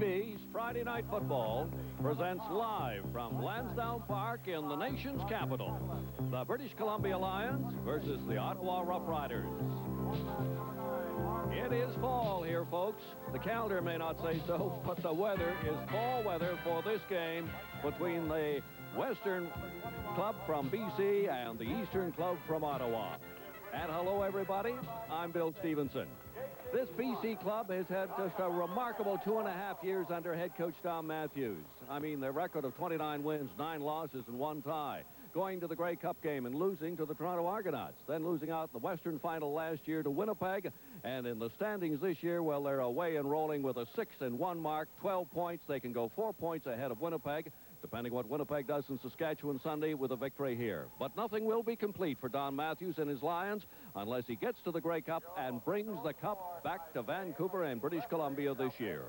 TV's Friday Night Football presents live from Lansdowne Park in the nation's capital, the British Columbia Lions versus the Ottawa Rough Riders. It is fall here, folks. The calendar may not say so, but the weather is fall weather for this game between the Western Club from BC and the Eastern Club from Ottawa. And hello, everybody. I'm Bill Stevenson. This BC club has had just a remarkable 2.5 years under head coach Don Matthews. I mean, their record of 29 wins, 9 losses, and 1 tie. Going to the Grey Cup game and losing to the Toronto Argonauts. Then losing out in the Western final last year to Winnipeg. And in the standings this year, well, they're away and rolling with a 6-1 mark, 12 points. They can go 4 points ahead of Winnipeg, depending what Winnipeg does in Saskatchewan Sunday with a victory here. But nothing will be complete for Don Matthews and his Lions unless he gets to the Grey Cup and brings the cup back to Vancouver and British Columbia this year.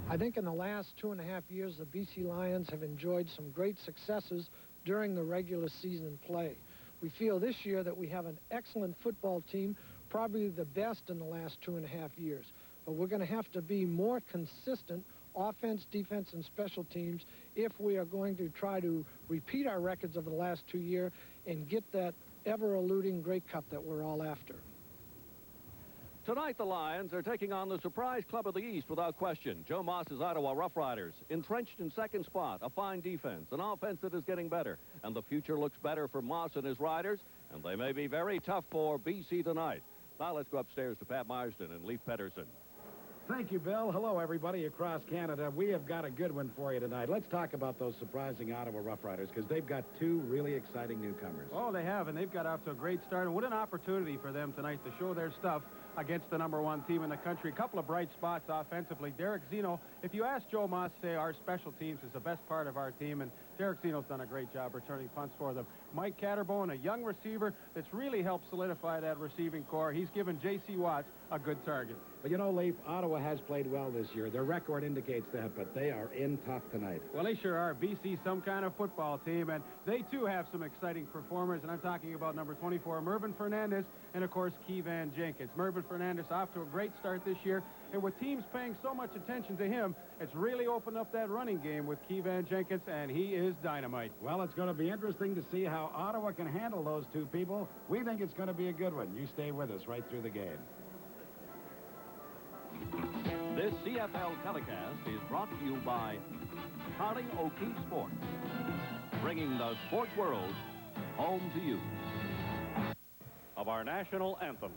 I think in the last 2.5 years, the BC Lions have enjoyed some great successes during the regular season play. We feel this year that we have an excellent football team, probably the best in the last 2.5 years. But we're going to have to be more consistent offense, defense, and special teams if we are going to try to repeat our records of the last 2 years and get that ever-eluding Grey Cup that we're all after. Tonight, the Lions are taking on the surprise club of the East without question. Joe Moss's Ottawa Rough Riders, entrenched in second spot, a fine defense, an offense that is getting better, and the future looks better for Moss and his Riders, and they may be very tough for BC tonight. Now let's go upstairs to Pat Marsden and Leif Pedersen. Thank you, Bill. Hello, everybody across Canada. We have got a good one for you tonight. Let's talk about those surprising Ottawa Rough Riders, because they've got 2 really exciting newcomers. Oh, they have, and they've got off to a great start. And what an opportunity for them tonight to show their stuff against the #1 team in the country. A couple of bright spots offensively. Derek Zeno, if you ask Joe Moss, say our special teams is the best part of our team, and Derek Zeno's done a great job returning punts for them. Mike Catterbone, a young receiver that's really helped solidify that receiving core. He's given J.C. Watts a good target. But you know, Leif, Ottawa has played well this year. Their record indicates that, but they are in tough tonight. Well, they sure are. BC, some kind of football team, and they too have some exciting performers, and I'm talking about number 24, Mervyn Fernandez, and of course, Keevan Jenkins. Mervyn Fernandez off to a great start this year, and with teams paying so much attention to him, it's really opened up that running game with Keevan Jenkins, and he is dynamite. Well, it's going to be interesting to see how Ottawa can handle those 2 people. We think it's going to be a good one. You stay with us right through the game. This CFL telecast is brought to you by Harding O'Keefe Sports, bringing the sports world home to you. Of our national anthem.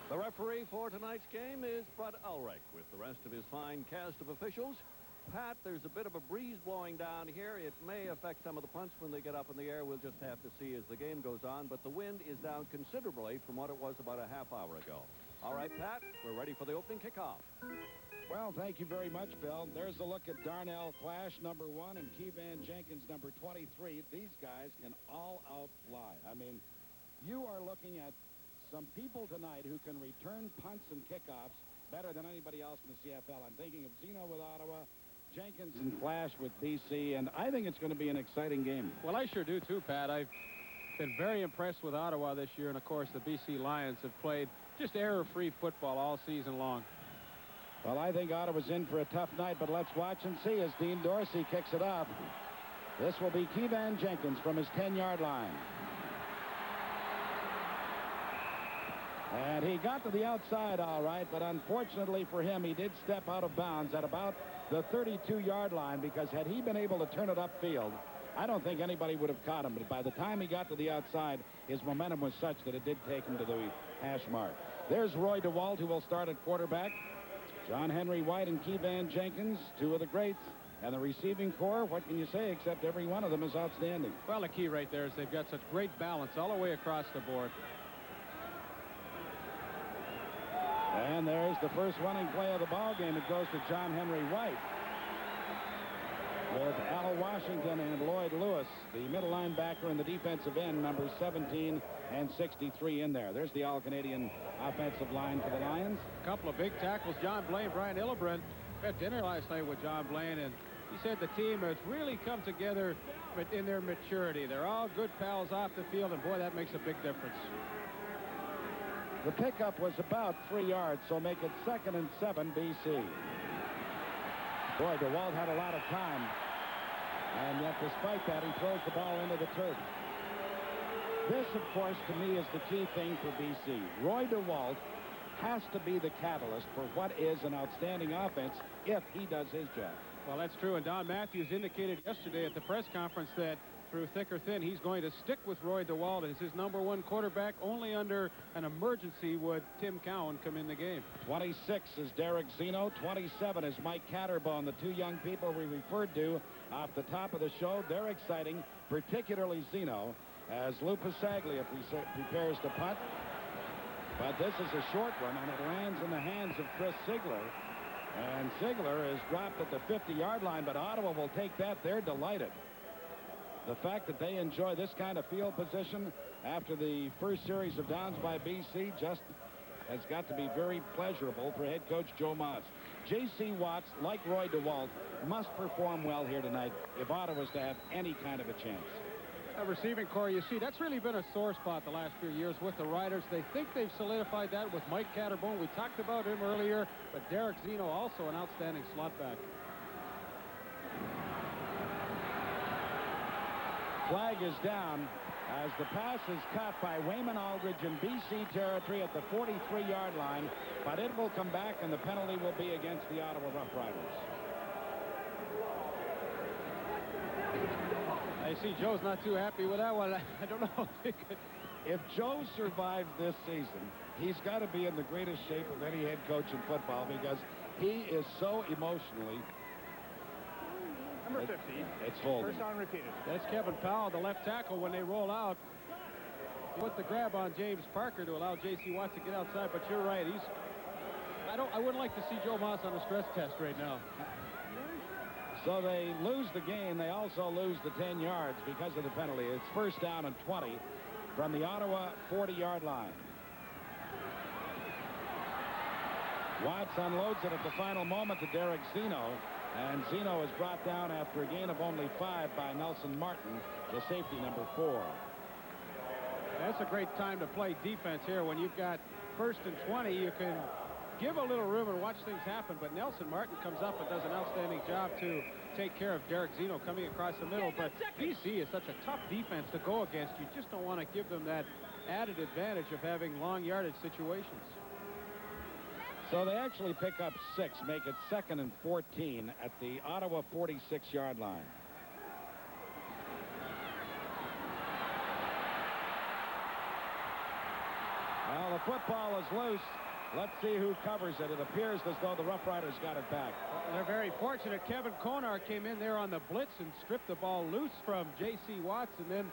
The referee for tonight's game is Bud Ulrich with the rest of his fine cast of officials. Pat, there's a bit of a breeze blowing down here. It may affect some of the punts when they get up in the air. We'll just have to see as the game goes on. But the wind is down considerably from what it was about a half hour ago. All right, Pat, we're ready for the opening kickoff. Well, thank you very much, Bill. There's a look at Darnell Clash, number 1, and Keevan Jenkins, number 23. These guys can all-out fly. I mean, you are looking at some people tonight who can return punts and kickoffs better than anybody else in the CFL. I'm thinking of Zeno with Ottawa, Jenkins and Clash with BC, and I think it's going to be an exciting game. Well, I sure do too, Pat. I've been very impressed with Ottawa this year, and of course the BC Lions have played just error-free football all season long. Well, I think Ottawa's in for a tough night, but let's watch and see as Dean Dorsey kicks it off. This will be Kevan Jenkins from his 10-yard line. And he got to the outside all right, but unfortunately for him, he did step out of bounds at about the 32-yard line, because had he been able to turn it upfield, I don't think anybody would have caught him. But by the time he got to the outside, his momentum was such that it did take him to the hash mark. There's Roy DeWalt, who will start at quarterback. John Henry White and Kevan Jenkins, two of the greats. And the receiving corps, what can you say, except every one of them is outstanding. Well, the key right there is they've got such great balance all the way across the board. And there's the first running play of the ball game. It goes to John Henry White, with Al Washington and Lloyd Lewis, the middle linebacker and the defensive end, numbers 17 and 63 in there. There's the All-Canadian offensive line for the Lions. A couple of big tackles. John Blaine, Brian Hillebrand had dinner last night with John Blaine, and he said the team has really come together in their maturity. They're all good pals off the field, and boy, that makes a big difference. The pickup was about 3 yards, so make it 2nd and 7 BC. Boy, DeWalt had a lot of time, and yet despite that, he throws the ball into the turf. This, of course, to me is the key thing for BC. Roy DeWalt has to be the catalyst for what is an outstanding offense if he does his job. Well, that's true, and Don Matthews indicated yesterday at the press conference that through thick or thin, he's going to stick with Roy DeWalt as his #1 quarterback. Only under an emergency would Tim Cowan come in the game. 26 is Derek Zeno. 27 is Mike Catterbone, the two young people we referred to off the top of the show. They're exciting, particularly Zeno, as Lou Pasaglia prepares to punt. But this is a short one, and it lands in the hands of Chris Ziegler. And Ziegler is dropped at the 50-yard line, but Ottawa will take that. They're delighted. The fact that they enjoy this kind of field position after the first series of downs by BC just has got to be very pleasurable for head coach Joe Moss. J.C. Watts, like Roy DeWalt, must perform well here tonight if Ottawa's to have any kind of a chance. A receiving core, you see, that's really been a sore spot the last few years with the Riders. They think they've solidified that with Mike Catterbone. We talked about him earlier, but Derek Zeno also an outstanding slot back. Flag is down as the pass is caught by Wayman Aldridge in BC territory at the 43-yard line, but it will come back, and the penalty will be against the Ottawa Rough Riders. I see Joe's not too happy with that one. I don't know. If Joe survives this season, he's got to be in the greatest shape of any head coach in football, because he is so emotionally. Number 50. It's holding. First on repeated. That's Kevin Powell, the left tackle. When they roll out, put the grab on James Parker to allow J.C. Watts to get outside. But you're right. I wouldn't like to see Joe Moss on a stress test right now. So they lose the game. They also lose the 10 yards because of the penalty. It's first down and 20 from the Ottawa 40-yard line. Watts unloads it at the final moment to Derek Zeno. And Zeno is brought down after a gain of only 5 by Nelson Martin, the safety number 4. That's a great time to play defense here. When you've got 1st and 20, you can give a little room and watch things happen. But Nelson Martin comes up and does an outstanding job to take care of Derek Zeno coming across the middle. But BC is such a tough defense to go against. You just don't want to give them that added advantage of having long yardage situations. So they actually pick up 6, make it 2nd and 14 at the Ottawa 46-yard line. Well, the football is loose. Let's see who covers it. It appears as though the Rough Riders got it back. Well, they're very fortunate. Kevin Konar came in there on the blitz and stripped the ball loose from J.C. Watts, and then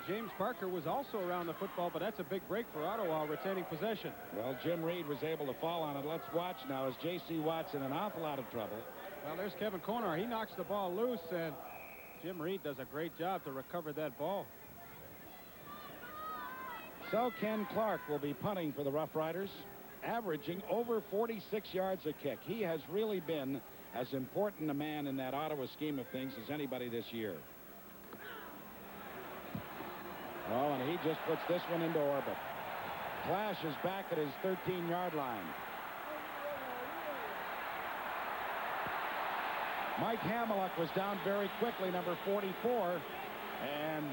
James Parker was also around the football, but that's a big break for Ottawa, retaining possession. Well, Jim Reed was able to fall on it. Let's watch now as J.C. Watts in an awful lot of trouble. Well, there's Kevin Konar. He knocks the ball loose, and Jim Reed does a great job to recover that ball. So Ken Clark will be punting for the Rough Riders, averaging over 46 yards a kick. He has really been as important a man in that Ottawa scheme of things as anybody this year. Oh, and he just puts this one into orbit. Clash is back at his 13-yard line. Mike Hamiluk was down very quickly, number 44, and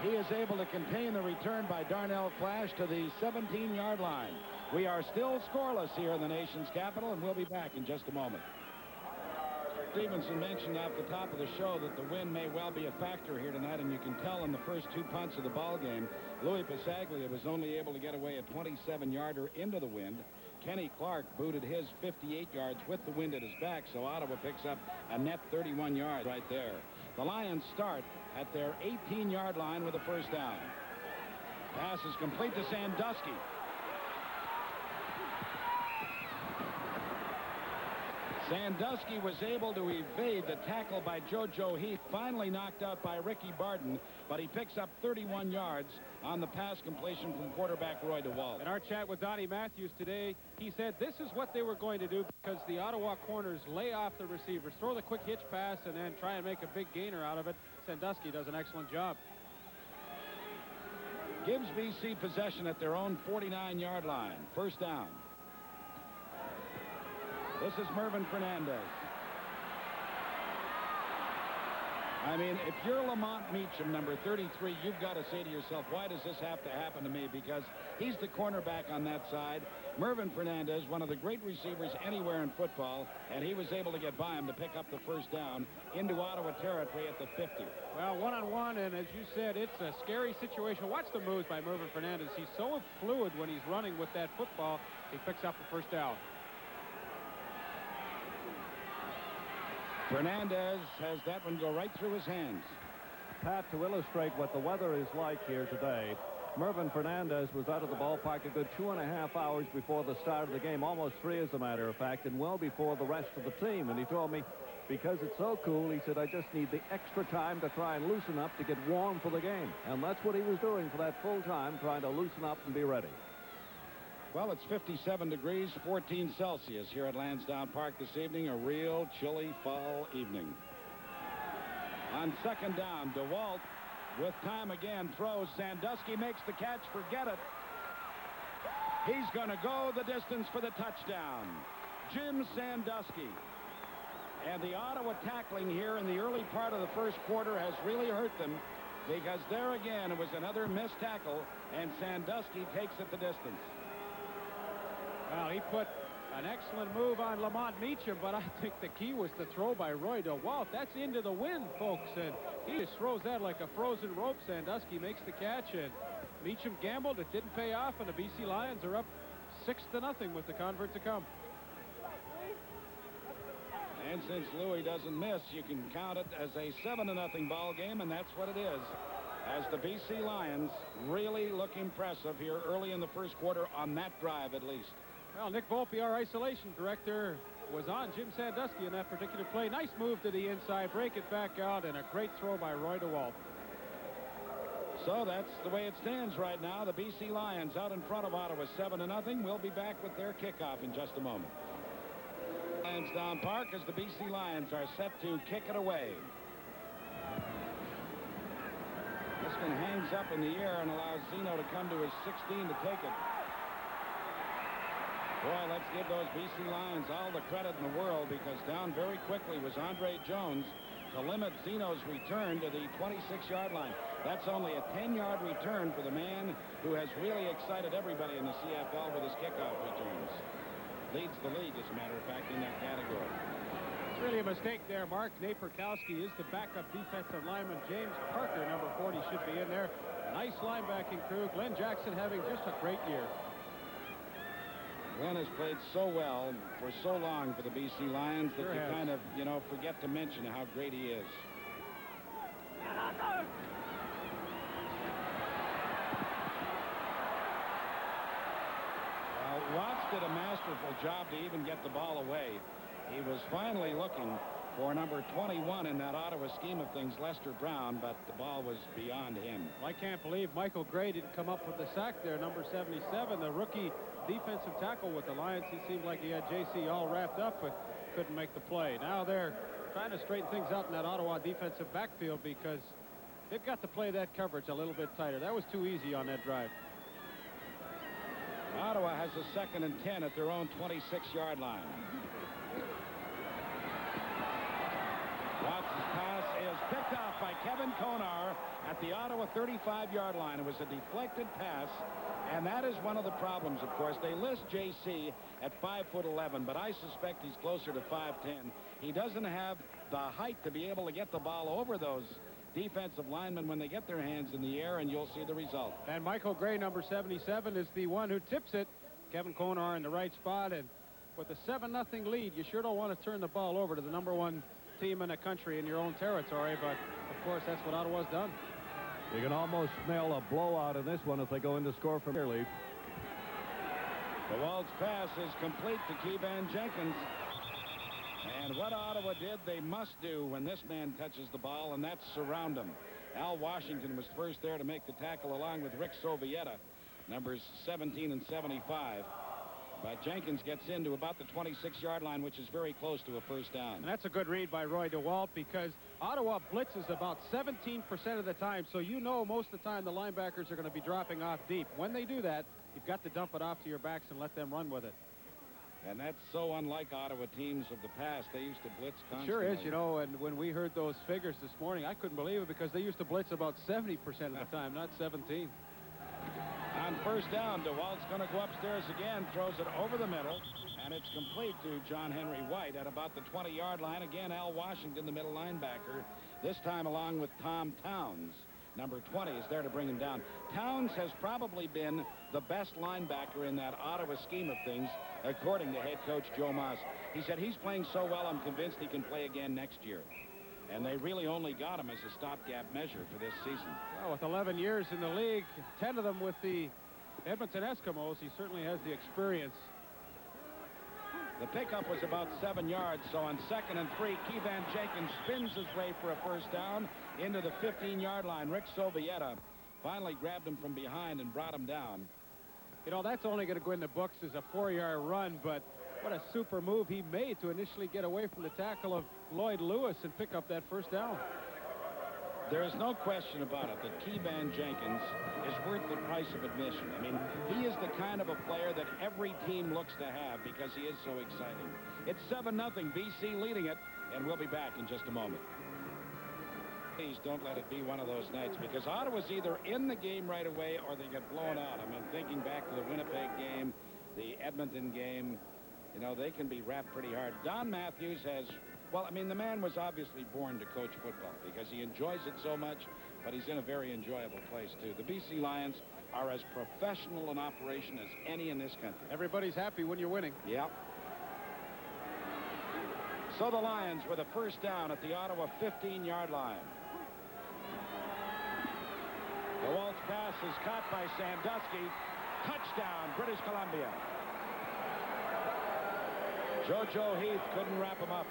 he is able to contain the return by Darnell Flash to the 17-yard line. We are still scoreless here in the nation's capital, and we'll be back in just a moment. Stevenson mentioned at the top of the show that the wind may well be a factor here tonight, and you can tell in the first 2 punts of the ball game, Louis Passaglia was only able to get away a 27-yarder into the wind. Kenny Clark booted his 58 yards with the wind at his back, so Ottawa picks up a net 31 yards right there. The Lions start at their 18-yard line with a first down. Pass is complete to Sandusky. Sandusky was able to evade the tackle by JoJo Heath, finally knocked out by Ricky Barton, but he picks up 31 yards on the pass completion from quarterback Roy DeWalt. In our chat with Donnie Matthews today, he said this is what they were going to do because the Ottawa corners lay off the receivers, throw the quick hitch pass, and then try and make a big gainer out of it. Sandusky does an excellent job. Gives BC possession at their own 49-yard line. First down. This is Mervyn Fernandez. I mean, if you're Lamont Meacham, number 33, you've got to say to yourself, why does this have to happen to me? Because he's the cornerback on that side. Mervyn Fernandez, one of the great receivers anywhere in football, and he was able to get by him to pick up the first down into Ottawa territory at the 50. Well, one-on-one, and as you said, it's a scary situation. Watch the moves by Mervyn Fernandez. He's so fluid when he's running with that football. He picks up the first down. Fernandez has that one go right through his hands. Pat, to illustrate what the weather is like here today, Mervyn Fernandez was out of the ballpark a good 2.5 hours before the start of the game, almost 3 as a matter of fact, and well before the rest of the team. And he told me, because it's so cool, he said, I just need the extra time to try and loosen up to get warm for the game. And that's what he was doing for that full time, trying to loosen up and be ready. Well, it's 57 degrees, 14 Celsius here at Lansdowne Park this evening, a real chilly fall evening. On second down, DeWalt with time again throws. Sandusky makes the catch. Forget it. He's going to go the distance for the touchdown. Jim Sandusky. And the Ottawa tackling here in the early part of the first quarter has really hurt them, because there again it was another missed tackle, and Sandusky takes it the distance. Well, he put an excellent move on Lamont Meacham, but I think the key was the throw by Roy DeWalt. That's into the wind, folks, and he just throws that like a frozen rope. Sandusky makes the catch, and Meacham gambled. It didn't pay off, and the BC Lions are up 6-0 with the convert to come. And since Louis doesn't miss, you can count it as a 7-0 ball game, and that's what it is. As the BC Lions really look impressive here early in the first quarter on that drive at least. Well, Nick Volpe, our isolation director, was on Jim Sandusky in that particular play. Nice move to the inside, break it back out, and a great throw by Roy DeWalt. So that's the way it stands right now. The BC Lions out in front of Ottawa 7-0. We'll be back with their kickoff in just a moment. Lansdowne Park as the BC Lions are set to kick it away. This one hangs up in the air and allows Zeno to come to his 16 to take it. Boy, let's give those BC Lions all the credit in the world, because down very quickly was Andre Jones to limit Zeno's return to the 26-yard line. That's only a 10-yard return for the man who has really excited everybody in the CFL with his kickoff returns. Leads the league, as a matter of fact, in that category. It's really a mistake there, Mark. Nate Perkowski is the backup defensive lineman. James Parker, number 40, should be in there. Nice linebacking crew. Glenn Jackson having just a great year. Glenn has played so well for so long for the BC Lions that you kind of, forget to mention how great he is. Well, Watts did a masterful job to even get the ball away. He was finally looking for number 21 in that Ottawa scheme of things, Lester Brown, but the ball was beyond him. I can't believe Michael Gray didn't come up with the sack there, number 77, the rookie defensive tackle with the Lions. He seemed like he had JC all wrapped up, but couldn't make the play. Now they're trying to straighten things out in that Ottawa defensive backfield, because they've got to play that coverage a little bit tighter. That was too easy on that drive. Ottawa has a 2nd and 10 at their own 26-yard line. Watson's pass is picked off by Kevin Konar at the Ottawa 35-yard line. It was a deflected pass, and that is one of the problems, of course. They list J.C. at 5'11", but I suspect he's closer to 5'10". He doesn't have the height to be able to get the ball over those defensive linemen when they get their hands in the air, and you'll see the result. And Michael Gray, number 77, is the one who tips it. Kevin Konar in the right spot, and with a 7-0 lead, you sure don't want to turn the ball over to the number one team in the country in your own territory, but of course that's what Ottawa's done. You can almost smell a blowout in this one if they go in to score from here, Leaf. The Waltz pass is complete to Keevan Jenkins. And what Ottawa did, they must do when this man touches the ball, and that's surround him. Al Washington was first there to make the tackle along with Rick Sovieta, numbers 17 and 75. But Jenkins gets into about the 26-yard line, which is very close to a first down. And that's a good read by Roy DeWalt, because Ottawa blitzes about 17% of the time, so you know most of the time the linebackers are going to be dropping off deep. When they do that, you've got to dump it off to your backs and let them run with it. And that's so unlike Ottawa teams of the past. They used to blitz constantly. It sure is, you know, and when we heard those figures this morning, I couldn't believe it, because they used to blitz about 70% of the time, not 17. On first down, DeWalt's going to go upstairs again, throws it over the middle, and it's complete to John Henry White at about the 20-yard line. Again, Al Washington, the middle linebacker, this time along with Tom Towns. Number 20 is there to bring him down. Towns has probably been the best linebacker in that Ottawa scheme of things, according to head coach Joe Moss. He said he's playing so well, I'm convinced he can play again next year. And they really only got him as a stopgap measure for this season. Well, with 11 years in the league, 10 of them with the Edmonton Eskimos, he certainly has the experience. The pickup was about 7 yards, so on 2nd and 3, Keevan Jenkins spins his way for a first down into the 15-yard line. Rick Sovieta finally grabbed him from behind and brought him down. You know, that's only going to go in the books as a 4-yard run, but what a super move he made to initially get away from the tackle of Lloyd Lewis and pick up that first down. There is no question about it that Keevan Jenkins is worth the price of admission. I mean, he is the kind of a player that every team looks to have because he is so exciting. It's 7-0, BC leading it, and we'll be back in just a moment. Please don't let it be one of those nights, because Ottawa's either in the game right away or they get blown out. I mean, thinking back to the Winnipeg game, the Edmonton game, you know, they can be wrapped pretty hard. Don Matthews has, well, I mean, the man was obviously born to coach football because he enjoys it so much, but he's in a very enjoyable place, too. The BC Lions are as professional an operation as any in this country. Everybody's happy when you're winning. Yeah. So the Lions with a first down at the Ottawa 15-yard line. The Waltz pass is caught by Sandusky. Touchdown, British Columbia. JoJo Heath couldn't wrap him up.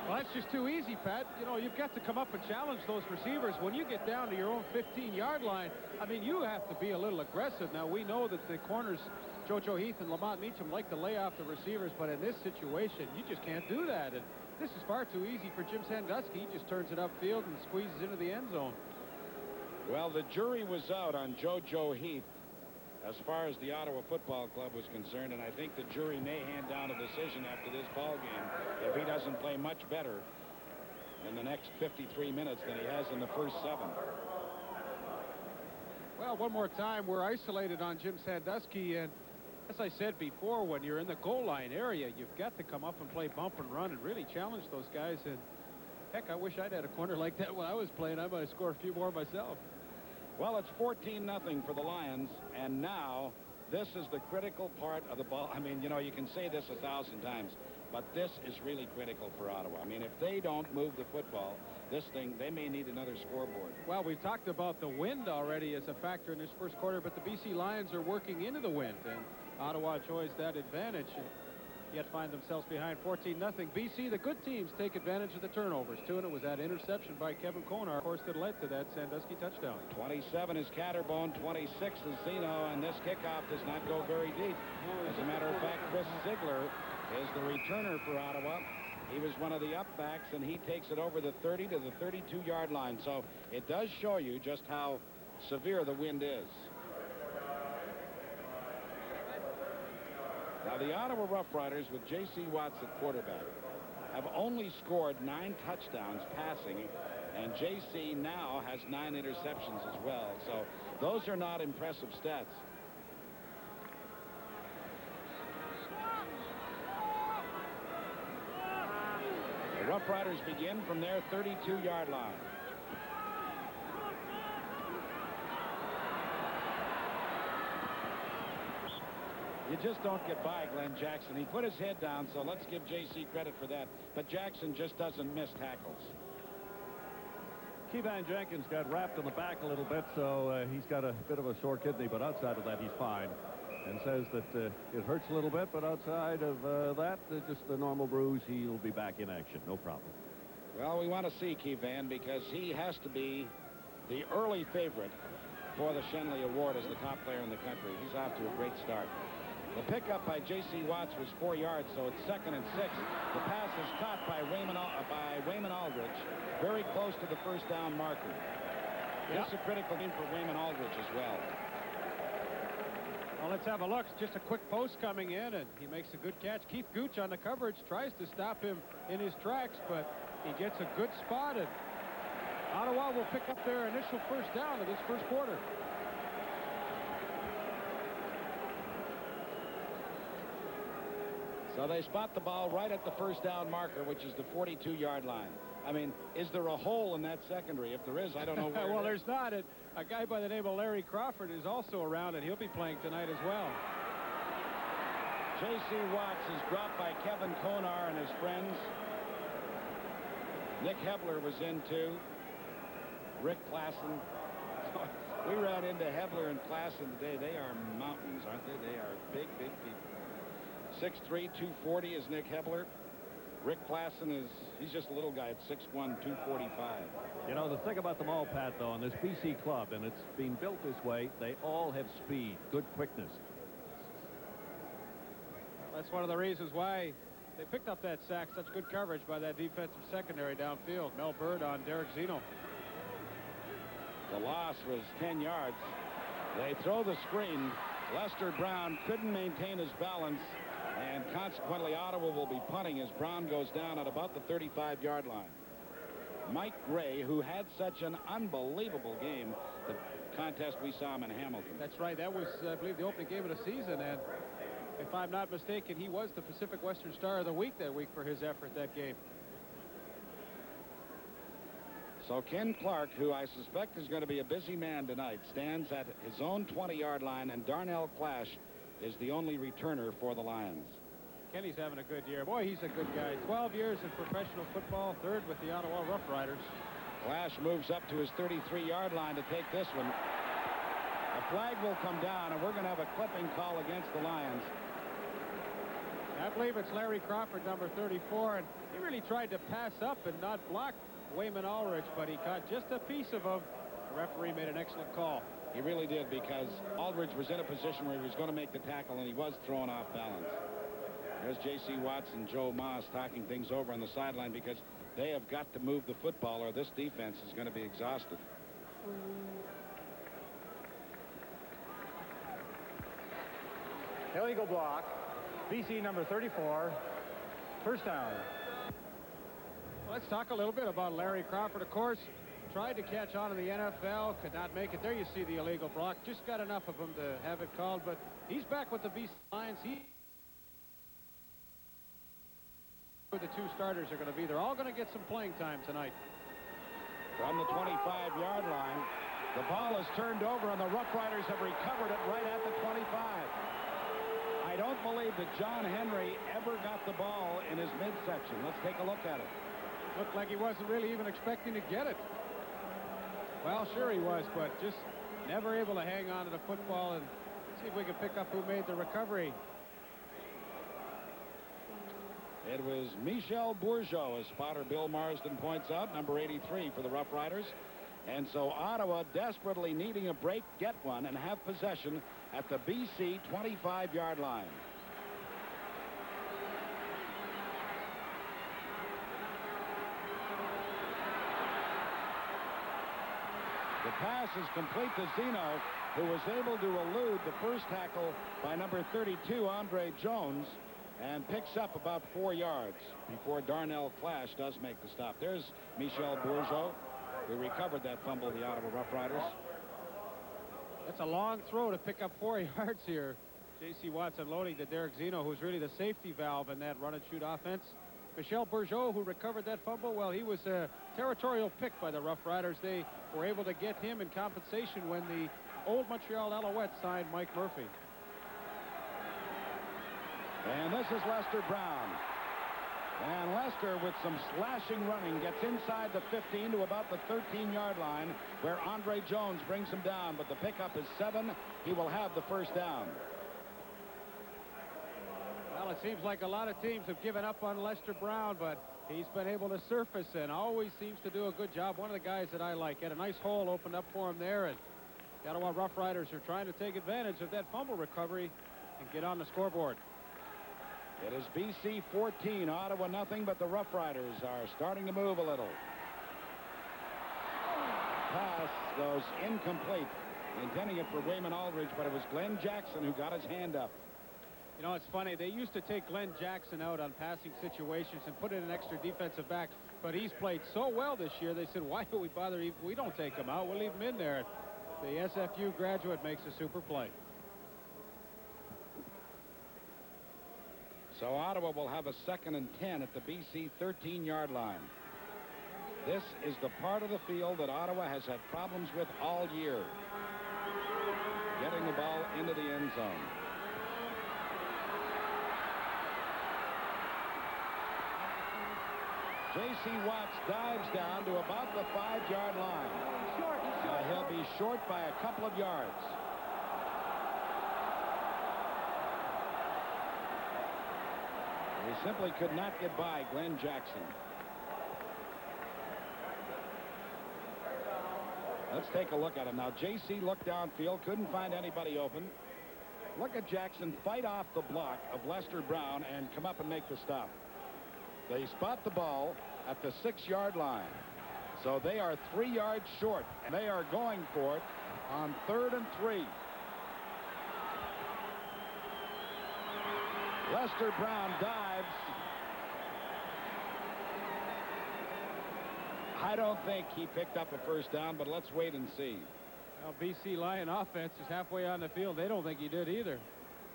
Well, that's just too easy, Pat. You know, you've got to come up and challenge those receivers. When you get down to your own 15-yard line, I mean, you have to be a little aggressive. Now, we know that the corners, JoJo Heath and Lamont Meacham, like to lay off the receivers, but in this situation, you just can't do that. And this is far too easy for Jim Sandusky. He just turns it upfield and squeezes into the end zone. Well, the jury was out on JoJo Heath as far as the Ottawa Football Club was concerned, and I think the jury may hand down a decision after this ball game if he doesn't play much better in the next 53 minutes than he has in the first 7. Well, one more time, we're isolated on Jim Sandusky, and as I said before, when you're in the goal line area, you've got to come up and play bump and run and really challenge those guys. And heck, I wish I'd had a corner like that when I was playing. I might have scored a few more myself. Well, it's 14-0 for the Lions, and now this is the critical part of the ball. I mean, you know, you can say this 1,000 times, but this is really critical for Ottawa. I mean, if they don't move the football, this thing, they may need another scoreboard. Well, we've talked about the wind already as a factor in this first quarter, but the BC Lions are working into the wind, and Ottawa enjoys that advantage, and yet find themselves behind 14-0. BC, the good teams, take advantage of the turnovers, too, and it was that interception by Kevin Konar, of course, that led to that Sandusky touchdown. 27 is Catterbone, 26 is Zeno, and this kickoff does not go very deep. As a matter of fact, Chris Ziegler is the returner for Ottawa. He was one of the upbacks, and he takes it over the 30 to the 32-yard line. So it does show you just how severe the wind is. Now, the Ottawa Rough Riders with J.C. Watts at quarterback have only scored 9 touchdowns passing, and J.C. now has 9 interceptions as well. So those are not impressive stats. The Rough Riders begin from their 32-yard line. You just don't get by Glenn Jackson. He put his head down, so let's give J.C. credit for that. But Jackson just doesn't miss tackles. Kevan Jenkins got wrapped in the back a little bit, so he's got a bit of a sore kidney, but outside of that, he's fine. And says that it hurts a little bit, but outside of that, just the normal bruise, he'll be back in action. No problem. Well, we want to see Kevan because he has to be the early favorite for the Shenley Award as the top player in the country. He's off to a great start. The pickup by J.C. Watts was 4 yards, so it's 2nd and 6. The pass is caught by Wayman Aldridge, very close to the first down marker. Yep. It's a critical game for Wayman Aldridge as well. Well, let's have a look. It's just a quick post coming in, and he makes a good catch. Keith Gooch on the coverage tries to stop him in his tracks, but he gets a good spot, and Ottawa will pick up their initial first down of this first quarter. So they spot the ball right at the first down marker, which is the 42-yard line. I mean, is there a hole in that secondary? If there is, I don't know where. Well, there's not. A guy by the name of Larry Crawford is also around, and he'll be playing tonight as well. J.C. Watts is dropped by Kevin Konar and his friends. Nick Hebler was in, too. Rick Klassen. We ran into Hebler and Klassen today. They are mountains, aren't they? They are big, big people. 6'3", 240 is Nick Hebler. Rick Klassen he's just a little guy at 6'1", 245. You know, the thing about them all, Pat, though, in this BC club, and it's been built this way, they all have speed, good quickness. That's one of the reasons why they picked up that sack. Such good coverage by that defensive secondary downfield. Mel Bird on Derek Zeno. The loss was 10 yards. They throw the screen. Lester Brown couldn't maintain his balance, and consequently Ottawa will be punting as Brown goes down at about the 35-yard line. Mike Gray, who had such an unbelievable game, the contest we saw him in Hamilton. That's right. That was, I believe, the opening game of the season, and if I'm not mistaken, he was the Pacific Western Star of the Week that week for his effort that game. So Ken Clark, who I suspect is going to be a busy man tonight, stands at his own 20-yard line, and Darnell Clash is the only returner for the Lions. Kenny's having a good year. Boy, he's a good guy. 12 years in professional football, 3rd with the Ottawa Rough Riders. Clash moves up to his 33-yard line to take this one. A flag will come down, and we're going to have a clipping call against the Lions. I believe it's Larry Crawford, number 34, and he really tried to pass up and not block Wayman Aldridge, but he caught just a piece of him. The referee made an excellent call. He really did, because Aldridge was in a position where he was going to make the tackle, and he was thrown off balance. There's J.C. Watts and Joe Moss talking things over on the sideline, because they have got to move the football or this defense is going to be exhausted. Illegal block. BC number 34. First down. Let's talk a little bit about Larry Crawford. Of course, tried to catch on in the NFL, could not make it. There you see the illegal block. Just got enough of him to have it called, but he's back with the BC Lions. The 2 starters are going to be. They're all going to get some playing time tonight. From the 25-yard line, the ball is turned over, and the Rough Riders have recovered it right at the 25. I don't believe that John Henry ever got the ball in his midsection. Let's take a look at it. Looked like he wasn't really even expecting to get it. Well, sure he was, but just never able to hang on to the football, and see if we can pick up who made the recovery. It was Michel Bourgeot, as spotter Bill Marsden points out, number 83 for the Rough Riders. And so Ottawa, desperately needing a break, get one and have possession at the BC 25-yard line. The pass is complete to Zeno, who was able to elude the first tackle by number 32, Andre Jones, and picks up about 4 yards before Darnell Clash does make the stop. There's Michel Bourgeau, who recovered that fumble of the Ottawa Rough Riders. That's a long throw to pick up 4 yards here. J.C. Watts unloading to Derek Zeno, who's really the safety valve in that run-and-shoot offense. Michel Bourgeau, who recovered that fumble, well, he was a territorial pick by the Rough Riders. They were able to get him in compensation when the old Montreal Alouettes signed Mike Murphy. And this is Lester Brown. And Lester, with some slashing running, gets inside the 15 to about the 13-yard line, where Andre Jones brings him down. But the pickup is 7. He will have the first down. Well, it seems like a lot of teams have given up on Lester Brown, but he's been able to surface and always seems to do a good job. One of the guys that I like. Had a nice hole opened up for him there, and the Ottawa Rough Riders are trying to take advantage of that fumble recovery and get on the scoreboard. It is BC 14, Ottawa nothing, but the Rough Riders are starting to move a little. Pass goes incomplete, intending it for Wayman Aldridge, but it was Glenn Jackson who got his hand up. You know, it's funny. They used to take Glenn Jackson out on passing situations and put in an extra defensive back, but he's played so well this year, they said, why do we bother? We don't take him out. We'll leave him in there. The SFU graduate makes a super play. So Ottawa will have a 2nd and 10 at the BC 13-yard line. This is the part of the field that Ottawa has had problems with all year. Getting the ball into the end zone. J.C. Watts dives down to about the 5-yard line. He'll be short by a couple of yards. He simply could not get by Glenn Jackson. Let's take a look at him now. J.C. looked downfield, couldn't find anybody open. Look at Jackson fight off the block of Lester Brown and come up and make the stop. They spot the ball at the 6-yard line. So they are 3 yards short. They are going for it on 3rd and 3. Lester Brown dives. I don't think he picked up a first down, but let's wait and see. Well, BC Lion offense is halfway on the field. They don't think he did either.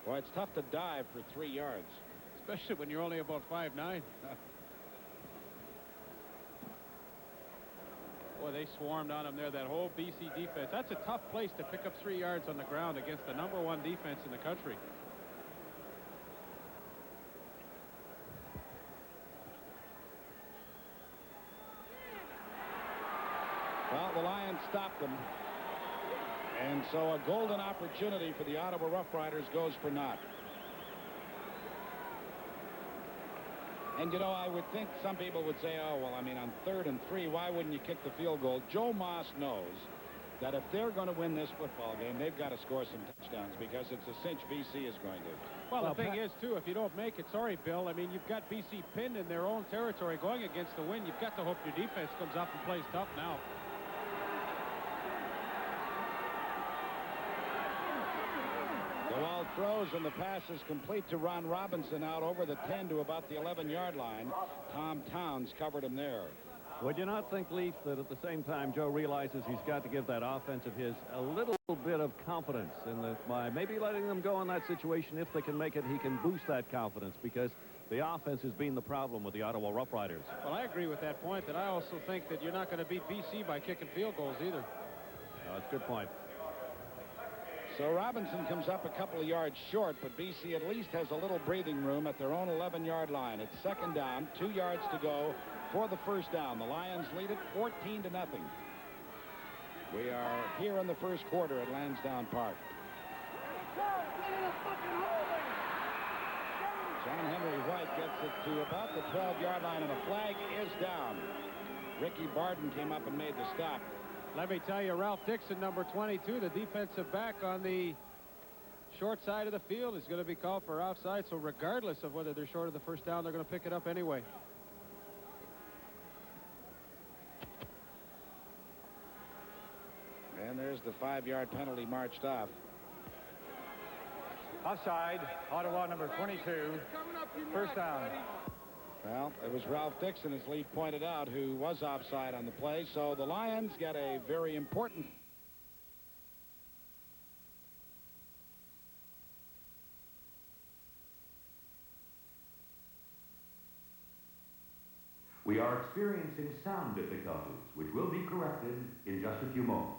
Well, it's tough to dive for 3 yards. Especially when you're only about 5'9". Boy, they swarmed on him there, that whole BC defense. That's a tough place to pick up 3 yards on the ground against the #1 defense in the country. Well, the Lions stopped them. And so a golden opportunity for the Ottawa Rough Riders goes for naught. And, you know, I would think some people would say, oh, well, I mean, on 3rd and 3, why wouldn't you kick the field goal? Joe Moss knows that if they're going to win this football game, they've got to score some touchdowns because it's a cinch BC is going to. Well, the thing is, too, if you don't make it, sorry, Bill, I mean, you've got BC pinned in their own territory going against the wind. You've got to hope your defense comes up and plays tough now. The ball throws and the pass is complete to Ron Robinson out over the 10 to about the 11-yard line. Tom Towns covered him there. Would you not think, Leaf, that at the same time Joe realizes he's got to give that offense of his a little bit of confidence in that by maybe letting them go in that situation, if they can make it, he can boost that confidence because the offense has been the problem with the Ottawa Rough Riders. Well, I agree with that point, that I also think that you're not going to beat BC by kicking field goals either. No, that's a good point. So Robinson comes up a couple of yards short, but BC at least has a little breathing room at their own 11-yard line. It's 2nd down, 2 yards to go for the first down. The Lions lead it 14-0. We are here in the first quarter at Lansdowne Park. John Henry White gets it to about the 12-yard line, and the flag is down. Ricky Barden came up and made the stop. Let me tell you, Ralph Dixon, number 22, the defensive back on the short side of the field, is going to be called for offside. So regardless of whether they're short of the first down, they're going to pick it up anyway. And there's the 5-yard penalty marched off. Offside, Ottawa number 22. First down. Well, it was Ralph Dixon, as Lee pointed out, who was offside on the play. So the Lions get a very important... We are experiencing sound difficulties, which will be corrected in just a few moments.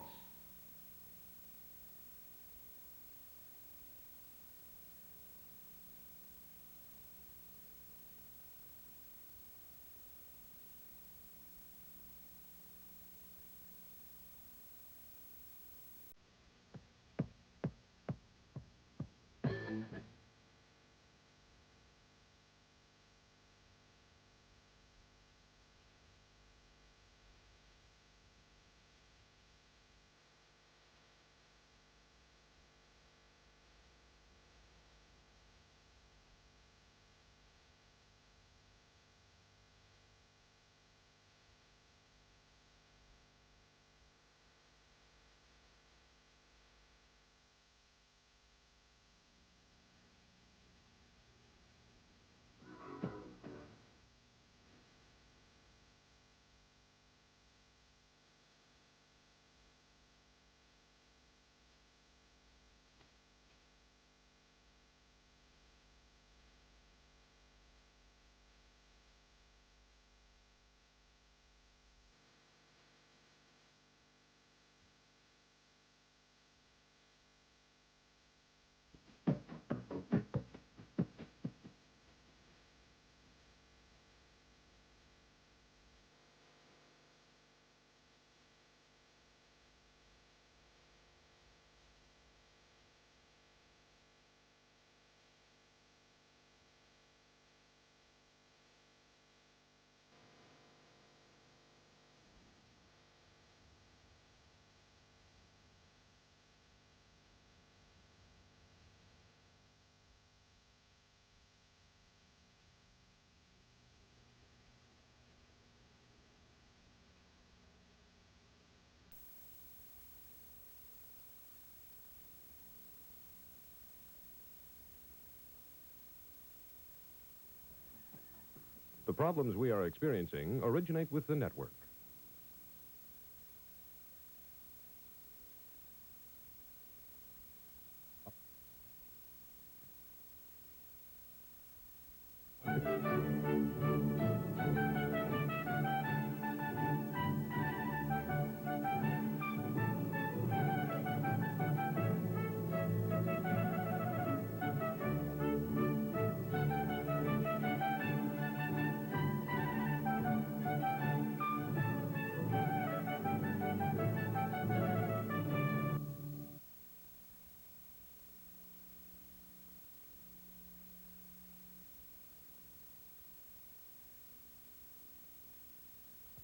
The problems we are experiencing originate with the network.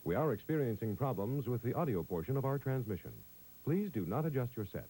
We are experiencing problems with the audio portion of our transmission. Please do not adjust your set.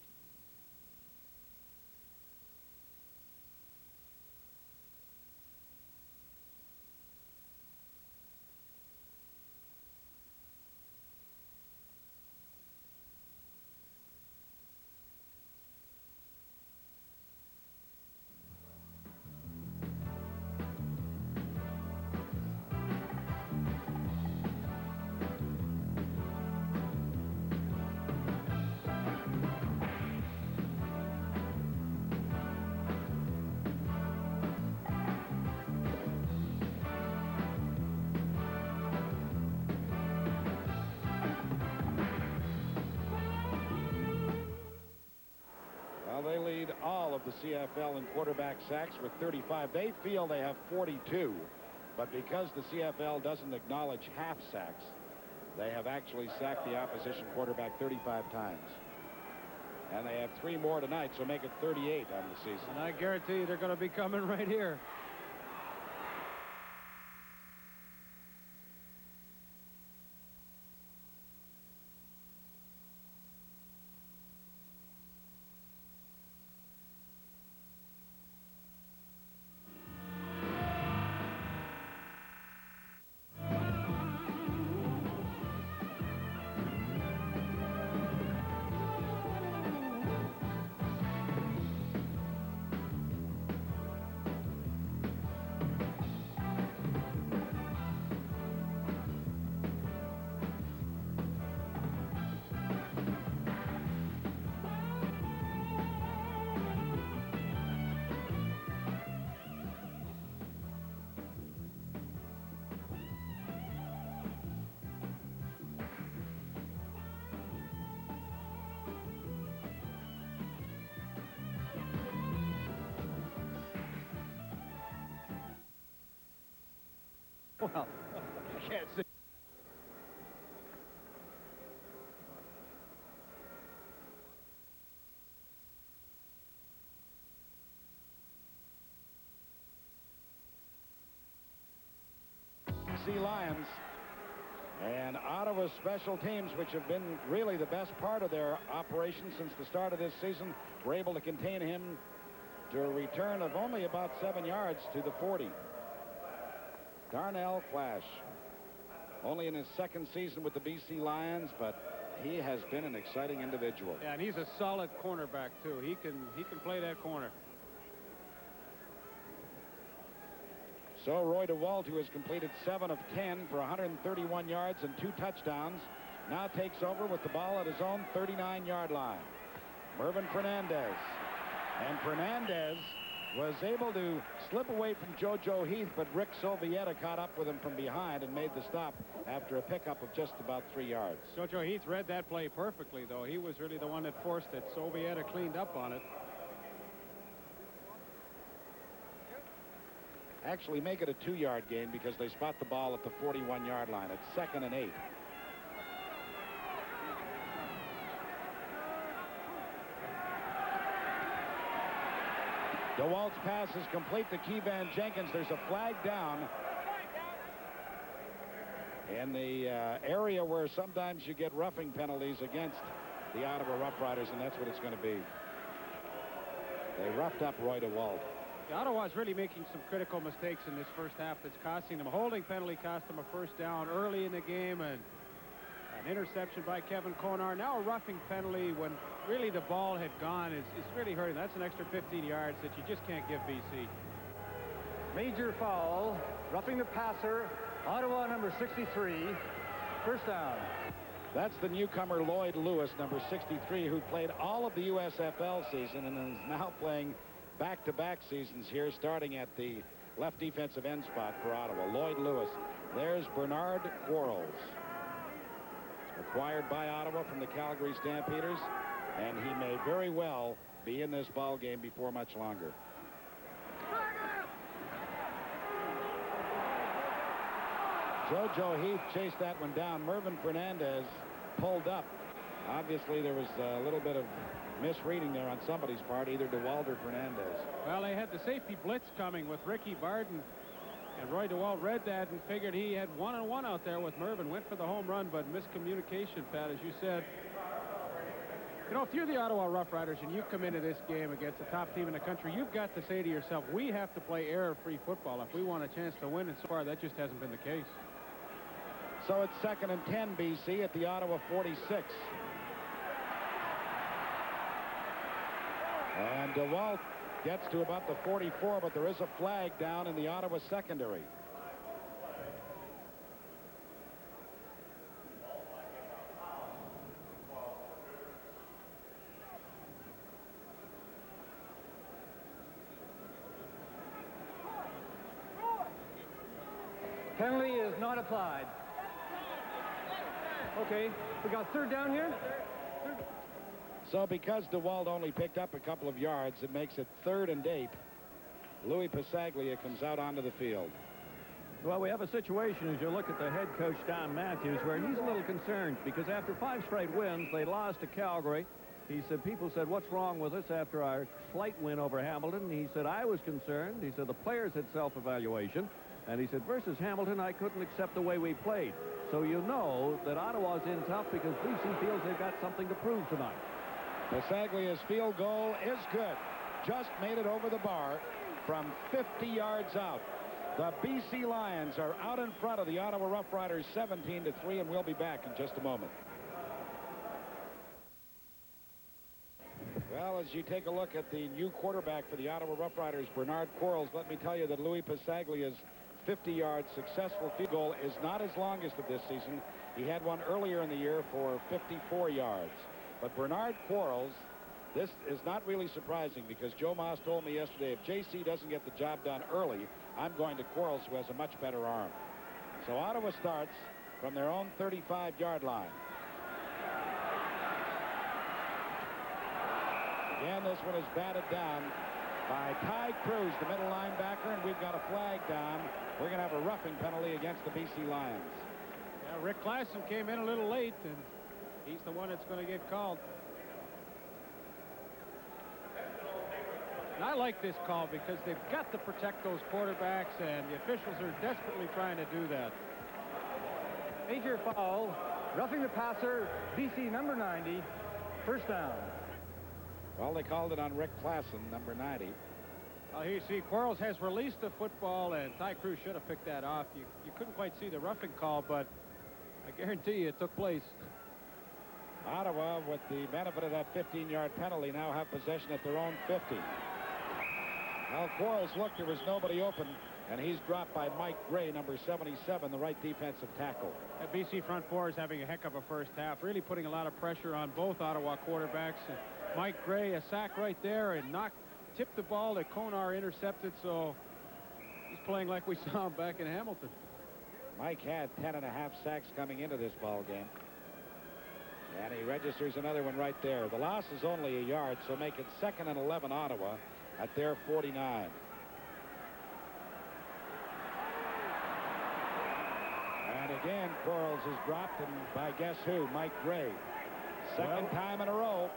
They lead all of the CFL in quarterback sacks with 35. They feel they have 42, but because the CFL doesn't acknowledge half sacks, they have actually sacked the opposition quarterback 35 times. And they have 3 more tonight, so make it 38 on the season. And I guarantee you they're going to be coming right here. Well, I can't see. Lions and Ottawa's special teams, which have been really the best part of their operation since the start of this season, were able to contain him to a return of only about 7 yards to the 40. Darnell Flash, only in his second season with the BC Lions, but he has been an exciting individual. Yeah, and he's a solid cornerback too. He can play that corner. So Roy DeWalt, who has completed 7 of 10 for 131 yards and 2 touchdowns, now takes over with the ball at his own 39-yard line. Mervin Fernandez. And Fernandez was able to slip away from JoJo Heath, but Rick Sovieta caught up with him from behind and made the stop after a pickup of just about 3 yards. JoJo Heath read that play perfectly, though. He was really the one that forced it. Sovieta cleaned up on it. Actually make it a 2-yard gain because they spot the ball at the 41-yard line. It's 2nd and 8. DeWalt's pass is complete to Keevan Jenkins. There's a flag down in the area where sometimes you get roughing penalties against the Ottawa Rough Riders, and that's what it's going to be. They roughed up Roy DeWalt. Ottawa's really making some critical mistakes in this first half that's costing them. A holding penalty cost them a first down early in the game, and an interception by Kevin Konar. Now a roughing penalty when really the ball had gone is really hurting. That's an extra 15 yards that you just can't give BC. Major foul, roughing the passer, Ottawa number 63, first down. That's the newcomer Lloyd Lewis, number 63, who played all of the USFL season and is now playing back-to-back seasons here, starting at the left defensive end spot for Ottawa. Lloyd Lewis. There's Bernard Quarles, acquired by Ottawa from the Calgary Stampeders, and he may very well be in this ball game before much longer. JoJo Heath chased that one down. Mervin Fernandez pulled up. Obviously, there was a little bit of misreading there on somebody's part, either DeWalt or Fernandez. Well, they had the safety blitz coming with Ricky Barden, and Roy DeWalt read that and figured he had one-on-one out there with Mervin. Went for the home run, but miscommunication, Pat, as you said. You know, if you're the Ottawa Rough Riders and you come into this game against the top team in the country, you've got to say to yourself, we have to play error-free football if we want a chance to win, and so far that just hasn't been the case. So it's 2nd and 10 BC at the Ottawa 46. And DeWalt gets to about the 44, but there is a flag down in the Ottawa secondary. Penalty is not applied. Okay, we got 3rd down here. So because DeWalt only picked up a couple of yards, it makes it 3rd and 8. Louis Pasaglia comes out onto the field. Well, we have a situation as you look at the head coach, Don Matthews, where he's a little concerned because after 5 straight wins, they lost to Calgary. He said, people said, what's wrong with us after our slight win over Hamilton? He said, I was concerned. He said, the players had self-evaluation. And he said, versus Hamilton, I couldn't accept the way we played. So you know that Ottawa's in tough because BC feels they've got something to prove tonight. Pasaglia's field goal is good. Just made it over the bar from 50 yards out. The BC Lions are out in front of the Ottawa Rough Riders 17-3, and we'll be back in just a moment. Well, as you take a look at the new quarterback for the Ottawa Rough Riders, Bernard Quarles, let me tell you that Louis Pasaglia's 50-yard successful field goal is not his longest of this season. He had one earlier in the year for 54 yards. But Bernard Quarles, this is not really surprising because Joe Moss told me yesterday, if JC doesn't get the job done early, I'm going to Quarles, who has a much better arm. So Ottawa starts from their own 35-yard line. Again, this one is batted down by Ty Cruz, the middle linebacker, and we've got a flag down. We're going to have a roughing penalty against the BC Lions. Yeah, Rick Klassen came in a little late, and he's the one that's going to get called. And I like this call because they've got to protect those quarterbacks, and the officials are desperately trying to do that. Major foul, roughing the passer, BC number 90, first down. Well, they called it on Rick Klassen, number 90. Well, here you see Quarles has released the football, and Ty Cruz should have picked that off. You couldn't quite see the roughing call, but I guarantee you it took place. Ottawa, with the benefit of that 15-yard penalty, now have possession at their own 50. Well, Quarles looked, there was nobody open, and he's dropped by Mike Gray, number 77, the right defensive tackle. That BC front four is having a heck of a first half, really putting a lot of pressure on both Ottawa quarterbacks. Mike Gray, a sack right there, and tipped the ball that Konar intercepted, so he's playing like we saw him back in Hamilton. Mike had 10.5 sacks coming into this ball game. And he registers another one right there. The loss is only a yard, so make it 2nd and 11 Ottawa at their 49. And again, Quarles is dropped, and by guess who? Mike Gray. Second time in a row.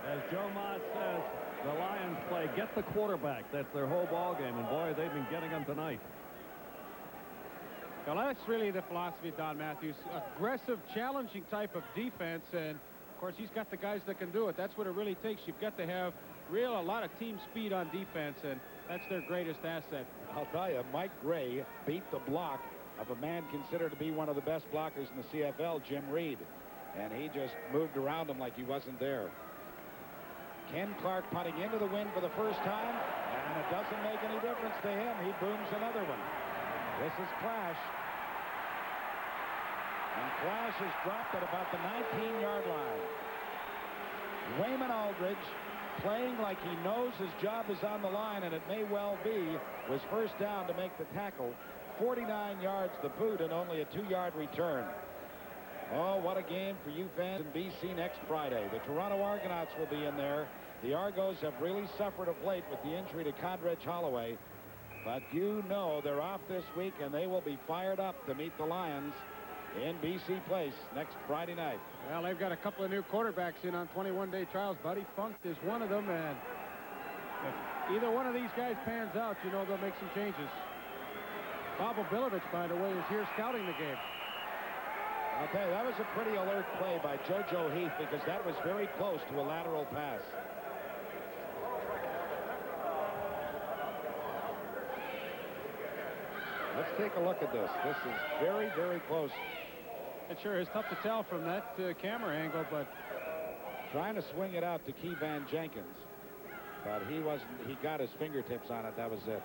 As Joe Moss says, the Lions play get the quarterback. That's their whole ball game, and boy, they've been getting them tonight. Well, that's really the philosophy of Don Matthews. Aggressive, challenging type of defense, and of course he's got the guys that can do it. That's what it really takes. You've got to have a lot of team speed on defense, and that's their greatest asset. I'll tell you, Mike Gray beat the block of a man considered to be one of the best blockers in the CFL, Jim Reed, and he just moved around him like he wasn't there. Ken Clark punting into the wind for the first time, and it doesn't make any difference to him. He booms another one. This is Clash. And Clash is dropped at about the 19-yard line. Wayman Aldridge, playing like he knows his job is on the line, and it may well be, was first down to make the tackle. 49 yards the boot and only a 2-yard return. Oh, what a game for you fans in BC next Friday. The Toronto Argonauts will be in there. The Argos have really suffered of late with the injury to Condredge Holloway. But you know they're off this week, and they will be fired up to meet the Lions in BC Place next Friday night. Well, they've got a couple of new quarterbacks in on 21-day trials. Buddy Funk is one of them, and if either one of these guys pans out, you know they'll make some changes. Bob Obilovich, by the way, is here scouting the game. I'll tell you, that was a pretty alert play by JoJo Heath, because that was very close to a lateral pass. Let's take a look at this. This is very, very close. It sure is tough to tell from that camera angle, but trying to swing it out to Kevan Jenkins, but he got his fingertips on it. That was it.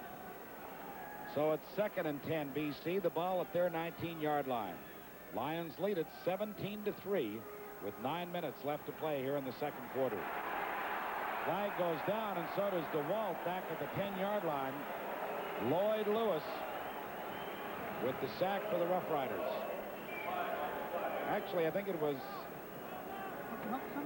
So it's 2nd and 10 BC, the ball at their 19-yard line. Lions lead it 17-3 with 9 minutes left to play here in the second quarter. Flag goes down, and so does DeWalt back at the 10-yard line. Lloyd Lewis with the sack for the Rough Riders. Actually, I think it was...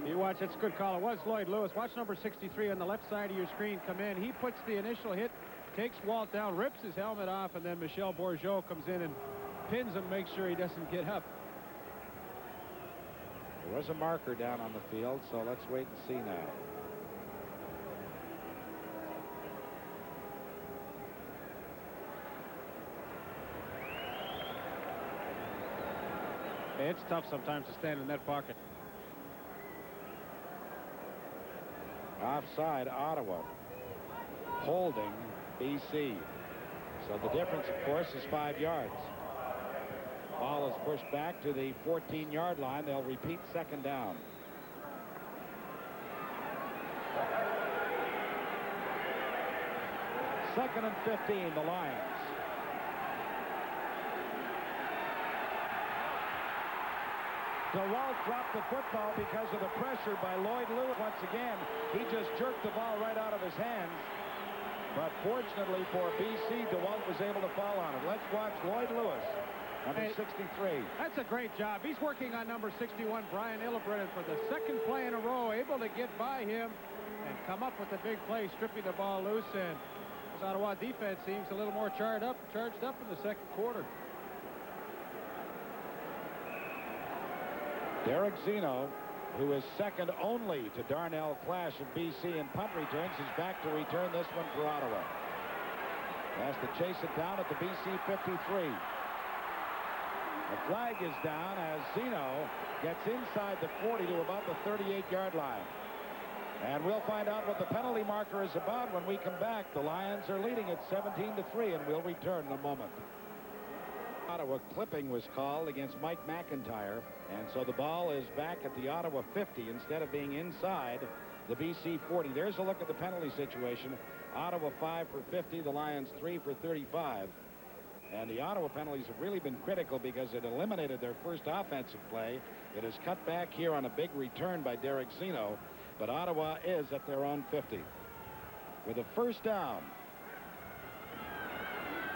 You watch, it's a good call. It was Lloyd Lewis. Watch number 63 on the left side of your screen come in. He puts the initial hit, takes Walt down, rips his helmet off, and then Michel Bourgeot comes in and pins him, makes sure he doesn't get up. There was a marker down on the field, so let's wait and see now. It's tough sometimes to stand in that pocket. Offside, Ottawa. Holding BC. So the difference, of course, is 5 yards. Ball is pushed back to the 14-yard line. They'll repeat second down. Second and 15, the Lions. DeWalt dropped the football because of the pressure by Lloyd Lewis. Once again, he just jerked the ball right out of his hands. But fortunately for BC, DeWalt was able to fall on it. Let's watch Lloyd Lewis Number 63. That's a great job. He's working on number 61, Brian Illebrennen, for the second play in a row, able to get by him and come up with a big play, stripping the ball loose. And this Ottawa defense seems a little more charged up in the second quarter. Derek Zeno, who is second only to Darnell Clash of BC in punt returns, is back to return this one for Ottawa. Has to chase it down at the BC 53. The flag is down as Zeno gets inside the 40 to about the 38-yard line. And we'll find out what the penalty marker is about when we come back. The Lions are leading at 17-3, and we'll return in a moment. Ottawa clipping was called against Mike McIntyre, and so the ball is back at the Ottawa 50 instead of being inside the BC 40. There's a look at the penalty situation. Ottawa 5 for 50, the Lions 3 for 35. And the Ottawa penalties have really been critical because it eliminated their first offensive play. It is cut back here on a big return by Derek Zeno, but Ottawa is at their own 50. With a first down,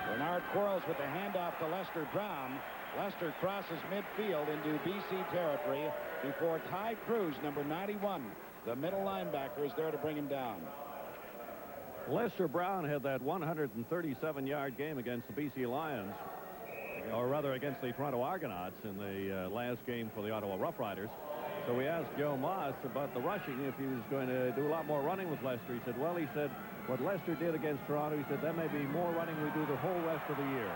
Bernard Quarles with the handoff to Lester Brown. Lester crosses midfield into BC territory before Ty Cruz, number 91, the middle linebacker, is there to bring him down. Lester Brown had that 137-yard game against the BC Lions, or rather against the Toronto Argonauts in the last game for the Ottawa Rough Riders. So we asked Joe Moss about the rushing, if he was going to do a lot more running with Lester. He said, well, he said, what Lester did against Toronto, he said, that may be more running we do the whole rest of the year.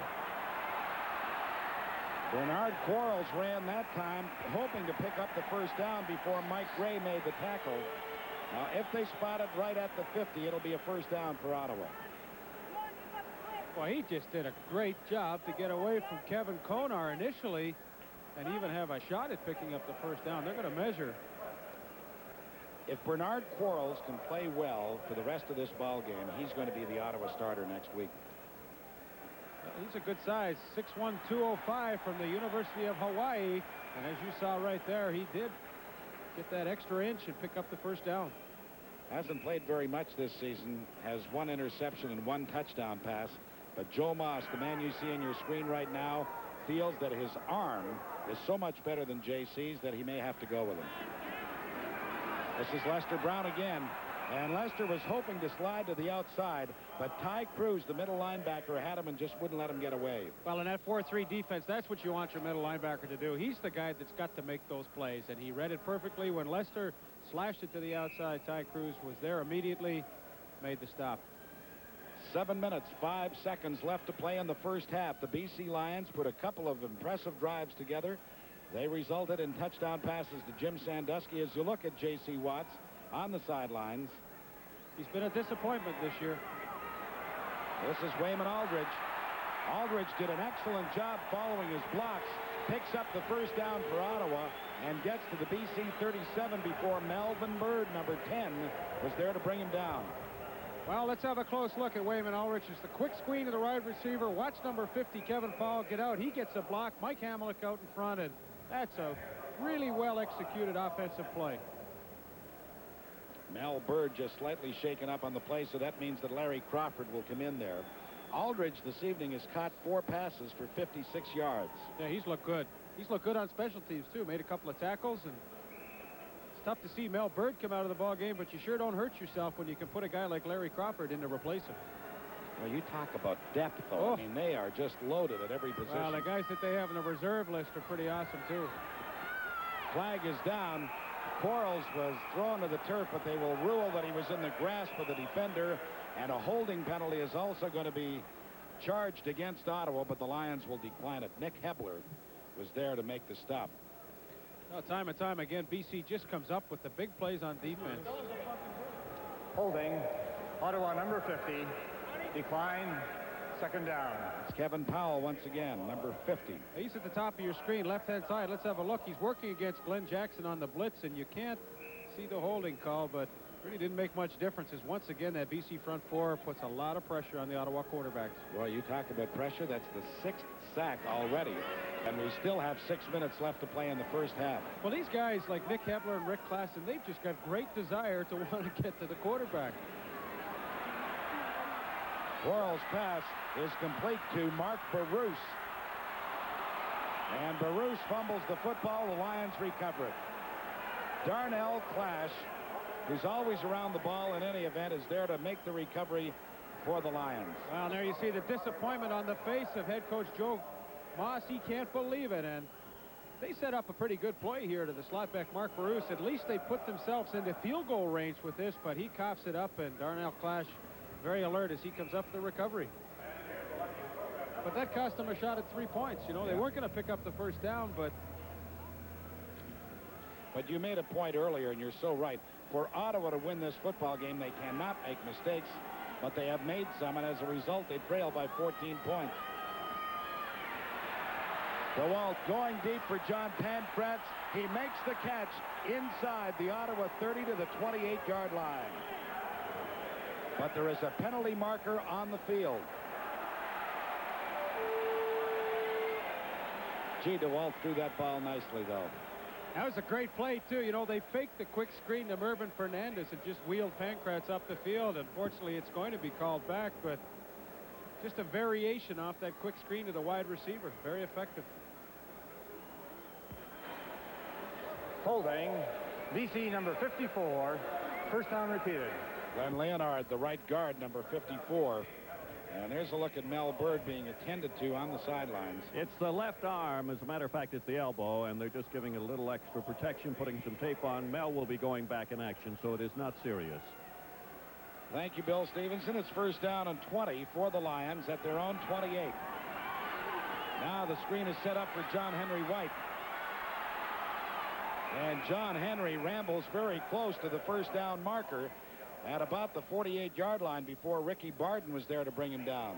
Bernard Quarles ran that time, hoping to pick up the first down before Mike Gray made the tackle. Now, if they spot it right at the 50, it'll be a first down for Ottawa. Well, he just did a great job to get away from Kevin Konar initially and even have a shot at picking up the first down. They're going to measure. If Bernard Quarles can play well for the rest of this ball game, he's going to be the Ottawa starter next week. He's a good size, 6'1", 205 from the University of Hawaii. And as you saw right there, he did get that extra inch and pick up the first down. Hasn't played very much this season, has one interception and one touchdown pass. But Joe Moss, the man you see on your screen right now, feels that his arm is so much better than JC's that he may have to go with him. This is Lester Brown again. And Lester was hoping to slide to the outside, but Ty Cruz, the middle linebacker, had him and just wouldn't let him get away. Well, in that 4-3 defense, that's what you want your middle linebacker to do. He's the guy that's got to make those plays, and he read it perfectly. When Lester slashed it to the outside, Ty Cruz was there immediately, made the stop. 7 minutes, 5 seconds left to play in the first half. The BC Lions put a couple of impressive drives together. They resulted in touchdown passes to Jim Sandusky. As you look at J.C. Watts on the sidelines, he's been a disappointment this year. This is Wayman Aldridge. Aldridge did an excellent job following his blocks, picks up the first down for Ottawa, and gets to the BC 37 before Melvin Bird, number 10, was there to bring him down. Well, let's have a close look at Wayman Aldridge. It's the quick screen to the wide receiver. Watch number 50, Kevin Powell, get out. He gets a block. Mike Hamlick out in front, and that's a really well-executed offensive play. Mel Bird just slightly shaken up on the play, so that means that Larry Crawford will come in there. Aldridge this evening has caught 4 passes for 56 yards. Yeah, he's looked good. He's looked good on special teams, too. Made a couple of tackles, and it's tough to see Mel Bird come out of the ball game, but you sure don't hurt yourself when you can put a guy like Larry Crawford in to replace him. Well, you talk about depth, though. I mean, they are just loaded at every position. Well, the guys that they have in the reserve list are pretty awesome, too. Flag is down. Quarles was thrown to the turf, but they will rule that he was in the grasp of the defender, and a holding penalty is also going to be charged against Ottawa, but the Lions will decline it. Nick Hebler was there to make the stop. Well, time and time again, BC just comes up with the big plays on defense. Holding, Ottawa number 50, decline, second down. It's Kevin Powell once again, number 50. He's at the top of your screen, left-hand side. Let's have a look. He's working against Glenn Jackson on the blitz, and you can't see the holding call, but really didn't make much difference, as once again that BC front four puts a lot of pressure on the Ottawa quarterbacks. Well, you talk about pressure. That's the 6th sack already, and we still have 6 minutes left to play in the first half. Well, these guys like Nick Hebler and Rick Klassen, they've just got great desire to want to get to the quarterback. Quarles' pass is complete to Mark Barouse. And Baruch fumbles the football. The Lions recover it. Darnell Clash, who's always around the ball in any event, is there to make the recovery for the Lions. Well, there you see the disappointment on the face of head coach Joe Moss. He can't believe it, and they set up a pretty good play here to the slot back Mark Baruch. At least they put themselves into field goal range with this, but he coughs it up, and Darnell Clash very alert as he comes up for the recovery. But that cost them a shot at 3 points. You know, they weren't going to pick up the first down, but you made a point earlier, and you're so right. For Ottawa to win this football game, they cannot make mistakes, but they have made some, and as a result, they trail by 14 points. DeWalt going deep for John Pankratz. He makes the catch inside the Ottawa 30 to the 28-yard line. But there is a penalty marker on the field. Gee, DeWalt threw that ball nicely, though. that was a great play, too. You know, they faked the quick screen to Mervyn Fernandez and just wheeled Pankratz up the field. Unfortunately, it's going to be called back, but just a variation off that quick screen to the wide receiver. Very effective. Holding, BC number 54, first down repeated. Glenn Leonard, the right guard, number 54. And there's a look at Mel Bird being attended to on the sidelines. It's the left arm. As a matter of fact, it's the elbow, and they're just giving it a little extra protection, putting some tape on. Mel will be going back in action, so it is not serious. Thank you, Bill Stevenson. It's first down and 20 for the Lions at their own 28. Now the screen is set up for John Henry White. And John Henry rambles very close to the first down marker at about the 48-yard line before Ricky Barton was there to bring him down.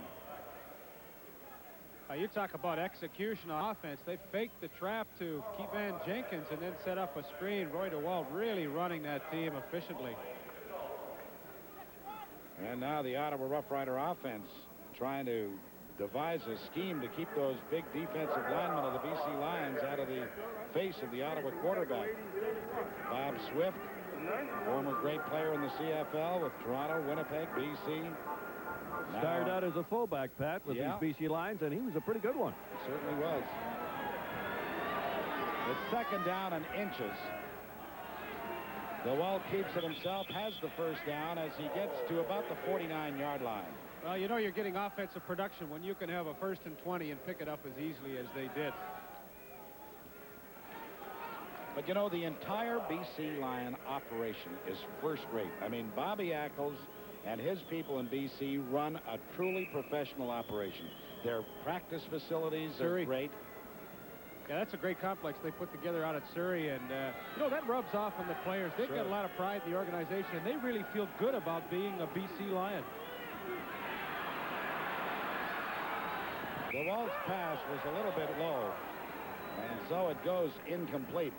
You talk about execution on offense. They faked the trap to Kevin Jenkins and then set up a screen. Roy DeWalt really running that team efficiently. And now the Ottawa Rough Rider offense trying to devise a scheme to keep those big defensive linemen of the BC Lions out of the face of the Ottawa quarterback. Bob Swift, former great player in the CFL with Toronto, Winnipeg, BC. Started out as a fullback, Pat, with these BC Lions, and he was a pretty good one. He certainly was. It's second down and inches. DeWalt keeps it himself, has the first down as he gets to about the 49-yard line. Well, you know you're getting offensive production when you can have a first and 20 and pick it up as easily as they did. But, you know, the entire BC Lion operation is first rate. I mean, Bobby Ackles and his people in BC run a truly professional operation. Their practice facilities are great. Yeah, that's a great complex they put together out at Surrey, and you know, that rubs off on the players. They've got a lot of pride in the organization, and they really feel good about being a BC Lion. DeWalt's pass was a little bit low, and so it goes incomplete.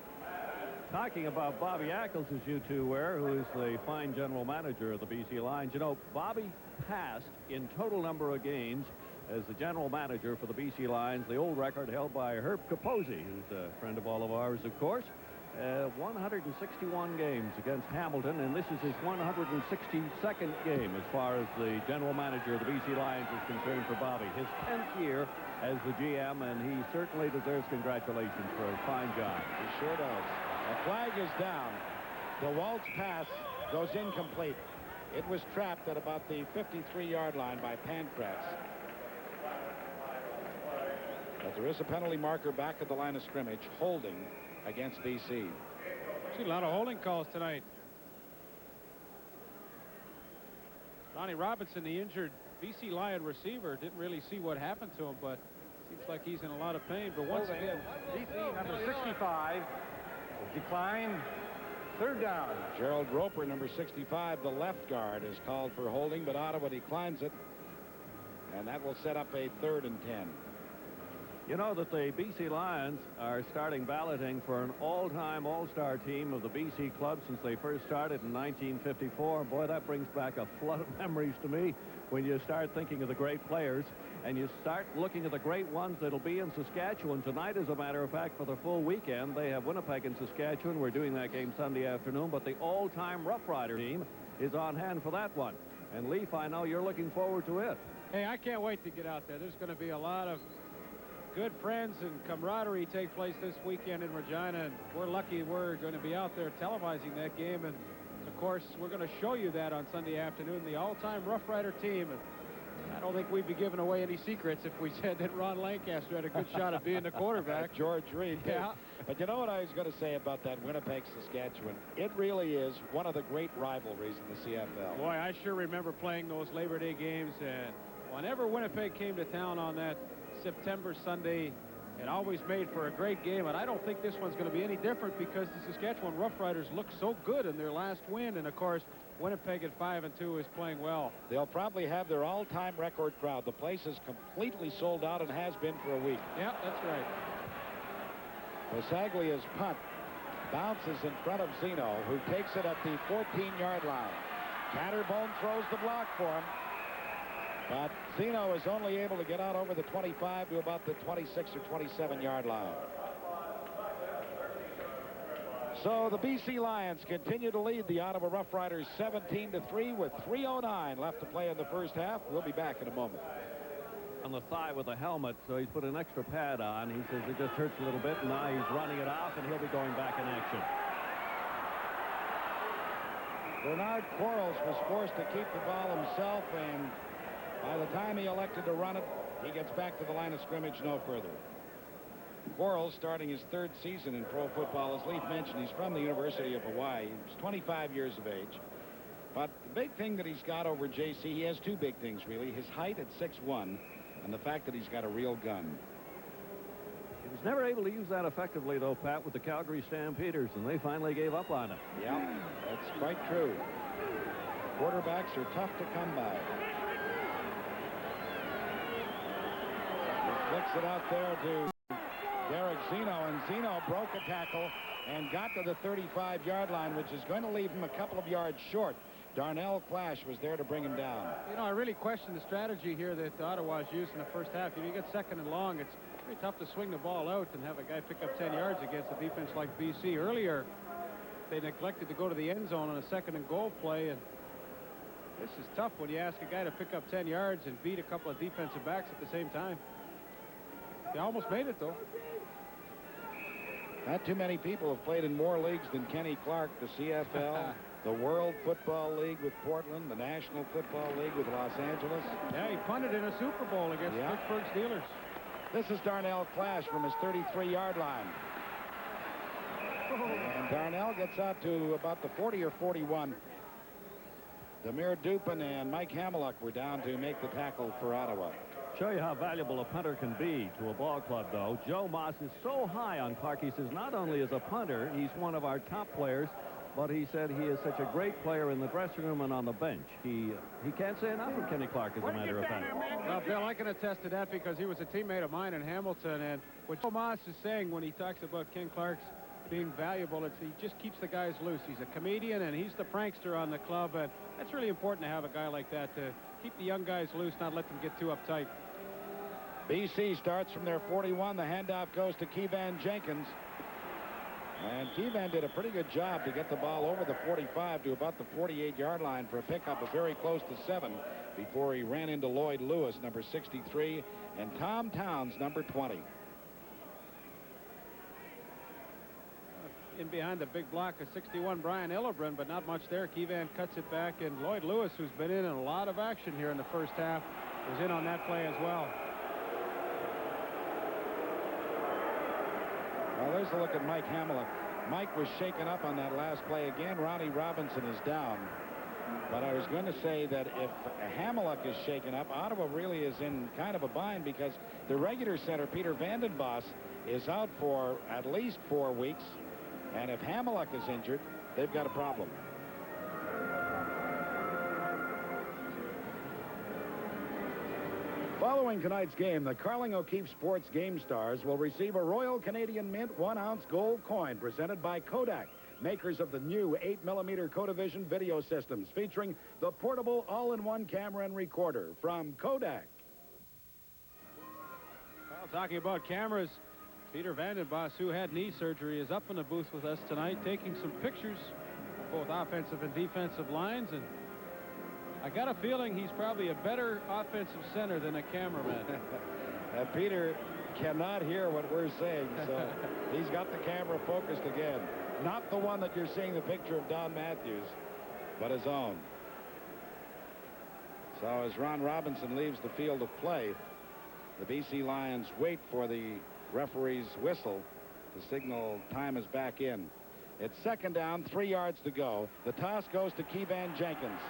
Talking about Bobby Ackles, as you two were, who is the fine general manager of the BC Lions. You know, Bobby passed in total number of games as the general manager for the BC Lions, the old record held by Herb Capozzi, who's a friend of all of ours, of course. 161 games against Hamilton, and this is his 162nd game as far as the general manager of the BC Lions is concerned for Bobby. His 10th year as the GM, and he certainly deserves congratulations for a fine job. He sure does. The flag is down. DeWalt's pass goes incomplete. It was trapped at about the 53-yard line by Pankratz. But there is a penalty marker back at the line of scrimmage, holding against BC. See a lot of holding calls tonight. Donnie Robinson, the injured BC Lion receiver, didn't really see what happened to him, but seems like he's in a lot of pain. But once again, BC number 65 declined. Third down. Gerald Roper, number 65, the left guard, is called for holding, but Ottawa declines it. And that will set up a 3rd and 10. You know that the BC Lions are starting balloting for an all-time all-star team of the BC club since they first started in 1954. Boy, that brings back a flood of memories to me when you start thinking of the great players and you start looking at the great ones that'll be in Saskatchewan tonight. As a matter of fact, for the full weekend, they have Winnipeg and Saskatchewan. We're doing that game Sunday afternoon, but the all-time Rough Rider team is on hand for that one. And Leaf, I know you're looking forward to it. Hey, I can't wait to get out there. There's going to be a lot of good friends and camaraderie take place this weekend in Regina, and we're lucky we're going to be out there televising that game. And of course, we're going to show you that on Sunday afternoon, the all-time Rough Rider team. And I don't think we'd be giving away any secrets if we said that Ron Lancaster had a good shot at being the quarterback. George Reed. Yeah. But you know what I was going to say about that Winnipeg, Saskatchewan? It really is one of the great rivalries in the CFL. Boy, I sure remember playing those Labor Day games, and whenever Winnipeg came to town on that September Sunday, it always made for a great game. And I don't think this one's going to be any different, because the Saskatchewan Roughriders look so good in their last win. And of course, Winnipeg at 5-2 is playing well. They'll probably have their all-time record crowd. The place is completely sold out and has been for a week. Yeah, that's right. Basaglia's punt bounces in front of Zeno, who takes it at the 14-yard line. Catterbone throws the block for him, but Zeno is only able to get out over the 25 to about the 26 or 27-yard line. So the BC Lions continue to lead the Ottawa Rough Riders 17-3 with 3:09 left to play in the first half. We'll be back in a moment. On the thigh with a helmet, so he's put an extra pad on. He says it just hurts a little bit, and now he's running it off, and he'll be going back in action. Bernard Quarles was forced to keep the ball himself, and by the time he elected to run it, he gets back to the line of scrimmage no further. Quarles starting his third season in pro football. As Leaf mentioned, he's from the University of Hawaii. He's 25 years of age. But the big thing that he's got over JC, he has two big things, really. His height at 6'1", and the fact that he's got a real gun. He was never able to use that effectively, though, Pat, with the Calgary Stampeders, and they finally gave up on him. Yeah, that's quite true. Quarterbacks are tough to come by. He flicks it out there to Derek Zeno, and Zeno broke a tackle and got to the 35-yard line, which is going to leave him a couple of yards short. Darnell Clash was there to bring him down. You know, I really question the strategy here that Ottawa's used in the first half. If you get second and long, it's pretty tough to swing the ball out and have a guy pick up 10 yards against a defense like BC. Earlier, they neglected to go to the end zone on a second and goal play, and this is tough when you ask a guy to pick up 10 yards and beat a couple of defensive backs at the same time. They almost made it, though. Not too many people have played in more leagues than Kenny Clark, the CFL, the World Football League with Portland, the National Football League with Los Angeles. Yeah, he punted in a Super Bowl against Pittsburgh Steelers. This is Darnell Clash from his 33-yard line. And Darnell gets out to about the 40 or 41. Demir Dupin and Mike Hamiluk were down to make the tackle for Ottawa. Show you how valuable a punter can be to a ball club, though. Joe Moss is so high on Clark. He says not only as a punter, he's one of our top players, but he said he is such a great player in the dressing room and on the bench. He can't say enough of Kenny Clark, as a matter of fact. Well, Bill, I can attest to that because he was a teammate of mine in Hamilton, and what Joe Moss is saying when he talks about Ken Clark's being valuable, he just keeps the guys loose. He's a comedian, and he's the prankster on the club, and that's really important to have a guy like that to keep the young guys loose, not let them get too uptight. BC starts from their 41. The handoff goes to Keevan Jenkins. And Keevan did a pretty good job to get the ball over the 45 to about the 48-yard line for a pickup of very close to 7 before he ran into Lloyd Lewis, number 63, and Tom Towns, number 20. In behind the big block of 61, Brian Illebrand, but not much there. Keevan cuts it back, and Lloyd Lewis, who's been in a lot of action here in the first half, was in on that play as well. Well, there's a look at Mike Hamiluk. Mike was shaken up on that last play again. Ronnie Robinson is down. But I was going to say that if Hamiluk is shaken up, Ottawa really is in kind of a bind because the regular center, Peter Vandenbos, is out for at least 4 weeks. And if Hamiluk is injured, they've got a problem. Following tonight's game, the Carling O'Keefe Sports Game Stars will receive a Royal Canadian Mint 1-ounce gold coin presented by Kodak, makers of the new 8mm Codavision video systems featuring the portable all-in-one camera and recorder from Kodak. Well, talking about cameras, Peter Vandenbos, who had knee surgery, is up in the booth with us tonight taking some pictures of both offensive and defensive lines, and I got a feeling he's probably a better offensive center than a cameraman. Peter cannot hear what we're saying, so he's got the camera focused again. Not the one that you're seeing the picture of Don Matthews, but his own. So as Ron Robinson leaves the field of play, the BC Lions wait for the referee's whistle to signal time is back in. It's second down, 3 yards to go. The toss goes to Keevan Jenkins.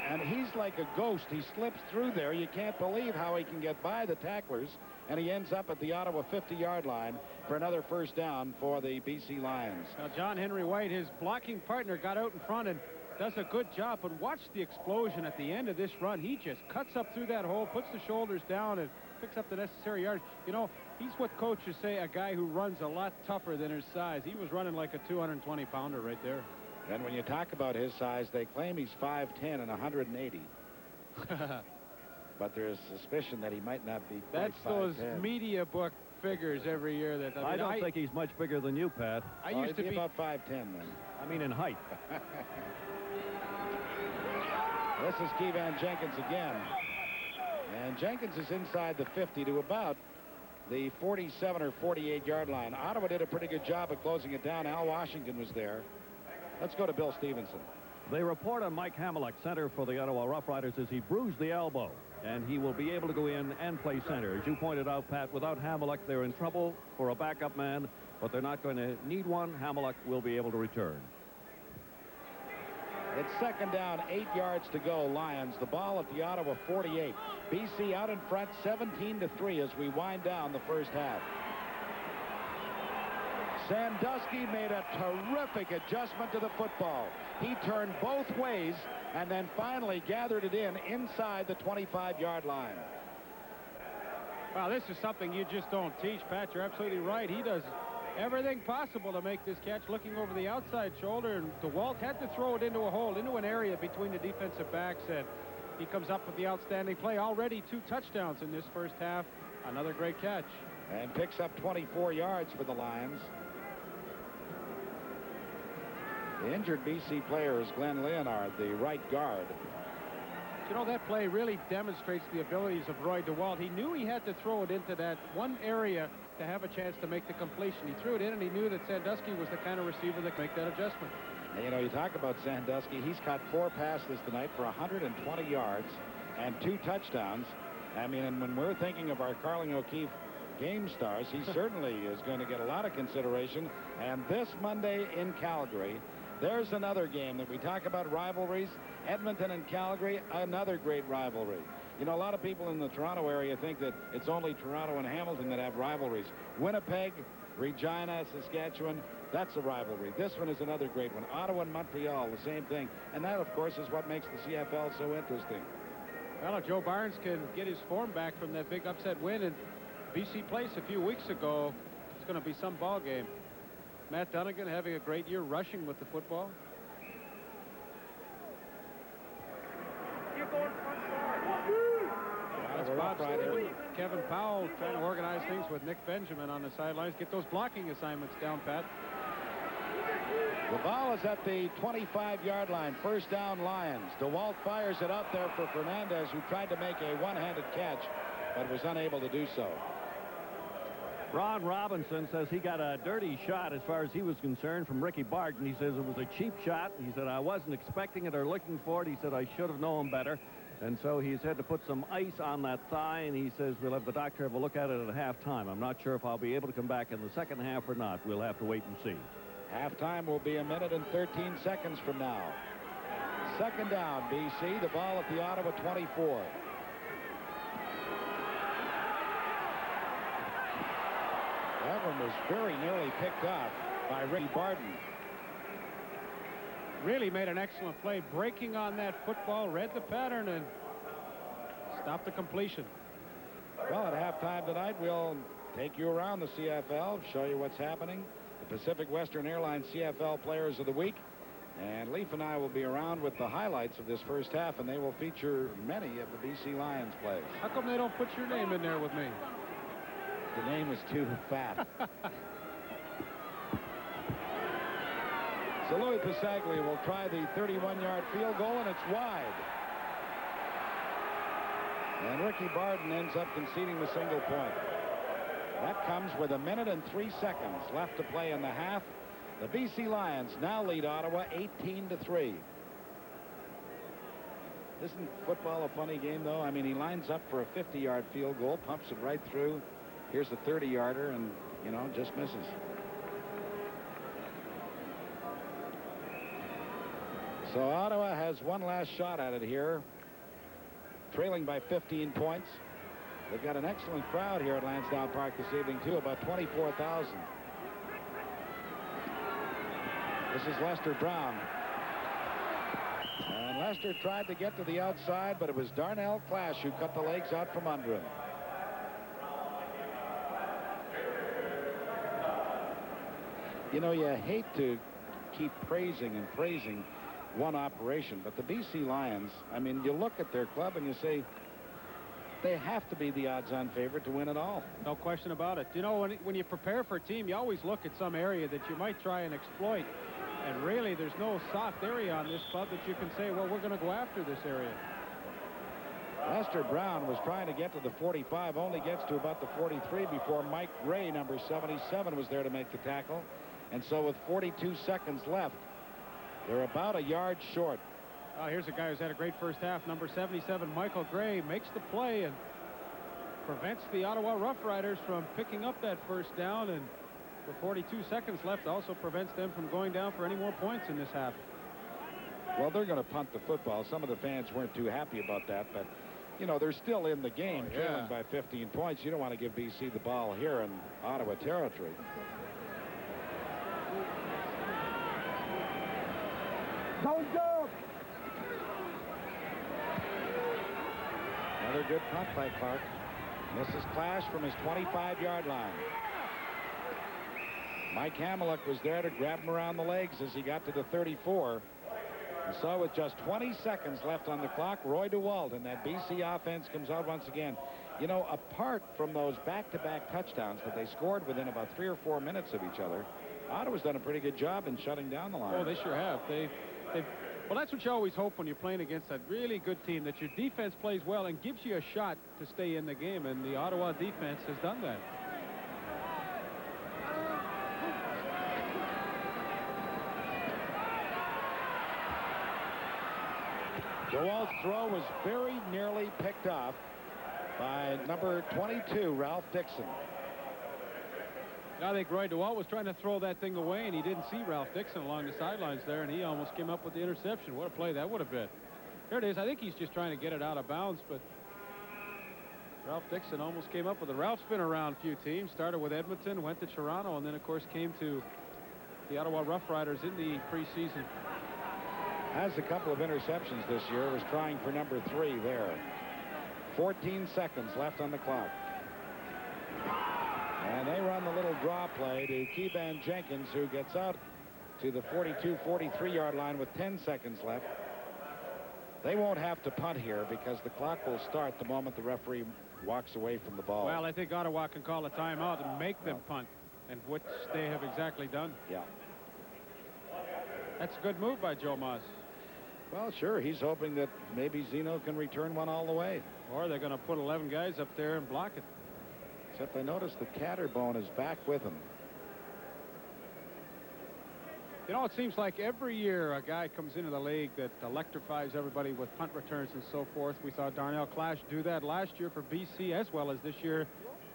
And he's like a ghost. He slips through there. You can't believe how he can get by the tacklers. And he ends up at the Ottawa 50-yard line for another first down for the BC Lions. Now, John Henry White, his blocking partner, got out in front and does a good job. But watch the explosion at the end of this run. He just cuts up through that hole, puts the shoulders down, and picks up the necessary yards. You know, he's what coaches say, a guy who runs a lot tougher than his size. He was running like a 220-pounder right there. And when you talk about his size, they claim he's 5'10 and 180. But there's suspicion that he might not be quite That's those 5'10. media book figures every year. That I don't think he's much bigger than you, Pat. I used to be about 5'10 then. I mean in height. This is Keevan Jenkins again. And Jenkins is inside the 50 to about the 47 or 48-yard line. Ottawa did a pretty good job of closing it down. Al Washington was there. Let's go to Bill Stevenson. They report on Mike Hamelick, center for the Ottawa Rough Riders, as he bruised the elbow, and he will be able to go in and play center. As you pointed out, Pat, without Hamelick, they're in trouble for a backup man, but they're not going to need one. Hamelick will be able to return. It's second down, 8 yards to go, Lions. The ball at the Ottawa 48. BC out in front, 17-3 as we wind down the first half. Sandusky made a terrific adjustment to the football. He turned both ways and then finally gathered it in inside the 25-yard line. Wow, this is something you just don't teach, Pat. You're absolutely right. He does everything possible to make this catch, looking over the outside shoulder, and DeWalt had to throw it into a hole, into an area between the defensive backs, and he comes up with the outstanding play. Already 2 touchdowns in this first half. Another great catch. And picks up 24 yards for the Lions. The injured BC player is Glenn Leonard, the right guard. You know, that play really demonstrates the abilities of Roy DeWalt. He knew he had to throw it into that one area to have a chance to make the completion. He threw it in, and he knew that Sandusky was the kind of receiver that could make that adjustment. And, you know, you talk about Sandusky. He's caught 4 passes tonight for 120 yards and 2 touchdowns. I mean, and when we're thinking of our Carling O'Keefe game stars, he certainly is going to get a lot of consideration. And this Monday in Calgary, there's another game that we talk about rivalries. Edmonton and Calgary, another great rivalry. You know, a lot of people in the Toronto area think that it's only Toronto and Hamilton that have rivalries. Winnipeg, Regina, Saskatchewan, that's a rivalry. This one is another great one. Ottawa and Montreal, the same thing. And that, of course, is what makes the CFL so interesting. Well, if Joe Barnes can get his form back from that big upset win in BC Place a few weeks ago, it's going to be some ball game. Matt Dunnigan having a great year rushing with the football. That's Bob Stevens. Kevin Powell trying to organize things with Nick Benjamin on the sidelines. Get those blocking assignments down, Pat. The ball is at the 25-yard line. First down, Lions. DeWalt fires it out there for Fernandez, who tried to make a one-handed catch, but was unable to do so. Ron Robinson says he got a dirty shot as far as he was concerned from Ricky Barton. He says it was a cheap shot. He said, I wasn't expecting it or looking for it. He said, I should have known better. And so he's had to put some ice on that thigh, and he says we'll have the doctor have a look at it at halftime. I'm not sure if I'll be able to come back in the second half or not. We'll have to wait and see. Halftime will be 1 minute and 13 seconds from now. Second down, BC. The ball at the Ottawa 24. That one was very nearly picked off by Ricky Barton. Really made an excellent play, breaking on that football, read the pattern, and stopped the completion. Well, at halftime tonight, we'll take you around the CFL, show you what's happening. The Pacific Western Airlines CFL Players of the Week. And Leaf and I will be around with the highlights of this first half, and they will feature many of the BC Lions plays. How come they don't put your name in there with me? The name is too fat. So Louis Pisaglia will try the 31-yard field goal, and it's wide. And Ricky Barden ends up conceding the single point. That comes with 1 minute and 3 seconds left to play in the half. The BC Lions now lead Ottawa 18-3. Isn't football a funny game, though? I mean, he lines up for a 50-yard field goal, pumps it right through. Here's the 30-yarder, and, you know, just misses. So Ottawa has one last shot at it here, trailing by 15 points. They've got an excellent crowd here at Lansdowne Park this evening, too, about 24,000. This is Lester Brown. And Lester tried to get to the outside, but it was Darnell Clash who cut the legs out from under him. You know, you hate to keep praising and praising one operation, but the BC Lions, I mean, you look at their club and you say, they have to be the odds-on favorite to win it all. No question about it. You know, when you prepare for a team, you always look at some area that you might try and exploit. And really, there's no soft area on this club that you can say, well, we're going to go after this area. Lester Brown was trying to get to the 45, only gets to about the 43 before Mike Gray, number 77, was there to make the tackle. And so with 42 seconds left, they're about a yard short. Oh, here's a guy who's had a great first half. Number 77, Michael Gray, makes the play and prevents the Ottawa Rough Riders from picking up that first down. And with 42 seconds left, also prevents them from going down for any more points in this half. Well, they're going to punt the football. Some of the fans weren't too happy about that, but, you know, they're still in the game, trailing by 15 points. You don't want to give BC the ball here in Ottawa territory. Don't go! Another good punt by Clark. Misses Clash from his 25-yard line. Mike Hamelick was there to grab him around the legs as he got to the 34. And so with just 20 seconds left on the clock, Roy DeWalt and that BC offense comes out once again. You know, apart from those back-to-back touchdowns that they scored within about 3 or 4 minutes of each other, Ottawa's done a pretty good job in shutting down the line. Oh, they sure have. Well, that's what you always hope when you're playing against a really good team, that your defense plays well and gives you a shot to stay in the game, and the Ottawa defense has done that. DeWalt's throw was very nearly picked off by number 22, Ralph Dixon. I think Roy DeWalt was trying to throw that thing away, and he didn't see Ralph Dixon along the sidelines there, and he almost came up with the interception. What a play that would have been. There it is. I think he's just trying to get it out of bounds, but Ralph Dixon almost came up with it. Ralph's been around a few teams. Started with Edmonton, went to Toronto, and then, of course, came to the Ottawa Rough Riders in the preseason. Has a couple of interceptions this year. Was trying for number 3 there. 14 seconds left on the clock. And they run the little draw play to Keeban Jenkins, who gets out to the 42, 43-yard line with 10 seconds left. They won't have to punt here because the clock will start the moment the referee walks away from the ball. Well, I think Ottawa can call a timeout and make them punt, and which they have exactly done. Yeah. That's a good move by Joe Moss. Well, sure. He's hoping that maybe Zeno can return one all the way. Or they're going to put 11 guys up there and block it. Except I noticed the Catterbone is back with him. You know, it seems like every year a guy comes into the league that electrifies everybody with punt returns and so forth. We saw Darnell Clash do that last year for BC as well as this year.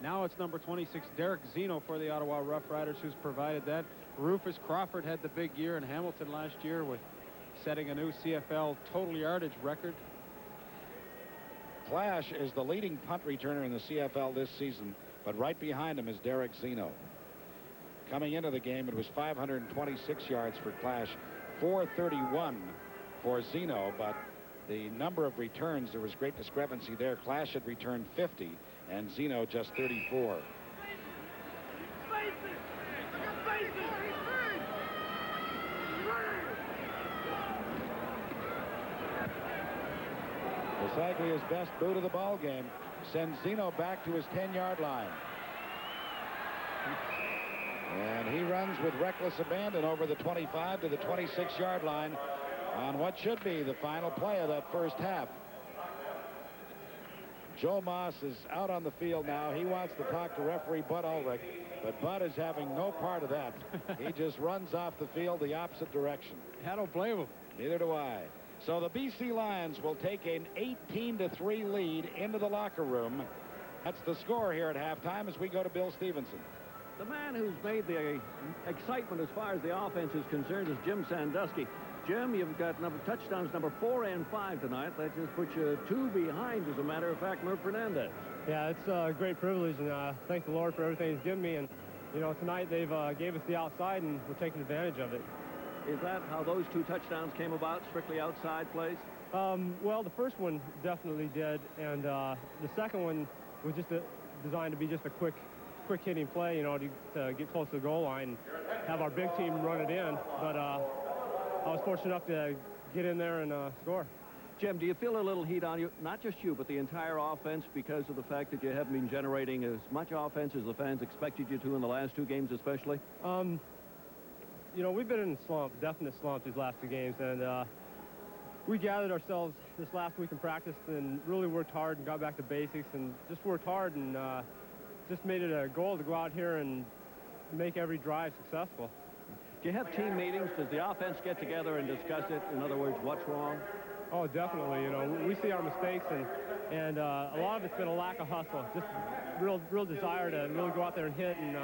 Now it's number 26, Derek Zeno, for the Ottawa Rough Riders, who's provided that. Rufus Crawford had the big year in Hamilton last year with setting a new CFL total yardage record. Clash is the leading punt returner in the CFL this season, but right behind him is Derek Zeno. Coming into the game, it was 526 yards for Clash, 431 for Zeno, but the number of returns, there was great discrepancy there. Clash had returned 50 and Zeno just 34. Basaglia's best boot of the ball game sends Zeno back to his 10-yard line. And he runs with reckless abandon over the 25 to the 26-yard line on what should be the final play of that first half. Joe Moss is out on the field now. He wants to talk to referee Bud Ulrich, but Bud is having no part of that. He just runs off the field the opposite direction. I don't blame him. Neither do I. So the BC Lions will take an 18-3 lead into the locker room. That's the score here at halftime as we go to Bill Stevenson. The man who's made the excitement as far as the offense is concerned is Jim Sandusky. Jim, you've got touchdowns number 4 and 5 tonight. That just puts you 2 behind, as a matter of fact, Merv Fernandez. Yeah, it's a great privilege, and thank the Lord for everything he's given me. And, you know, tonight they've gave us the outside, and we're taking advantage of it. Is that how those 2 touchdowns came about, strictly outside plays? Well, the first one definitely did, and the second one was just designed to be just a quick hitting play, you know, to get close to the goal line and have our big team run it in. But I was fortunate enough to get in there and score. Jim, do you feel a little heat on you, not just you, but the entire offense, because of the fact that you haven't been generating as much offense as the fans expected you to in the last 2 games especially? You know, we've been in a slump, definite slump these last 2 games, and we gathered ourselves this last week and practiced and really worked hard and got back to basics and just worked hard and just made it a goal to go out here and make every drive successful. Do you have team meetings? Does the offense get together and discuss it? In other words, what's wrong? Oh, definitely. You know, we see our mistakes, and a lot of it's been a lack of hustle, just real desire to really go out there and hit and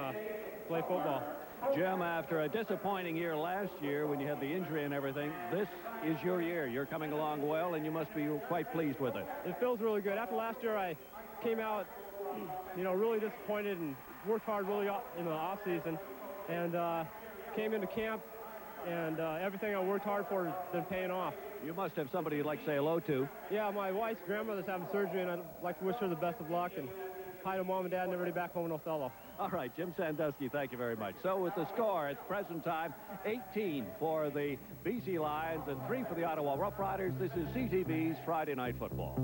play football. Jim, after a disappointing year last year when you had the injury and everything, this is your year. You're coming along well, and you must be quite pleased with it. It feels really good. After last year, I came out, you know, really disappointed and worked hard really in the off season, and came into camp, and everything I worked hard for has been paying off. You must have somebody you'd like to say hello to. Yeah, my wife's grandmother's having surgery, and I'd like to wish her the best of luck, and hi to Mom and Dad and everybody back home in Othello. All right, Jim Sandusky, thank you very much. So with the score at the present time, 18 for the BC Lions and 3 for the Ottawa Rough Riders, this is CTV's Friday Night Football.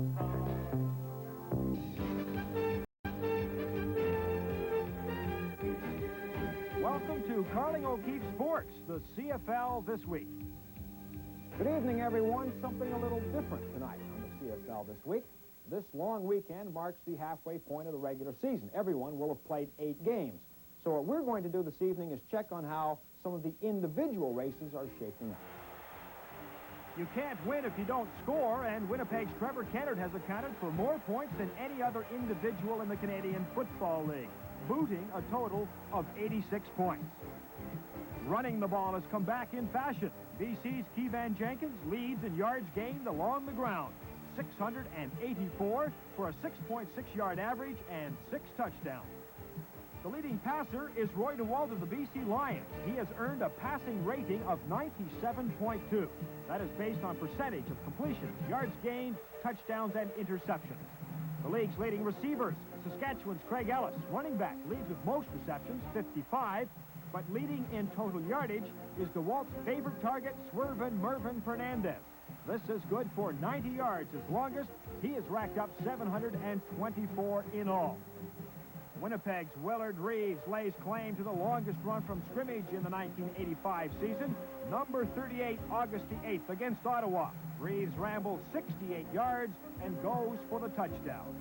Welcome to Carling O'Keefe Sports, the CFL this week. Good evening, everyone. Something a little different tonight on the CFL this week. This long weekend marks the halfway point of the regular season. Everyone will have played 8 games. So what we're going to do this evening is check on how some of the individual races are shaping up. You can't win if you don't score, and Winnipeg's Trevor Kennard has accounted for more points than any other individual in the Canadian Football League, booting a total of 86 points. Running the ball has come back in fashion. BC's Keevan Jenkins leads in yards gained along the ground, 684 for a 6.6-yard average and 6 touchdowns. The leading passer is Roy DeWalt of the BC Lions. He has earned a passing rating of 97.2. That is based on percentage of completions, yards gained, touchdowns, and interceptions. The league's leading receivers, Saskatchewan's Craig Ellis, running back, leads with most receptions, 55, but leading in total yardage is DeWalt's favorite target, Swervin Mervin Fernandez. This is good for 90 yards. His longest, he has racked up 724 in all. Winnipeg's Willard Reeves lays claim to the longest run from scrimmage in the 1985 season, number 38, August the 8th against Ottawa. Reeves rambles 68 yards and goes for the touchdown.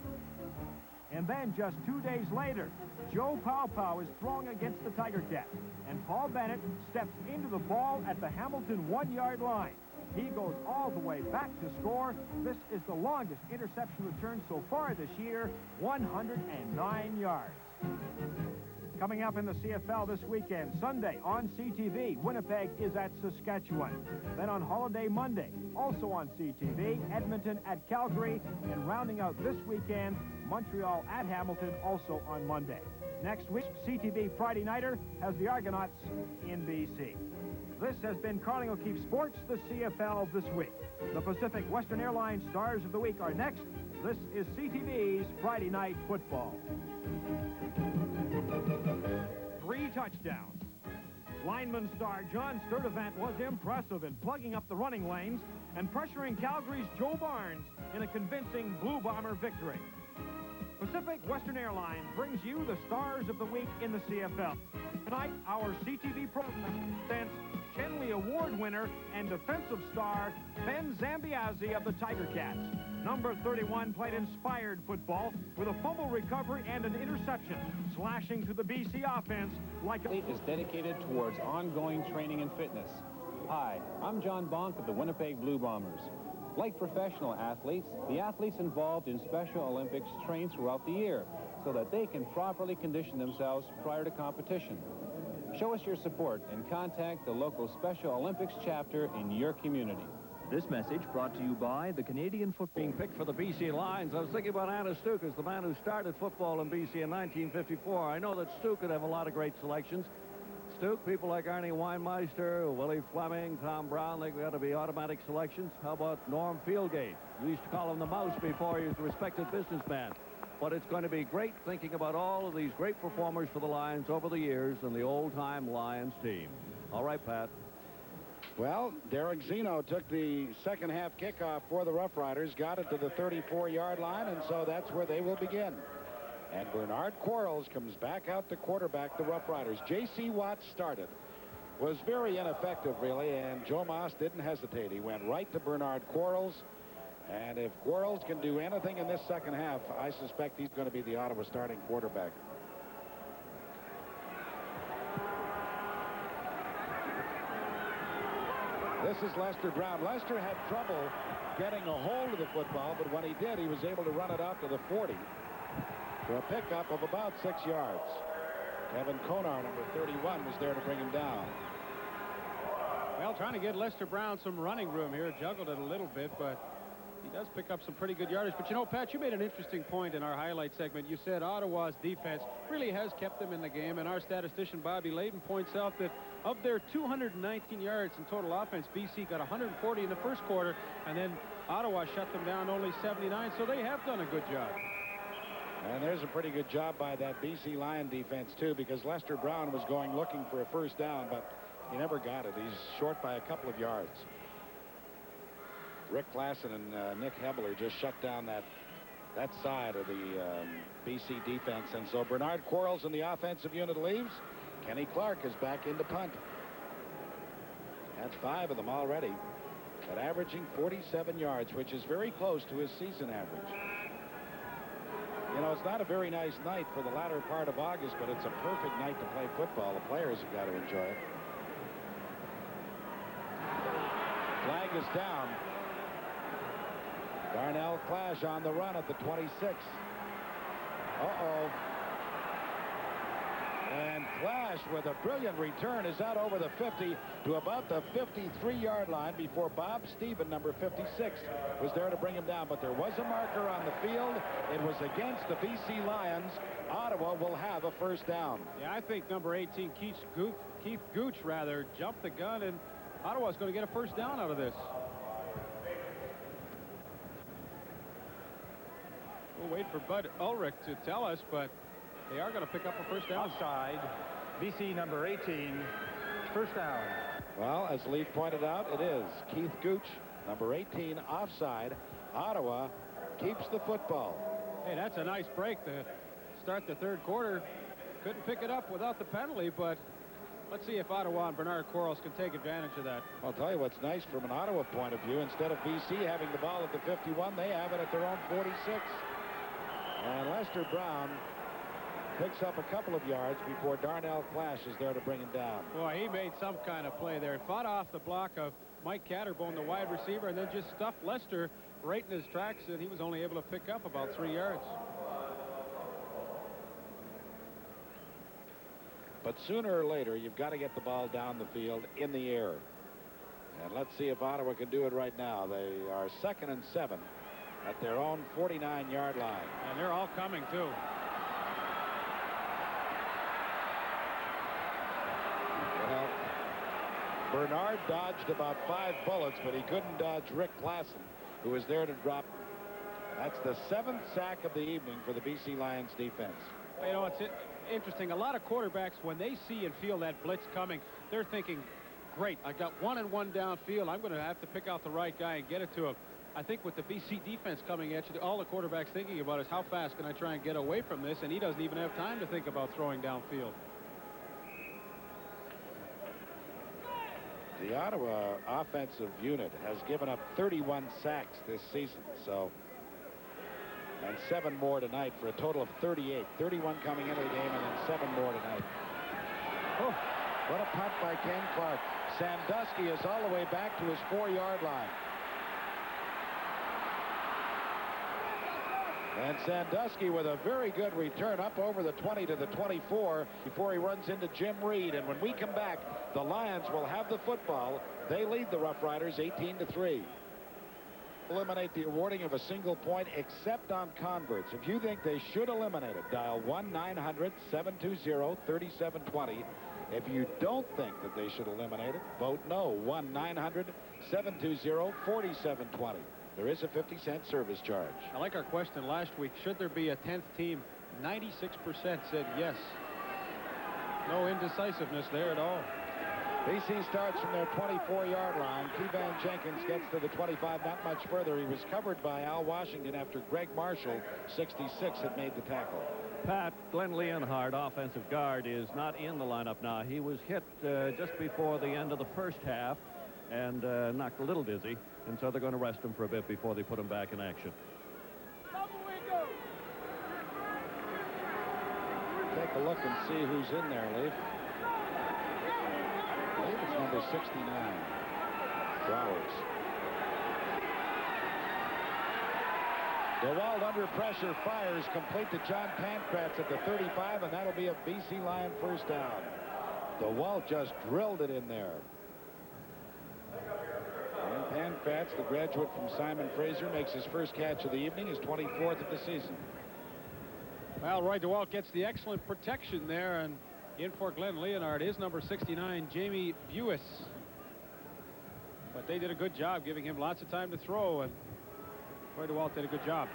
And then just 2 days later, Joe Paupow is throwing against the Tiger Cats, and Paul Bennett steps into the ball at the Hamilton 1-yard line. He goes all the way back to score. This is the longest interception return so far this year, 109 yards. Coming up in the CFL this weekend, Sunday on CTV, Winnipeg is at Saskatchewan. Then on Holiday Monday, also on CTV, Edmonton at Calgary, and rounding out this weekend, Montreal at Hamilton, also on Monday. Next week, CTV Friday Nighter has the Argonauts in BC. This has been Carling O'Keefe Sports, the CFL this week. The Pacific Western Airlines Stars of the Week are next. This is CTV's Friday Night Football. 3 touchdowns. Lineman star John Sturdivant was impressive in plugging up the running lanes and pressuring Calgary's Joe Barnes in a convincing Blue Bomber victory. Pacific Western Airlines brings you the stars of the week in the CFL. Tonight, our CTV program presents Shenley Award winner and defensive star Ben Zambiazzi of the Tiger Cats. Number 31 played inspired football with a fumble recovery and an interception, slashing to the BC offense like a... is dedicated towards ongoing training and fitness. Hi, I'm John Bonk of the Winnipeg Blue Bombers. Like professional athletes, the athletes involved in Special Olympics train throughout the year so that they can properly condition themselves prior to competition. Show us your support and contact the local Special Olympics chapter in your community. This message brought to you by the Canadian Football. Being picked for the BC Lions, I was thinking about Anna Stuke as the man who started football in BC in 1954. I know that Stuke could have a lot of great selections. Stuke, people like Arnie Weinmeister, Willie Fleming, Tom Brown, they've got to be automatic selections. How about Norm Fieldgate? We used to call him the Mouse before he was a respected businessman. But it's going to be great thinking about all of these great performers for the Lions over the years and the old-time Lions team. All right, Pat. Well, Derek Zeno took the second half kickoff for the Rough Riders, got it to the 34-yard line, and so that's where they will begin. And Bernard Quarles comes back out to quarterback the Rough Riders. J.C. Watts started. Was very ineffective, really, and Joe Moss didn't hesitate. He went right to Bernard Quarles. And if Quarles can do anything in this second half, I suspect he's going to be the Ottawa starting quarterback. This is Lester Brown. Lester had trouble getting a hold of the football, but when he did, he was able to run it out to the 40 for a pickup of about 6 yards. Kevin Konar, number 31, was there to bring him down. Well, trying to get Lester Brown some running room here. Juggled it a little bit, but he does pick up some pretty good yardage. But, you know, Pat, you made an interesting point in our highlight segment. You said Ottawa's defense really has kept them in the game, and our statistician, Bobby Layton, points out that of their 219 yards in total offense, BC got 140 in the first quarter, and then Ottawa shut them down only 79, so they have done a good job. And there's a pretty good job by that BC Lion defense, too, because Lester Brown was going looking for a first down, but he never got it. He's short by a couple of yards. Rick Klassen and Nick Hebler just shut down that side of the BC defense. And so Bernard Quarles in the offensive unit leaves. Kenny Clark is back into punt. That's 5 of them already, but averaging 47 yards, which is very close to his season average. You know, it's not a very nice night for the latter part of August, but it's a perfect night to play football. The players have got to enjoy it. Flag is down. Darnell Clash on the run at the 26. Uh-oh. And Clash with a brilliant return is out over the 50 to about the 53-yard line before Bob Stephen, number 56, was there to bring him down. But there was a marker on the field. It was against the BC Lions. Ottawa will have a first down. Yeah, I think number 18, Keith Gooch, jumped the gun, and Ottawa's going to get a first down out of this. We'll wait for Bud Ulrich to tell us, but they are going to pick up a first down. Outside, BC number 18, first down. Well, as Leaf pointed out, it is Keith Gooch, number 18, offside. Ottawa keeps the football. Hey, that's a nice break to start the third quarter. Couldn't pick it up without the penalty, but let's see if Ottawa and Bernard Quarles can take advantage of that. I'll tell you what's nice from an Ottawa point of view. Instead of BC having the ball at the 51, they have it at their own 46. And Lester Brown picks up a couple of yards before Darnell Clash is there to bring him down. Boy, he made some kind of play there. Fought off the block of Mike Catterbone, the wide receiver, and then just stuffed Lester right in his tracks, and he was only able to pick up about 3 yards. But sooner or later, you've got to get the ball down the field in the air. And let's see if Ottawa can do it right now. They are 2nd and 7 at their own 49-yard line. And they're all coming, too. Well, Bernard dodged about 5 bullets, but he couldn't dodge Rick Klassen, who was there to drop. That's the 7th sack of the evening for the BC Lions defense. You know, it's interesting. A lot of quarterbacks, when they see and feel that blitz coming, they're thinking, great, I got 1-and-1 downfield. I'm going to have to pick out the right guy and get it to him. I think with the BC defense coming at you, all the quarterback's thinking about is how fast can I try and get away from this, and he doesn't even have time to think about throwing downfield. The Ottawa offensive unit has given up 31 sacks this season, and 7 more tonight for a total of 38. 31 coming into the game and then 7 more tonight. Oh, what a punt by Ken Clark. Sandusky is all the way back to his 4-yard line. And Sandusky with a very good return up over the 20 to the 24 before he runs into Jim Reed. And when we come back, the Lions will have the football. They lead the Rough Riders 18-3. Eliminate the awarding of a single point except on converts. If you think they should eliminate it, dial 1-900-720-3720. If you don't think that they should eliminate it, vote no. 1-900-720-4720. There is a 50-cent service charge. I like our question last week. Should there be a 10th team? 96% said yes. No indecisiveness there at all. BC starts from their 24-yard line. Kevan Jenkins gets to the 25, not much further. He was covered by Al Washington after Greg Marshall, 66, had made the tackle. Pat, Glenn Leonhardt, offensive guard, is not in the lineup now. He was hit just before the end of the first half and knocked a little dizzy, and so they're going to rest him for a bit before they put him back in action. Take a look and see who's in there, Leif. I believe it's number 69, Flowers. DeWalt under pressure fires complete to John Pankratz at the 35, and that'll be a BC Lion first down. DeWalt just drilled it in there. And Pankratz, the graduate from Simon Fraser, makes his first catch of the evening, his 24th of the season. Well, Roy DeWalt gets the excellent protection there, and in for Glenn Leonhardt is number 69, Jamie Buis. But they did a good job giving him lots of time to throw, and Roy DeWalt did a good job.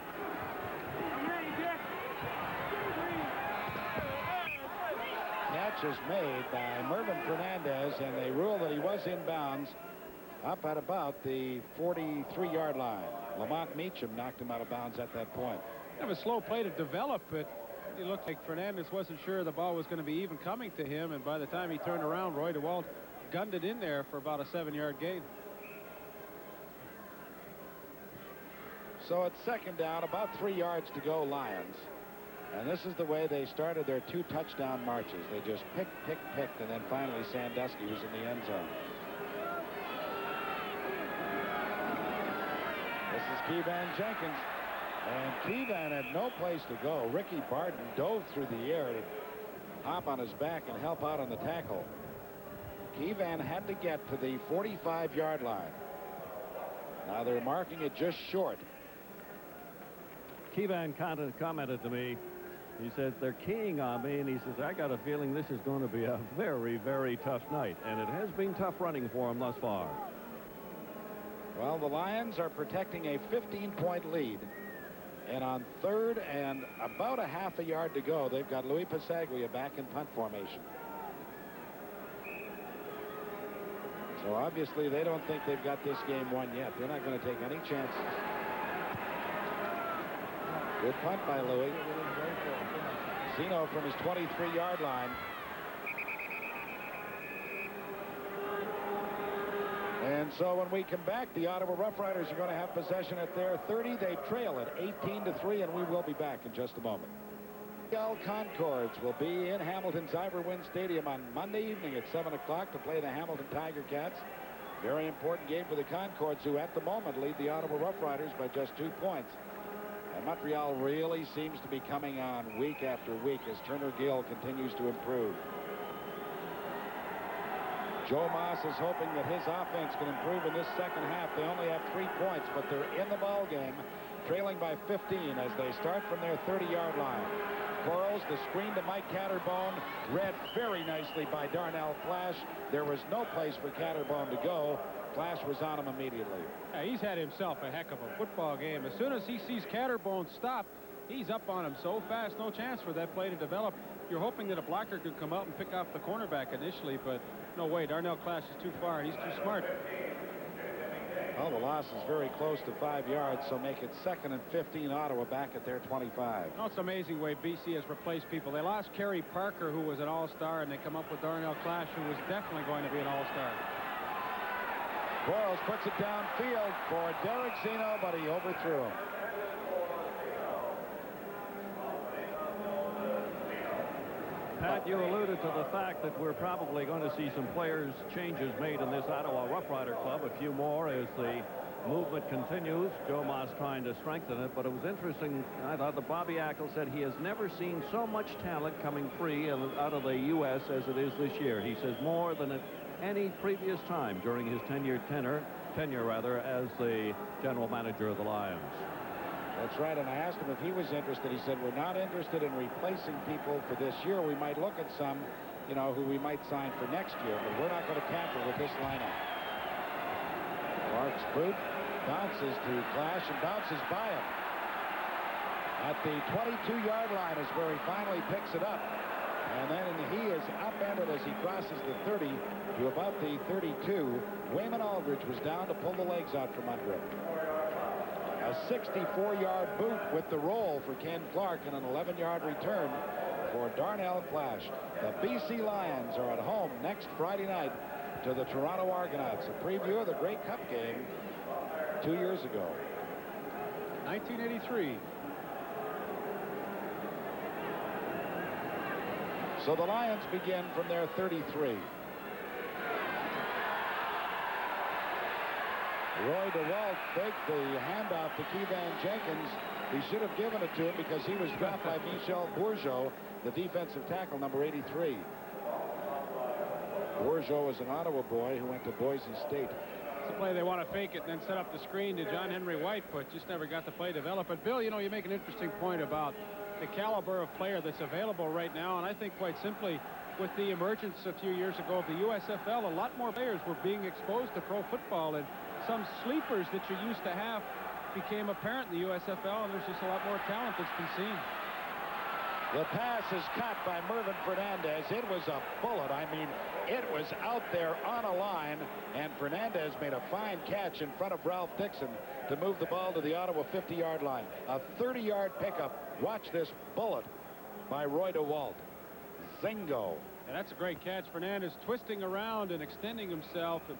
Catch is made by Mervyn Fernandez, and they rule that he was in bounds up at about the 43-yard line. Lamont Meacham knocked him out of bounds at that point. Kind of a slow play to develop, but it looked like Fernandez wasn't sure the ball was going to be even coming to him, and by the time he turned around, Roy DeWalt gunned it in there for about a 7-yard gain. So it's second down, about 3 yards to go, Lions. And this is the way they started their 2 touchdown marches. They just picked, and then finally Sandusky was in the end zone. This is Kevan Jenkins. And Kevan had no place to go. Ricky Barton dove through the air to hop on his back and help out on the tackle. Kevan had to get to the 45-yard line. Now they're marking it just short. Kevan commented to me, he says, they're keying on me, and he says, I got a feeling this is going to be a very, very tough night. And it has been tough running for him thus far. Well, the Lions are protecting a 15-point lead. And on third and about a half a yard to go, they've got Louis Pasaglia back in punt formation. So obviously they don't think they've got this game won yet. They're not going to take any chances. Good punt by Louis. Zeno from his 23-yard line. And so when we come back, the Ottawa Rough Riders are going to have possession at their 30. They trail it 18-3, and we will be back in just a moment. The Concords will be in Hamilton's Ivor Wynne Stadium on Monday evening at 7 o'clock to play the Hamilton Tiger Cats. Very important game for the Concords, who at the moment lead the Ottawa Rough Riders by just 2 points. And Montreal really seems to be coming on week after week as Turner Gill continues to improve. Joe Moss is hoping that his offense can improve in this second half. They only have 3 points, but they're in the ball game, trailing by 15 as they start from their 30-yard line. Quarles, the screen to Mike Catterbone, read very nicely by Darnell Clash. There was no place for Catterbone to go. Clash was on him immediately. Yeah, he's had himself a heck of a football game. As soon as he sees Catterbone stop, he's up on him so fast, no chance for that play to develop. You're hoping that a blocker could come out and pick off the cornerback initially, but no way. Darnell Clash is too far, and he's too smart. Well, the loss is very close to 5 yards, so make it 2nd and 15. Ottawa back at their 25. Oh, it's amazing the way BC has replaced people. They lost Kerry Parker, who was an all-star, and they come up with Darnell Clash, who was definitely going to be an all-star. Boyles puts it downfield for Derek Zeno, but he overthrew him. Pat, you alluded to the fact that we're probably going to see some players changes made in this Ottawa Rough Rider Club. A few more as the movement continues. Joe Moss trying to strengthen it, but it was interesting. I thought that Bobby Ackle said he has never seen so much talent coming free out of the U.S. as it is this year. He says more than at any previous time during his tenure as the general manager of the Lions. That's right, and I asked him if he was interested. He said, we're not interested in replacing people for this year. We might look at some, you know, who we might sign for next year, but we're not going to tamper with this lineup. Clark's boot bounces to Clash and bounces by him. At the 22-yard line is where he finally picks it up. And then he is upended as he crosses the 30 to about the 32. Wayman Aldridge was down to pull the legs out from under him. A 64-yard boot with the roll for Ken Clark and an 11-yard return for Darnell Clash. The BC Lions are at home next Friday night to the Toronto Argonauts. A preview of the Grey Cup game 2 years ago. 1983. So the Lions begin from their 33. Roy DeWalt faked the handoff to Kevan Jenkins. He should have given it to him because he was dropped by Michel Bourgeot, the defensive tackle, number 83. Bourgeot was an Ottawa boy who went to Boise State. It's a play they want to fake it and then set up the screen to John Henry White, but just never got the play developed. But Bill, you know, you make an interesting point about the caliber of player that's available right now, and I think quite simply with the emergence a few years ago of the USFL, a lot more players were being exposed to pro football, and some sleepers that you used to have became apparent in the USFL, and there's just a lot more talent that's been seen. The pass is caught by Mervyn Fernandez. It was a bullet. I mean, it was out there on a line, and Fernandez made a fine catch in front of Ralph Dixon to move the ball to the Ottawa 50-yard line. A 30-yard pickup. Watch this bullet by Roy DeWalt. Zingo. And that's a great catch. Fernandez twisting around and extending himself and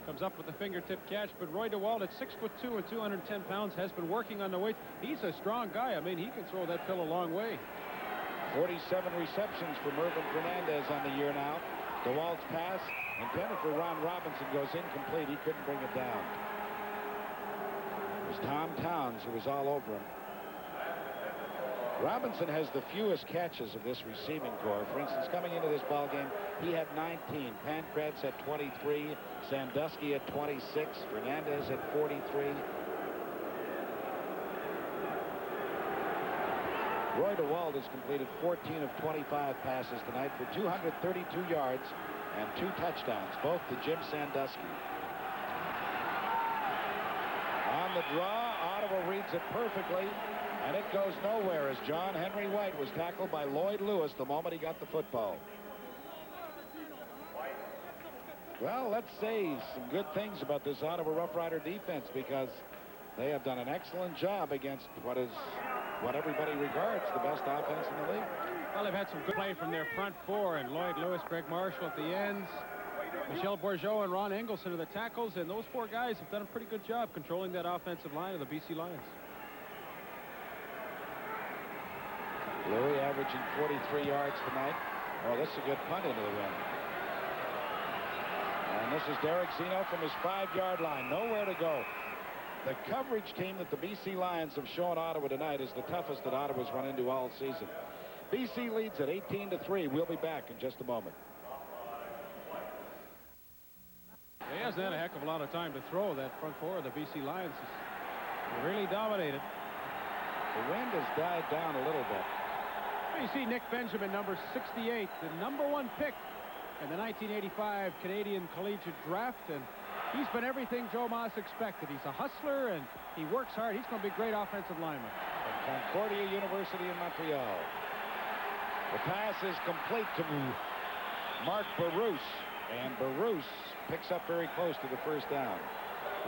comes up with a fingertip catch. But Roy DeWalt at 6'2" and 210 pounds has been working on the weight. He's a strong guy. I mean, he can throw that pill a long way. 47 receptions for Mervyn Fernandez on the year now. DeWalt's pass intended for Ron Robinson goes incomplete. He couldn't bring it down. It was Tom Towns who was all over him. Robinson has the fewest catches of this receiving corps. For instance, coming into this ball game, he had 19. Pankratz at 23. Sandusky at 26. Fernandez at 43. Roy DeWalt has completed 14 of 25 passes tonight for 232 yards and 2 touchdowns, both to Jim Sandusky. On the draw, Ottawa reads it perfectly, and it goes nowhere as John Henry White was tackled by Lloyd Lewis the moment he got the football. Well, let's say some good things about this Ottawa Rough Rider defense, because they have done an excellent job against what everybody regards the best offense in the league. Well, they've had some good play from their front four, and Lloyd Lewis, Greg Marshall at the ends, Michel Bourgeot and Ron Engelson are the tackles, and those 4 guys have done a pretty good job controlling that offensive line of the BC Lions. Louis averaging 43 yards tonight. Oh, this is a good punt into the wind. And this is Derek Zeno from his 5-yard line. Nowhere to go. The coverage team that the BC Lions have shown Ottawa tonight is the toughest that Ottawa's run into all season. BC leads at 18-3. We'll be back in just a moment. He hasn't had a heck of a lot of time to throw. That front four of the BC Lions is really dominated. The wind has died down a little bit. You see Nick Benjamin, number 68, the #1 pick in the 1985 Canadian Collegiate Draft, and he's been everything Joe Moss expected. He's a hustler, and he works hard. He's going to be a great offensive lineman. From Concordia University in Montreal. The pass is complete to Mark Barousse, and Barousse picks up very close to the first down.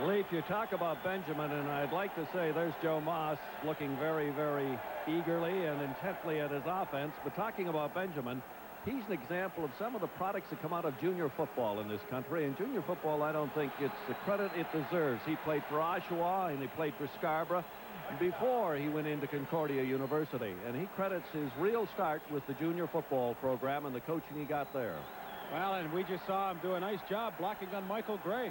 Leaf, you talk about Benjamin, and I'd like to say there's Joe Moss looking very, very eagerly and intently at his offense. But talking about Benjamin, he's an example of some of the products that come out of junior football in this country. And junior football, I don't think it's the credit it deserves. He played for Oshawa and he played for Scarborough before he went into Concordia University. And he credits his real start with the junior football program and the coaching he got there. Well, and we just saw him do a nice job blocking on Michael Gray.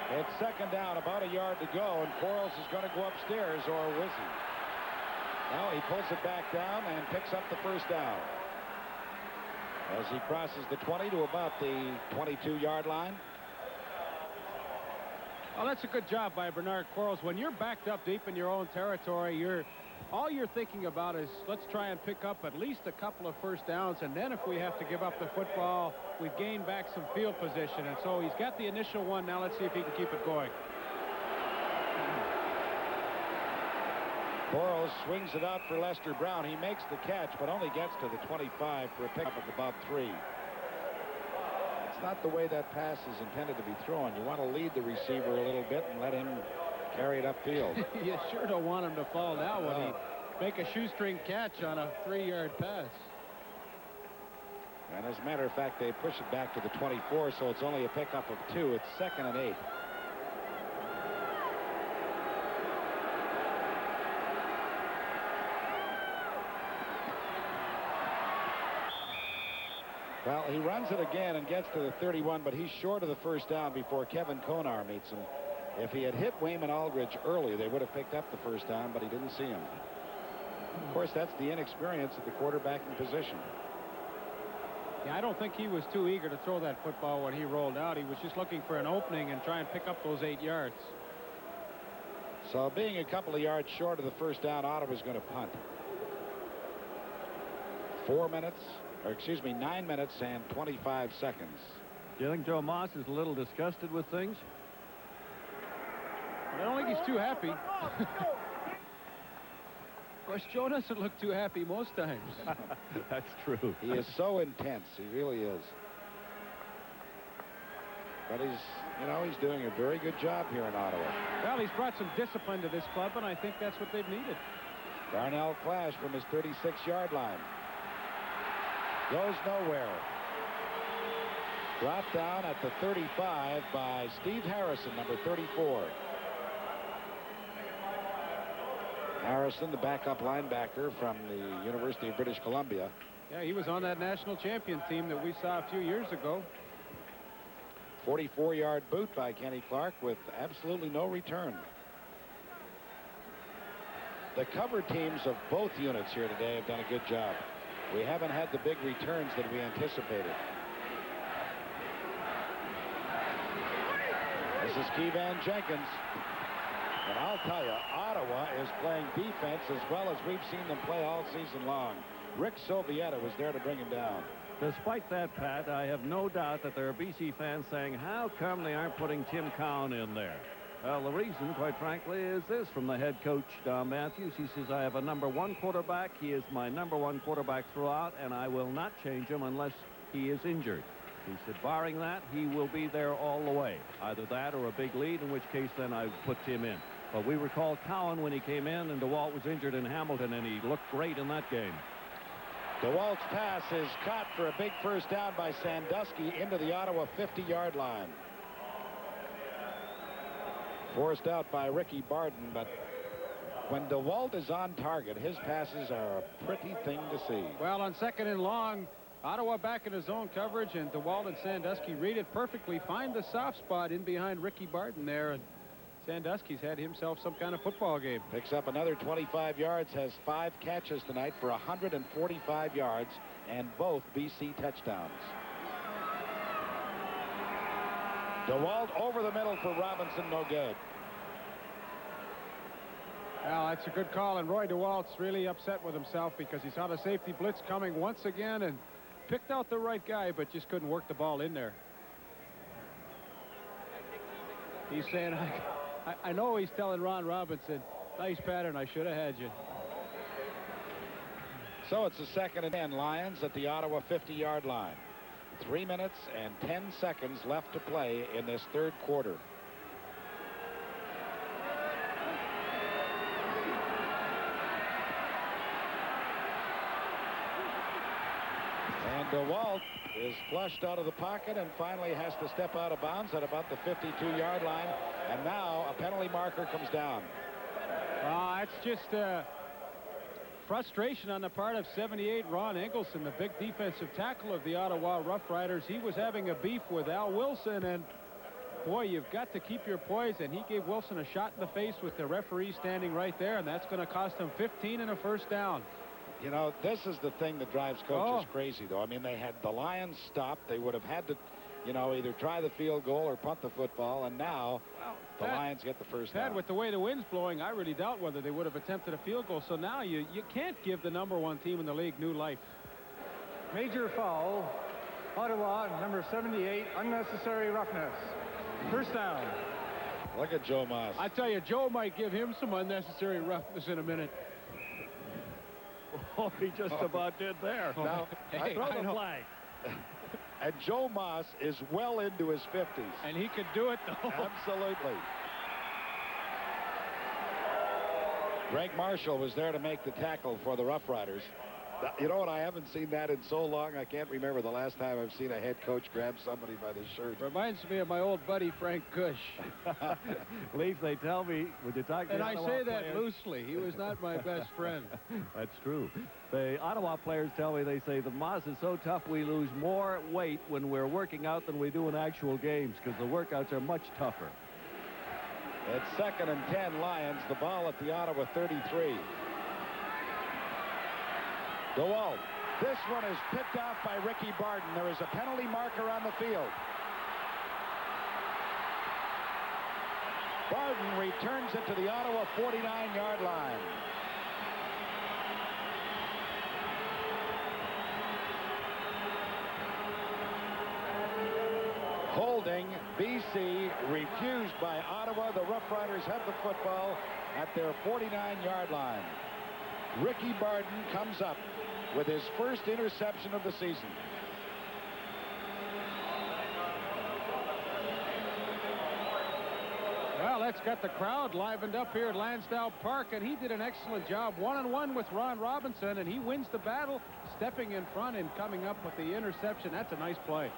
It's second down, about a yard to go, and Quarles is going to go upstairs, or was he? No, he pulls it back down and picks up the first down. As he crosses the 20 to about the 22-yard line. Well, that's a good job by Bernard Quarles. When you're backed up deep in your own territory, all you're thinking about is let's try and pick up at least a couple of first downs, and then if we have to give up the football, we've gained back some field position. And so he's got the initial one. Now let's see if he can keep it going. Quarles swings it out for Lester Brown. He makes the catch, but only gets to the 25 for a pickup of about 3. It's not the way that pass is intended to be thrown. You want to lead the receiver a little bit and let him carry it upfield. You sure don't want him to fall now when he make a shoestring catch on a 3-yard pass. And as a matter of fact, they push it back to the 24, so it's only a pickup of 2. It's 2nd and 8. Well, he runs it again and gets to the 31, but he's short of the first down before Kevin Konar meets him. If he had hit Wayman Aldridge early, they would have picked up the first down, but he didn't see him. Of course, that's the inexperience at the quarterbacking position. Yeah, I don't think he was too eager to throw that football when he rolled out. He was just looking for an opening and try and pick up those 8 yards. So being a couple of yards short of the first down, Ottawa's going to punt. 9 minutes and 25 seconds. Do you think Joe Moss is a little disgusted with things? I don't think he's too happy. Of course, Joe doesn't look too happy most times. That's true. He is so intense. He really is. But he's doing a very good job here in Ottawa. Well, he's brought some discipline to this club, and I think that's what they've needed. Darnell Clash from his 36-yard line. Goes nowhere. Dropped down at the 35 by Steve Harrison, number 34. Harrison, the backup linebacker from the University of British Columbia. Yeah, he was on that national champion team that we saw a few years ago. 44-yard boot by Kenny Clark with absolutely no return. The cover teams of both units here today have done a good job. We haven't had the big returns that we anticipated. This is Keevan Jenkins. And I'll tell you, Ottawa is playing defense as well as we've seen them play all season long. Rick Sovieta was there to bring him down. Despite that, Pat, I have no doubt that there are BC fans saying, how come they aren't putting Tim Cowan in there? Well, the reason, quite frankly, is this from the head coach, Don Matthews. He says, I have a #1 quarterback. He is my #1 quarterback throughout, and I will not change him unless he is injured. He said, barring that, he will be there all the way. Either that or a big lead, in which case then I put Tim in. But we recall Cowan when he came in, and DeWalt was injured in Hamilton, and he looked great in that game. DeWalt's pass is caught for a big first down by Sandusky into the Ottawa 50-yard line. Forced out by Ricky Barden, but when DeWalt is on target, his passes are a pretty thing to see. Well, on 2nd and long, Ottawa back in his zone coverage, and DeWalt and Sandusky read it perfectly. Find the soft spot in behind Ricky Barden there, and Sandusky's had himself some kind of football game. Picks up another 25 yards, has 5 catches tonight for 145 yards, and both BC touchdowns. DeWalt over the middle for Robinson, no good. Well, that's a good call, and Roy DeWalt's really upset with himself because he saw the safety blitz coming once again and picked out the right guy, but just couldn't work the ball in there. He's saying, I know he's telling Ron Robinson, nice pattern, I should have had you. So it's a 2nd and 10, Lions at the Ottawa 50-yard line. 3 minutes and 10 seconds left to play in this third quarter. DeWalt is flushed out of the pocket and finally has to step out of bounds at about the 52-yard line. And now a penalty marker comes down. It's just frustration on the part of 78 Ron Engelson, the big defensive tackle of the Ottawa Rough Riders. He was having a beef with Al Wilson, and boy, you've got to keep your poise, and he gave Wilson a shot in the face with the referee standing right there, and that's going to cost him 15 and a first down. You know, this is the thing that drives coaches crazy, though. I mean, they had the Lions stopped. They would have had to, you know, either try the field goal or punt the football, and now the Lions get the first down. With the way the wind's blowing, I really doubt whether they would have attempted a field goal. So now you can't give the #1 team in the league new life. Major foul. Ottawa, number 78, unnecessary roughness. First down. Look at Joe Moss. I tell you, Joe might give him some unnecessary roughness in a minute. Oh, he just about did there. Now, hey, throw the flag. And Joe Moss is well into his 50s. And he could do it, though. Absolutely. Greg Marshall was there to make the tackle for the Rough Riders. You know what? I haven't seen that in so long. I can't remember the last time I've seen a head coach grab somebody by the shirt. Reminds me of my old buddy Frank Cush. Leaf, they tell me when you talk to and the I Ottawa say that players, loosely. He was not my best friend. That's true. The Ottawa players tell me, they say the Moss is so tough we lose more weight when we're working out than we do in actual games because the workouts are much tougher. It's 2nd and 10 Lions. The ball at the Ottawa 33. DeWalt. This one is picked off by Ricky Barton. There is a penalty marker on the field. Barton returns it to the Ottawa 49-yard line. Holding, BC refused by Ottawa. The Rough Riders have the football at their 49-yard line. Ricky Barton comes up with his first interception of the season. Well, that's got the crowd livened up here at Lansdowne Park, and he did an excellent job one-on-one with Ron Robinson, and he wins the battle, stepping in front and coming up with the interception. That's a nice play.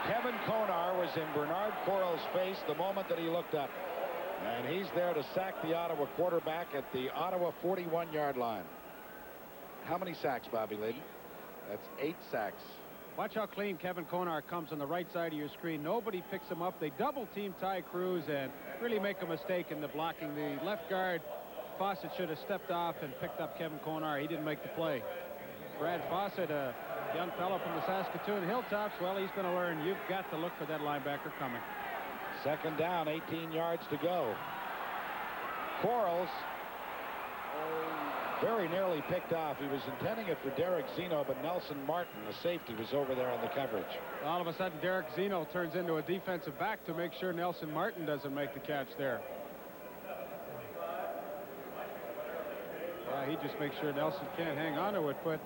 Kevin Konar was in Bernard Correll's face the moment that he looked up. And he's there to sack the Ottawa quarterback at the Ottawa 41-yard line. How many sacks, Bobby Layden? That's 8 sacks. Watch how clean Kevin Konar comes on the right side of your screen. Nobody picks him up. They double-team Ty Cruz and really make a mistake in the blocking. The left guard, Fawcett, should have stepped off and picked up Kevin Konar. He didn't make the play. Brad Fawcett, a young fellow from the Saskatoon Hilltops, well, he's going to learn you've got to look for that linebacker coming. 2nd down, 18 yards to go. Quarles very nearly picked off. He was intending it for Derek Zeno, but Nelson Martin, the safety, was over there on the coverage. All of a sudden, Derek Zeno turns into a defensive back to make sure Nelson Martin doesn't make the catch there. He just makes sure Nelson can't hang on to it, but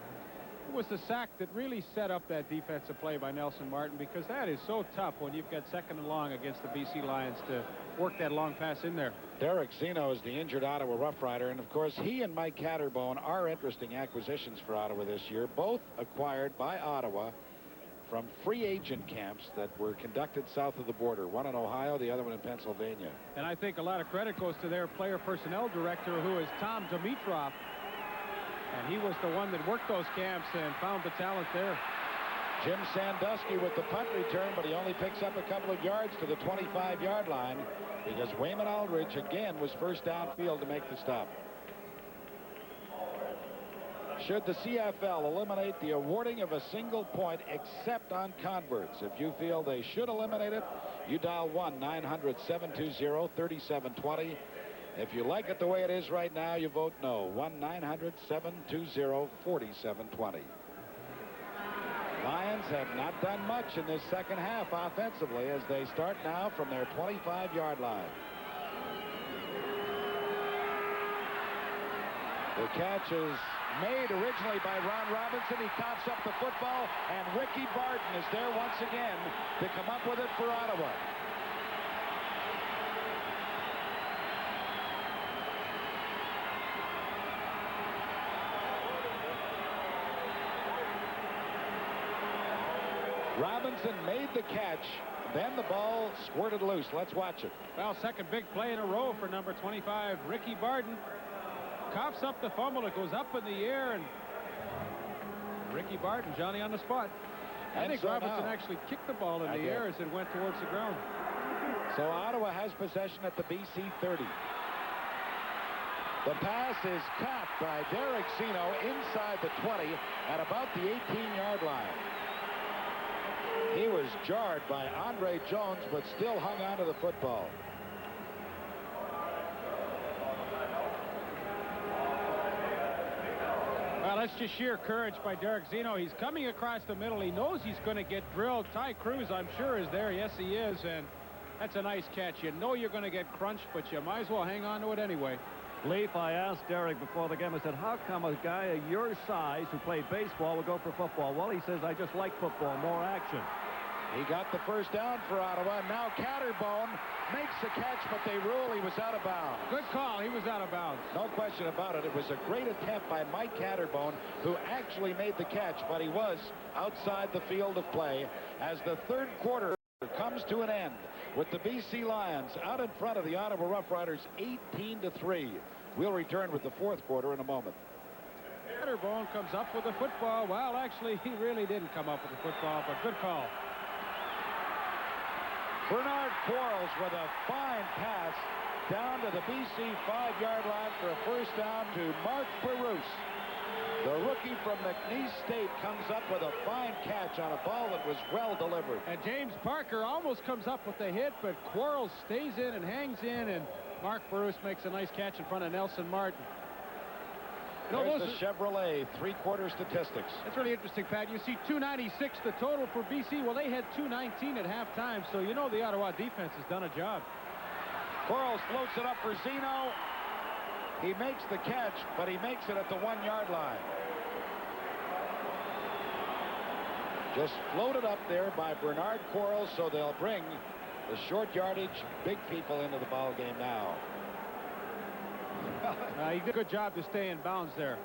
it was the sack that really set up that defensive play by Nelson Martin, because that is so tough when you've got 2nd and long against the BC Lions to work that long pass in there. Derek Zeno is the injured Ottawa Rough Rider, and of course he and Mike Catterbone are interesting acquisitions for Ottawa this year, both acquired by Ottawa from free agent camps that were conducted south of the border, one in Ohio, the other one in Pennsylvania. And I think a lot of credit goes to their player personnel director, who is Tom Dimitrov. And he was the one that worked those camps and found the talent there. Jim Sandusky with the punt return, but he only picks up a couple of yards to the 25-yard line because Wayman Aldridge again was first downfield to make the stop. Should the CFL eliminate the awarding of a single point except on converts? If you feel they should eliminate it, you dial 1-900-720-3720. If you like it the way it is right now, you vote no. 1-900-720-4720. Lions have not done much in this second half offensively as they start now from their 25-yard line. The catch is made originally by Ron Robinson. He coughs up the football, and Ricky Barton is there once again to come up with it for Ottawa. Robinson made the catch. Then the ball squirted loose. Let's watch it. Well, second big play in a row for number 25, Ricky Barton. Coughs up the fumble. It goes up in the air, and Ricky Barton, Johnny on the spot. I think Robinson actually kicked the ball in the air as it went towards the ground. So Ottawa has possession at the BC 30. The pass is caught by Derek Zeno inside the 20 at about the 18-yard line. He was jarred by Andre Jones, but still hung on to the football. Well, that's just sheer courage by Derek Zeno. He's coming across the middle. He knows he's going to get drilled. Ty Cruz, I'm sure, is there. Yes, he is. And that's a nice catch. You know you're going to get crunched, but you might as well hang on to it anyway. Leaf, I asked Derek before the game, I said, how come a guy of your size who played baseball would go for football? Well, he says, I just like football, more action. He got the first down for Ottawa. Now Catterbone makes the catch, but they rule he was out of bounds. Good call. He was out of bounds. No question about it. It was a great attempt by Mike Catterbone, who actually made the catch, but he was outside the field of play as the third quarter comes to an end with the BC Lions out in front of the Ottawa Rough Riders 18-3. We'll return with the fourth quarter in a moment. Catterbone comes up with the football. Well, actually, he really didn't come up with the football, but good call. Bernard Quarles with a fine pass down to the BC 5-yard line for a first down to Mark Bruce. The rookie from McNeese State comes up with a fine catch on a ball that was well delivered. And James Parker almost comes up with the hit, but Quarles stays in and hangs in, and Mark Bruce makes a nice catch in front of Nelson Martin. There's the Chevrolet three-quarter statistics. That's really interesting, Pat. You see 296 the total for BC. Well, they had 219 at halftime, so you know the Ottawa defense has done a job. Quarles floats it up for Zeno. He makes the catch, but he makes it at the 1-yard line. Just floated up there by Bernard Quarles, so they'll bring the short yardage big people into the ball game now. He did a good job to stay in bounds there.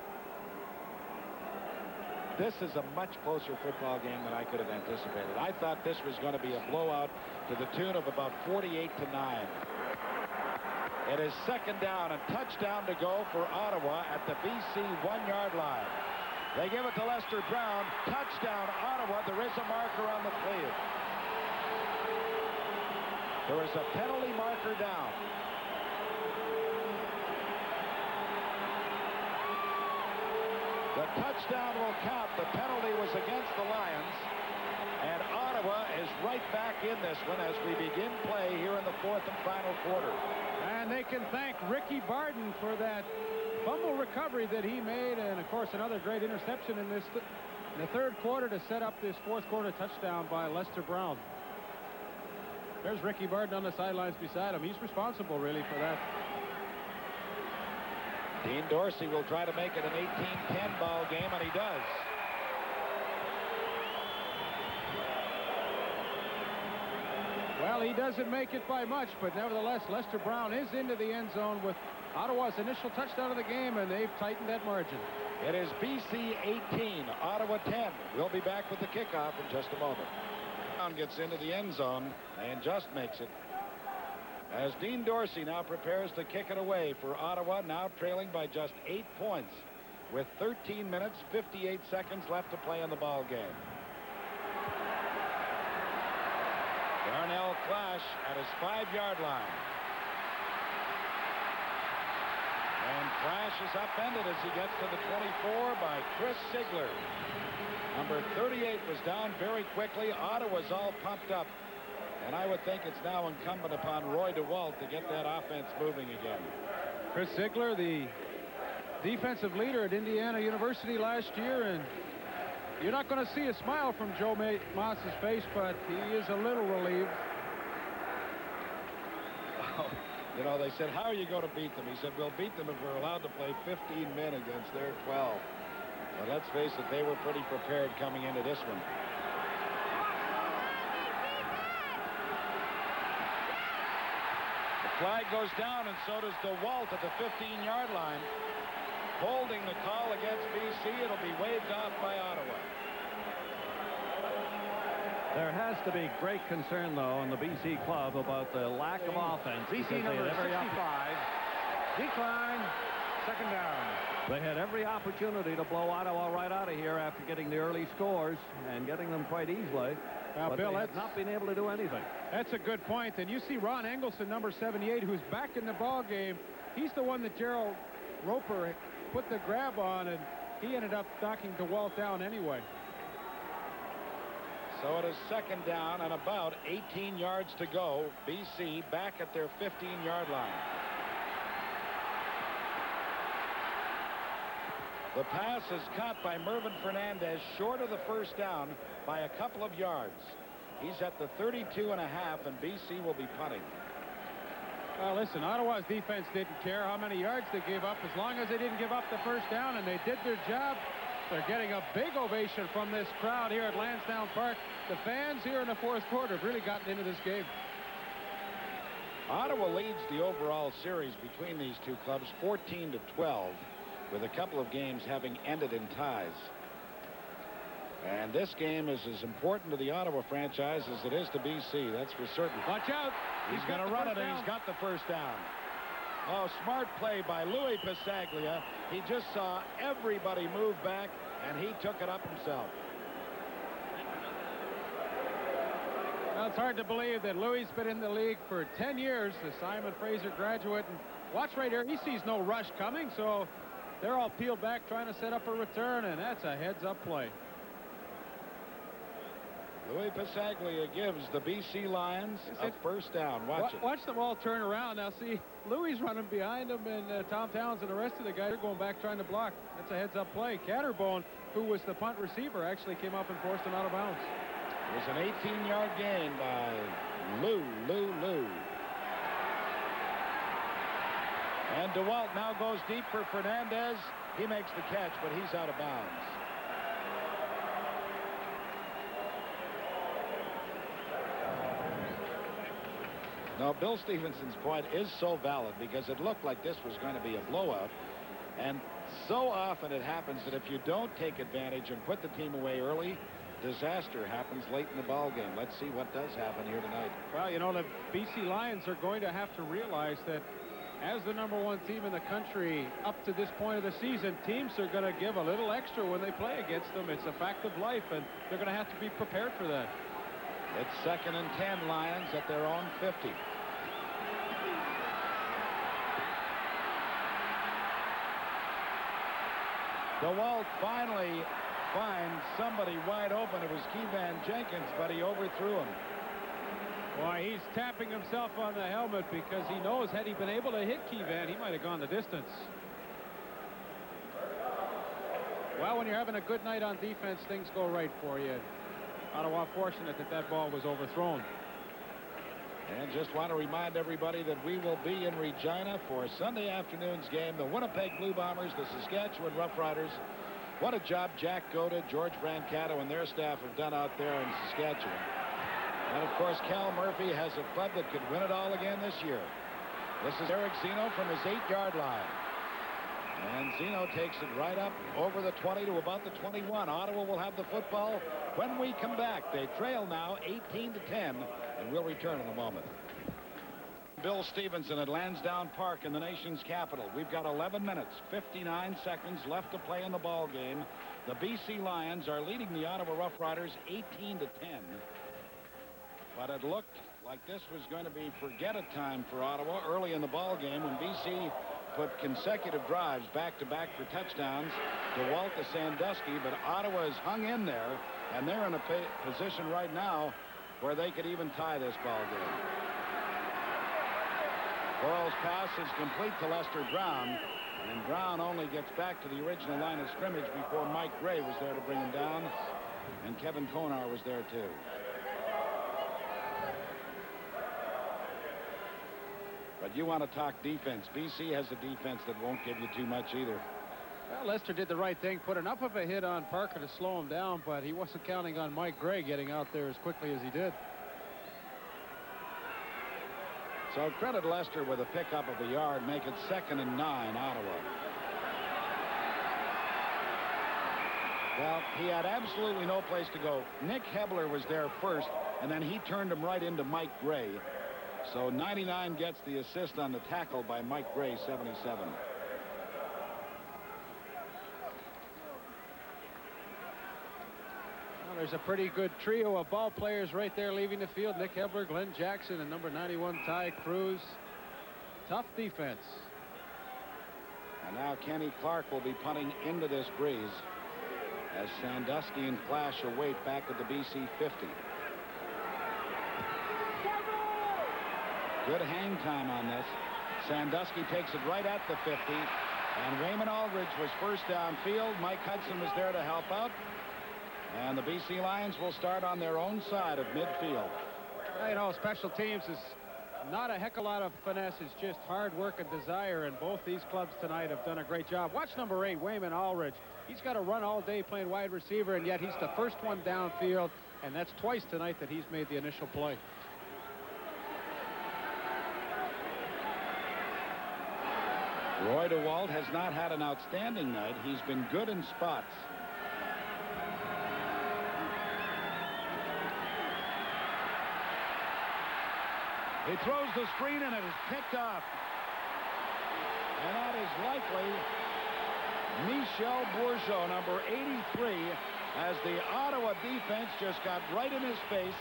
This is a much closer football game than I could have anticipated. I thought this was going to be a blowout to the tune of about 48-9. It is second down and touchdown to go for Ottawa at the BC 1-yard line. They give it to Lester Brown. Touchdown, Ottawa. There is a marker on the field. There is a penalty marker down. The touchdown will count. The penalty was against the Lions. And Ottawa is right back in this one as we begin play here in the fourth and final quarter. And they can thank Ricky Barton for that fumble recovery that he made, and of course another great interception in the third quarter to set up this fourth quarter touchdown by Lester Brown. There's Ricky Barton on the sidelines beside him. He's responsible really for that. Dean Dorsey will try to make it an 18-10 ball game, and he does. Well, he doesn't make it by much, but nevertheless, Lester Brown is into the end zone with Ottawa's initial touchdown of the game, and they've tightened that margin. It is BC 18, Ottawa 10. We'll be back with the kickoff in just a moment. Brown gets into the end zone and just makes it. As Dean Dorsey now prepares to kick it away for Ottawa, now trailing by just 8 points with 13 minutes, 58 seconds left to play in the ball game. Darnell Clash at his 5-yard line. And Clash is upended as he gets to the 24 by Chris Sigler. Number 38 was down very quickly. Ottawa's all pumped up. And I would think it's now incumbent upon Roy DeWalt to get that offense moving again. Chris Sigler, the defensive leader at Indiana University last year, and you're not going to see a smile from Joe Moss's face, but he is a little relieved. You know, they said, how are you going to beat them? He said, we'll beat them if we're allowed to play 15 men against their 12. But let's face it, they were pretty prepared coming into this one. The flag goes down, and so does DeWalt at the 15-yard line. Holding the call against BC. It'll be waved off by Ottawa. There has to be great concern, though, in the BC club about the lack of offense. BC number 65. Decline. Second down. They had every opportunity to blow Ottawa right out of here after getting the early scores and getting them quite easily. But Bill, they have not been able to do anything. That's a good point. And you see Ron Engelson, number 78, who's back in the ball game. He's the one that Gerald Roper put the grab on, and he ended up knocking DeWalt down anyway. So it is second down and about 18 yards to go. BC back at their 15-yard line. The pass is caught by Mervyn Fernandez short of the first down by a couple of yards. He's at the 32.5, and BC will be punting. Well, listen, Ottawa's defense didn't care how many yards they gave up as long as they didn't give up the first down, and they did their job. They're getting a big ovation from this crowd here at Lansdowne Park. The fans here in the fourth quarter have really gotten into this game. Ottawa leads the overall series between these two clubs 14-12, with a couple of games having ended in ties. And this game is as important to the Ottawa franchise as it is to BC. That's for certain. Watch out. He's going to run it, and he's got the first down. Oh, smart play by Louis Pasaglia. He just saw everybody move back, and he took it up himself. Well, it's hard to believe that Louis has been in the league for 10 years, the Simon Fraser graduate. And watch right here. He sees no rush coming, so they're all peeled back trying to set up a return, and that's a heads-up play. Louis Pasaglia gives the BC Lions a first down. Watch them all turn around. Now, see, Louis running behind him, and Tom Towns and the rest of the guys are going back trying to block. That's a heads-up play. Catterbone, who was the punt receiver, actually came up and forced him out of bounds. It was an 18-yard gain by Lou. And DeWalt now goes deep for Fernandez. He makes the catch, but he's out of bounds. Now, Bill Stevenson's point is so valid because it looked like this was going to be a blowout. And so often it happens that if you don't take advantage and put the team away early, disaster happens late in the ball game. Let's see what does happen here tonight. Well, you know, the BC Lions are going to have to realize that as the #1 team in the country up to this point of the season, teams are going to give a little extra when they play against them. It's a fact of life, and they're going to have to be prepared for that. It's 2nd and 10, Lions at their own 50. DeWalt finally finds somebody wide open. It was Keevan Jenkins, but he overthrew him. Why, he's tapping himself on the helmet because he knows had he been able to hit Keevan, he might have gone the distance. Well, when you're having a good night on defense, things go right for you. Ottawa fortunate that that ball was overthrown. And just want to remind everybody that we will be in Regina for Sunday afternoon's game. The Winnipeg Blue Bombers, the Saskatchewan Roughriders. What a job Jack Goda, George Brancato, and their staff have done out there in Saskatchewan. And, of course, Cal Murphy has a club that could win it all again this year. This is Eric Zeno from his 8-yard line. And Zeno takes it right up over the 20 to about the 21. Ottawa will have the football when we come back. They trail now 18-10, and we'll return in a moment. Bill Stevenson at Lansdowne Park in the nation's capital. We've got 11 minutes, 59 seconds left to play in the ball game. The BC Lions are leading the Ottawa Roughriders 18-10. But it looked like this was going to be forget-it time for Ottawa early in the ball game when BC put consecutive drives back-to-back for touchdowns to DeWalt to Sandusky, but Ottawa has hung in there, and they're in a position right now where they could even tie this ball game. Burrow's pass is complete to Lester Brown, and Brown only gets back to the original line of scrimmage before Mike Gray was there to bring him down, and Kevin Konar was there too. But you want to talk defense. BC has a defense that won't give you too much either. Well, Lester did the right thing, put enough of a hit on Parker to slow him down, but he wasn't counting on Mike Gray getting out there as quickly as he did. So credit Lester with a pickup of a yard, make it 2nd and 9, Ottawa. Well, he had absolutely no place to go. Nick Hebler was there first, and then he turned him right into Mike Gray. So 99 gets the assist on the tackle by Mike Gray, 77. Well, there's a pretty good trio of ball players right there leaving the field. Nick Hebler, Glenn Jackson, and number 91, Ty Cruz. Tough defense. And now Kenny Clark will be punting into this breeze as Sandusky and Clash await back at the BC 50. Good hang time on this. Sandusky takes it right at the 50. And Raymond Aldridge was first downfield. Mike Hudson was there to help out. And the BC Lions will start on their own side of midfield. Well, you know, special teams is not a heck of a lot of finesse. It's just hard work and desire, and both these clubs tonight have done a great job. Watch number 8, Wayman Aldridge. He's got to run all day playing wide receiver, and yet he's the first one downfield, and that's twice tonight that he's made the initial play. Roy DeWalt has not had an outstanding night. He's been good in spots. He throws the screen and it is picked off. And that is likely Michel Bourgeau, number 83, as the Ottawa defense just got right in his face.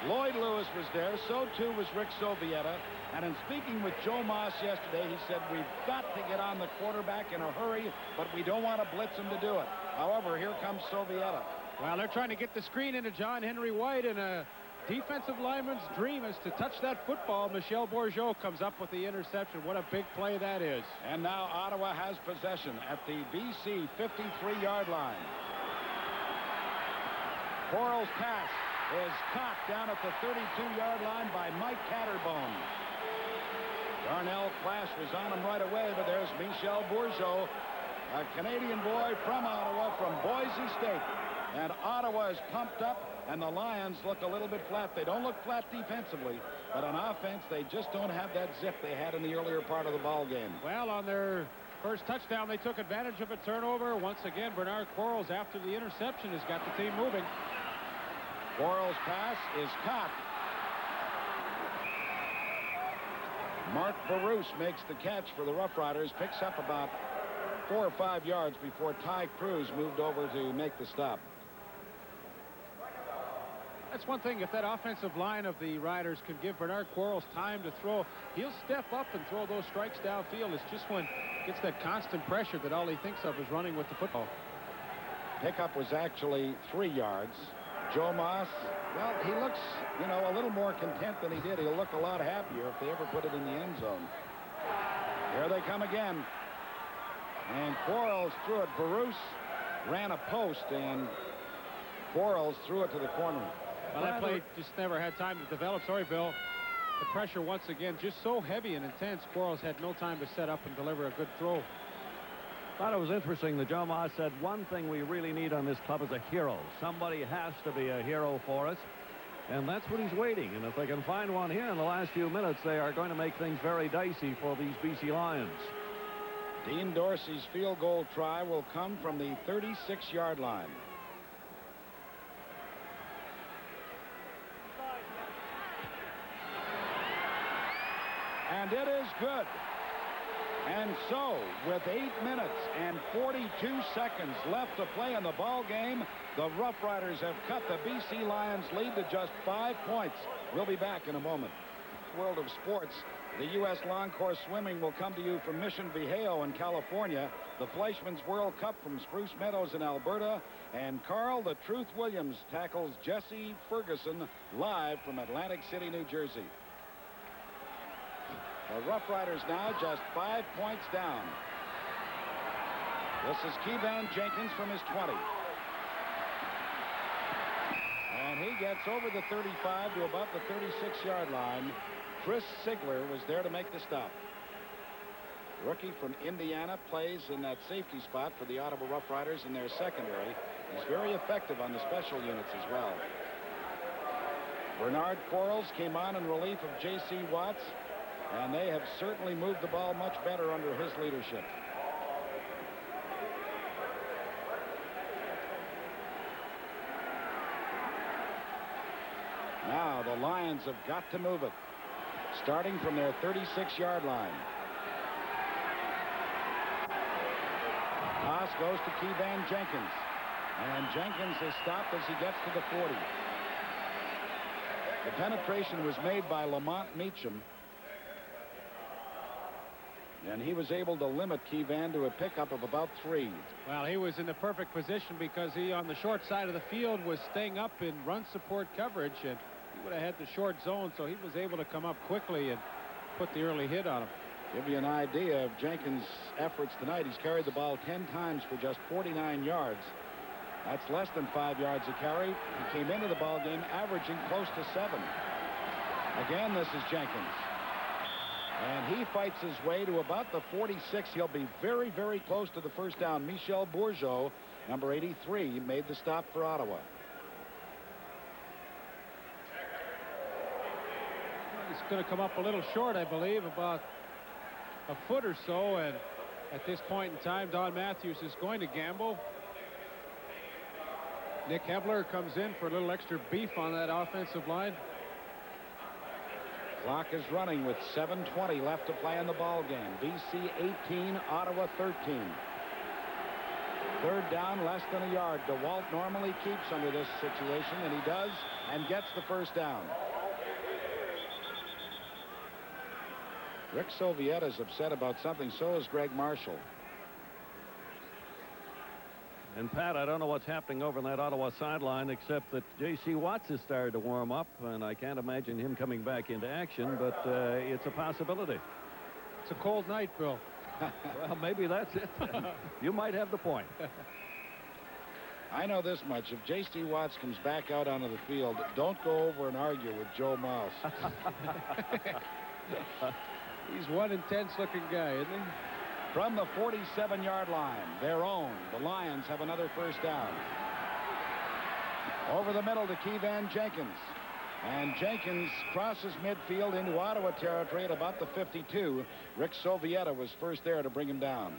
Lloyd Lewis was there. So too was Rick Sovieta. And in speaking with Joe Moss yesterday, he said, we've got to get on the quarterback in a hurry, but we don't want to blitz him to do it. However, here comes Sovieta. Well, they're trying to get the screen into John Henry White, and a defensive lineman's dream is to touch that football. Michel Bourgeau comes up with the interception. What a big play that is. And now Ottawa has possession at the BC 53-yard line. Quarles' pass is caught down at the 32-yard line by Mike Catterbone. Darnell Clash was on him right away, but there's Michel Bourgeau, a Canadian boy from Ottawa, from Boise State. And Ottawa is pumped up, and the Lions look a little bit flat. They don't look flat defensively, but on offense, they just don't have that zip they had in the earlier part of the ball game. Well, on their first touchdown, they took advantage of a turnover. Once again, Bernard Quarles, after the interception, has got the team moving. Quarles' pass is caught. Mark Barouche makes the catch for the Rough Riders, picks up about 4 or 5 yards before Ty Cruz moved over to make the stop. That's one thing. If that offensive line of the Riders can give Bernard Quarles time to throw, he'll step up and throw those strikes downfield. It's just when he gets that constant pressure that all he thinks of is running with the football. Pickup was actually 3 yards. Joe Moss, well, he looks, you know, a little more content than he did. He'll look a lot happier if they ever put it in the end zone. Here they come again. And Quarles threw it. Barouche ran a post, and Quarles threw it to the corner. Well, that play just never had time to develop. Sorry, Bill. The pressure once again just so heavy and intense. Quarles had no time to set up and deliver a good throw. Thought it was interesting that Joe Moss said one thing we really need on this club is a hero. Somebody has to be a hero for us. And that's what he's waiting. And if they can find one here in the last few minutes, they are going to make things very dicey for these BC Lions. Dean Dorsey's field goal try will come from the 36-yard line. And it is good. And so, with 8 minutes and 42 seconds left to play in the ball game, the Rough Riders have cut the BC Lions lead to just 5 points. We'll be back in a moment. World of sports. The U.S. Long Course Swimming will come to you from Mission Viejo in California, the Fleischmann's World Cup from Spruce Meadows in Alberta, and Carl the Truth Williams tackles Jesse Ferguson live from Atlantic City, New Jersey. The Rough Riders now just 5 points down. This is Kevan Jenkins from his 20. And he gets over the 35 to about the 36-yard line. Chris Sigler was there to make the stop. Rookie from Indiana plays in that safety spot for the Ottawa Rough Riders in their secondary. He's very effective on the special units as well. Bernard Quarles came on in relief of J.C. Watts, and they have certainly moved the ball much better under his leadership. Lions have got to move it, starting from their 36-yard line. Pass goes to Kevan Jenkins, and Jenkins is stopped as he gets to the 40. The penetration was made by Lamont Meacham, and he was able to limit Kevan to a pickup of about 3. Well, he was in the perfect position because he, on the short side of the field, was staying up in run support coverage, and he would have had the short zone, so he was able to come up quickly and put the early hit on him. Give you an idea of Jenkins' efforts tonight. He's carried the ball 10 times for just 49 yards. That's less than 5 yards a carry. He came into the ball game averaging close to 7. Again, this is Jenkins. And he fights his way to about the 46. He'll be very, very close to the first down. Michel Bourgeot, number 83, made the stop for Ottawa. He's going to come up a little short, I believe, about a foot or so, and at this point in time, Don Matthews is going to gamble. Nick Hebler comes in for a little extra beef on that offensive line. Clock is running with 7:20 left to play in the ball game. BC 18, Ottawa 13. Third down, less than a yard. DeWalt normally keeps under this situation, and he does, and gets the first down. Rick Sovietta's upset about something. So is Greg Marshall. And Pat, I don't know what's happening over on that Ottawa sideline, except that J.C. Watts has started to warm up, and I can't imagine him coming back into action, but it's a possibility. It's a cold night, Bill. Well, maybe that's it. You might have the point. I know this much. If J.C. Watts comes back out onto the field, don't go over and argue with Joe Mouse. He's one intense-looking guy, isn't he? From the 47-yard line, their own, the Lions have another first down. Over the middle to Kevan Jenkins. And Jenkins crosses midfield into Ottawa territory at about the 52. Rick Sovieta was first there to bring him down.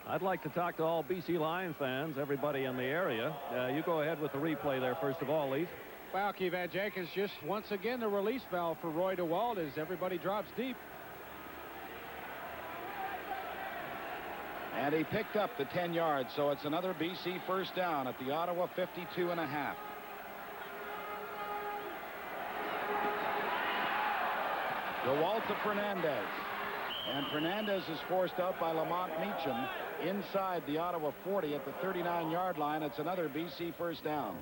I'd like to talk to all BC Lion fans, everybody in the area. You go ahead with the replay there, first of all, Leaf. Well, Kevan Jenkins just once again the release valve for Roy DeWalt as everybody drops deep. And he picked up the 10 yards, so it's another BC first down at the Ottawa 52.5. DeWalt to Fernandez. And Fernandez is forced out by Lamont Meacham inside the Ottawa 40 at the 39-yard line. It's another BC first down.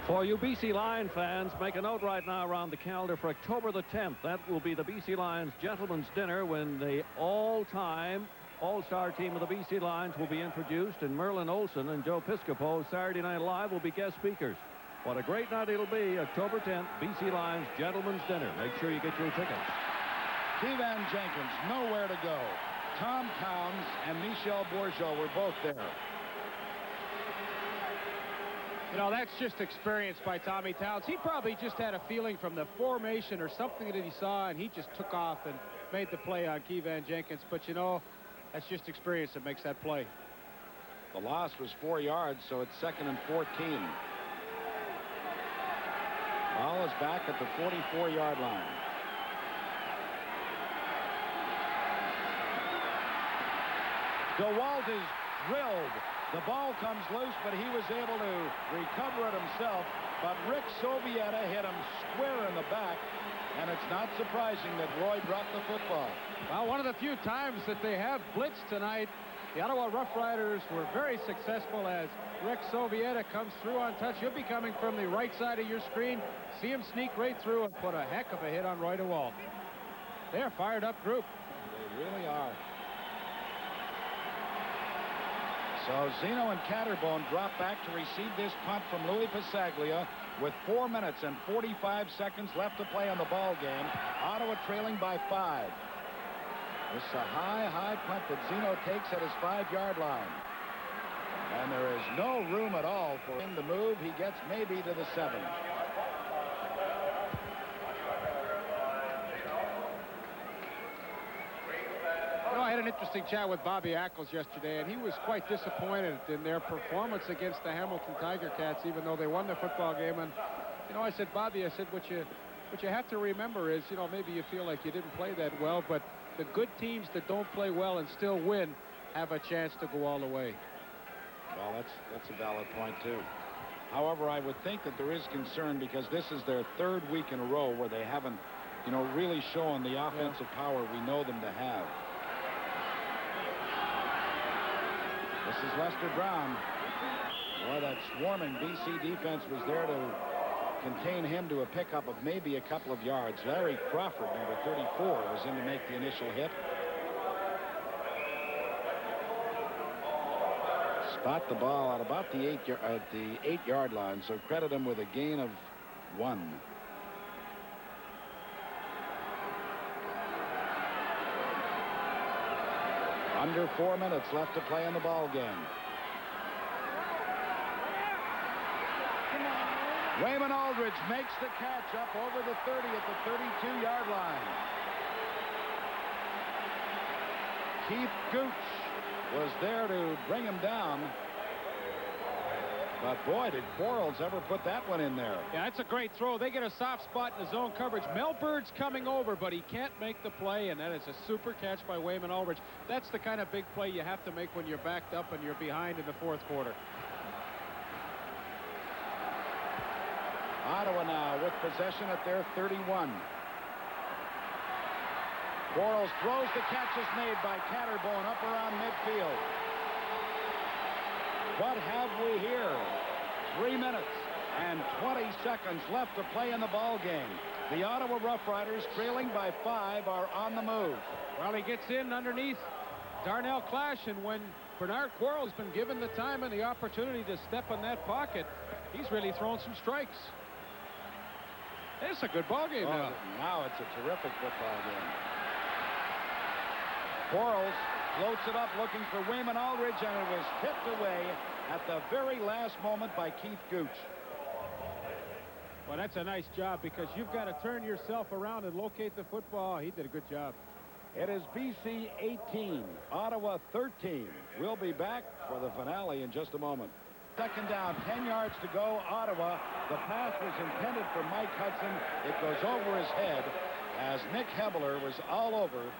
For you BC Lion fans, make a note right now around the calendar for October the 10th. That will be the BC Lions Gentlemen's Dinner when the all-time all-star team of the BC Lions will be introduced, and Merlin Olsen and Joe Piscopo, Saturday Night Live, will be guest speakers. What a great night it'll be, October 10th, BC Lions Gentlemen's Dinner. Make sure you get your tickets. Kevan Jenkins, nowhere to go. Tom Towns and Michel Bourgeot were both there. You know, that's just experience by Tommy Towns. He probably just had a feeling from the formation or something that he saw, and he just took off and made the play on Kevan Jenkins. But, you know, that's just experience that makes that play. The loss was 4 yards, so it's 2nd and 14. Ball is back at the 44-yard line. DeWalt is drilled. The ball comes loose, but he was able to recover it himself. But Rick Sovieta hit him square in the back, and it's not surprising that Roy dropped the football. Well, one of the few times that they have blitzed tonight, the Ottawa Rough Riders were very successful as Rick Sovieta comes through on touch. He'll be coming from the right side of your screen. See him sneak right through and put a heck of a hit on Roy DeWalt. They're a fired-up group. They really are. So Zeno and Catterbone drop back to receive this punt from Louis Pasaglia with 4 minutes and 45 seconds left to play on the ball game. Ottawa trailing by 5. This is a high punt that Zeno takes at his 5-yard line. And there is no room at all for him to move. He gets maybe to the 7. I had an interesting chat with Bobby Ackles yesterday, and he was quite disappointed in their performance against the Hamilton Tiger Cats, even though they won the football game. And, you know, I said, Bobby, I said, what you have to remember is, you know, maybe you feel like you didn't play that well, but the good teams that don't play well and still win have a chance to go all the way. Well, that's a valid point, too. However, I would think that there is concern because this is their third week in a row where they haven't, you know, really shown the offensive power we know them to have. This is Lester Brown. Boy, that swarming BC defense was there to contain him to a pickup of maybe a couple of yards. Larry Crawford, number 34, was in to make the initial hit. Spot the ball at about the 8-yard line, so credit him with a gain of 1. Under 4 minutes left to play in the ball game. Wayman Aldridge makes the catch up over the 30 at the 32-yard line. Keith Gooch was there to bring him down. But boy, did Quarles ever put that one in there. Yeah, that's a great throw. They get a soft spot in the zone coverage. Mel Bird's coming over, but he can't make the play, and that is a super catch by Wayman Aldridge. That's the kind of big play you have to make when you're backed up and you're behind in the fourth quarter. Ottawa now with possession at their 31. Quarles throws, the catch is made by Catterbone up around midfield. What have we here? 3 minutes and 20 seconds left to play in the ball game. The Ottawa Rough Riders, trailing by 5, are on the move. Well, he gets in underneath Darnell Clash, and when Bernard Quarles has been given the time and the opportunity to step in that pocket, he's really thrown some strikes. It's a good ball game now. Now it's a terrific football game. Quarles floats it up looking for Wayman Aldridge, and it was tipped away at the very last moment by Keith Gooch. Well, that's a nice job because you've got to turn yourself around and locate the football. He did a good job. It is BC 18, Ottawa 13. We'll be back for the finale in just a moment. Second down, 10 yards to go, Ottawa. The pass was intended for Mike Hudson. It goes over his head as Nick Hebler was all over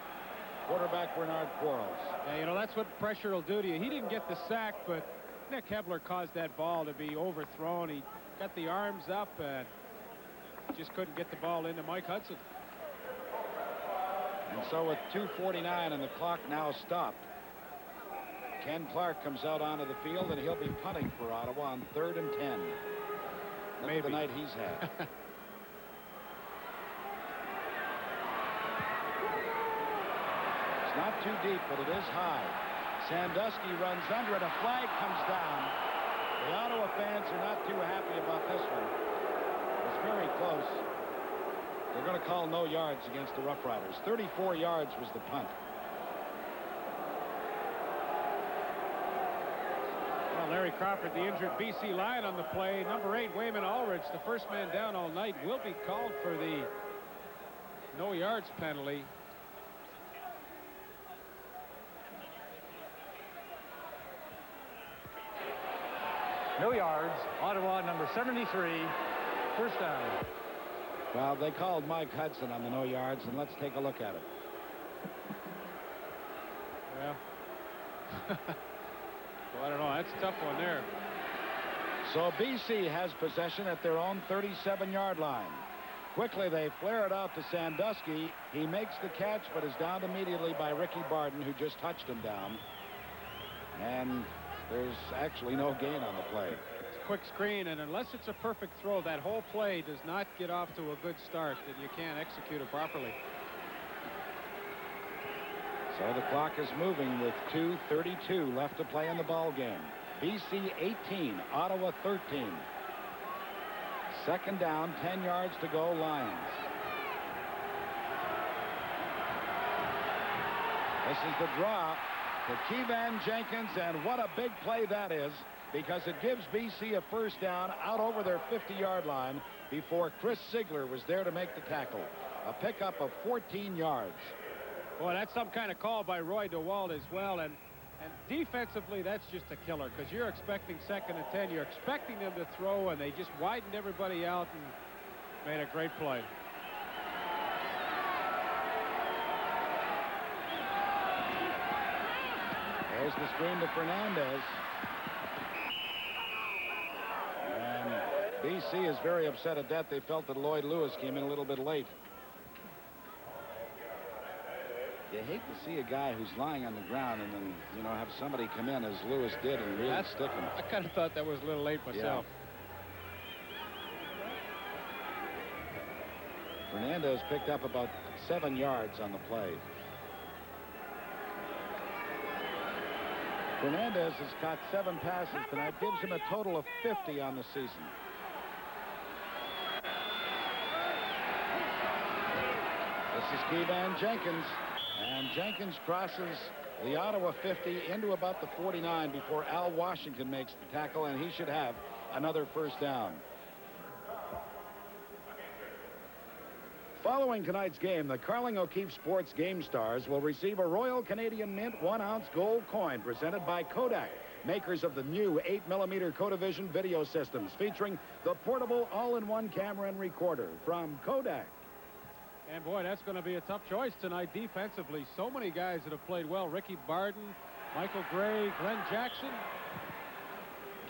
quarterback Bernard Quarles. Yeah, you know, that's what pressure will do to you. He didn't get the sack, but Nick Hebler caused that ball to be overthrown. He got the arms up and just couldn't get the ball into Mike Hudson. And so with 2:49 and the clock now stopped, Ken Clark comes out onto the field, and he'll be punting for Ottawa on 3rd and 10. Maybe the night he's had. It's not too deep, but it is high. Sandusky runs under it. A flag comes down. The Ottawa fans are not too happy about this one. It's very close. They're going to call no yards against the Rough Riders. 34 yards was the punt. Well, Larry Crawford, the injured BC Lion on the play. Number 8, Wayman Aldridge, the first man down all night, will be called for the no yards penalty. No yards. Ottawa, number 73. First down. Well, they called Mike Hudson on the no yards, and let's take a look at it. Yeah. Well, I don't know. That's a tough one there. So BC has possession at their own 37-yard line. Quickly, they flare it out to Sandusky. He makes the catch, but is downed immediately by Ricky Barden, who just touched him down. And there's actually no gain on the play. It's a quick screen, and unless it's a perfect throw, that whole play does not get off to a good start, and you can't execute it properly. So the clock is moving with 2:32 left to play in the ball game. BC 18, Ottawa 13. Second down, 10 yards to go, Lions. This is the draw to Keevan Jenkins, and what a big play that is, because it gives BC a first down out over their 50-yard line before Chris Ziegler was there to make the tackle. A pickup of 14 yards. Boy, that's some kind of call by Roy DeWalt as well. And defensively, that's just a killer because you're expecting 2nd and 10. You're expecting them to throw, and they just widened everybody out and made a great play. There's the screen to Fernandez. And BC is very upset at that. They felt that Lloyd Lewis came in a little bit late. You hate to see a guy who's lying on the ground and then, you know, have somebody come in as Lewis did and really stick him. I kind of thought that was a little late myself. Yeah. Fernandez picked up about 7 yards on the play. Fernandez has caught 7 passes tonight, gives him a total of 50 on the season. This is Keevan Jenkins. And Jenkins crosses the Ottawa 50 into about the 49 before Al Washington makes the tackle, and he should have another first down. Following tonight's game, the Carling O'Keefe Sports Game Stars will receive a Royal Canadian Mint 1-ounce gold coin presented by Kodak, makers of the new 8mm Codavision video systems featuring the portable all-in-one camera and recorder from Kodak. And boy, that's going to be a tough choice tonight defensively. So many guys that have played well. Ricky Barden, Michael Gray, Glenn Jackson.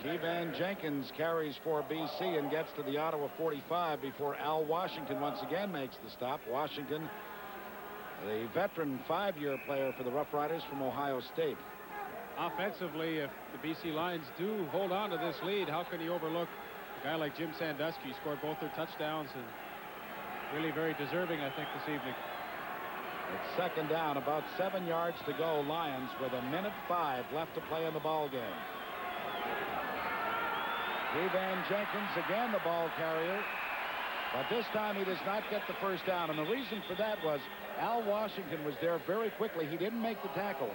Keevan Jenkins carries for BC and gets to the Ottawa 45 before Al Washington once again makes the stop. Washington, the veteran 5-year player for the Rough Riders from Ohio State. Offensively, if the BC Lions do hold on to this lead, how can you overlook a guy like Jim Sandusky? He scored both their touchdowns and really very deserving, I think, this evening. It's 2nd down, about 7 yards to go. Lions with 1:05 left to play in the ball game. Keevan Jenkins again the ball carrier, but this time he does not get the first down, and the reason for that was Al Washington was there very quickly. He didn't make the tackle,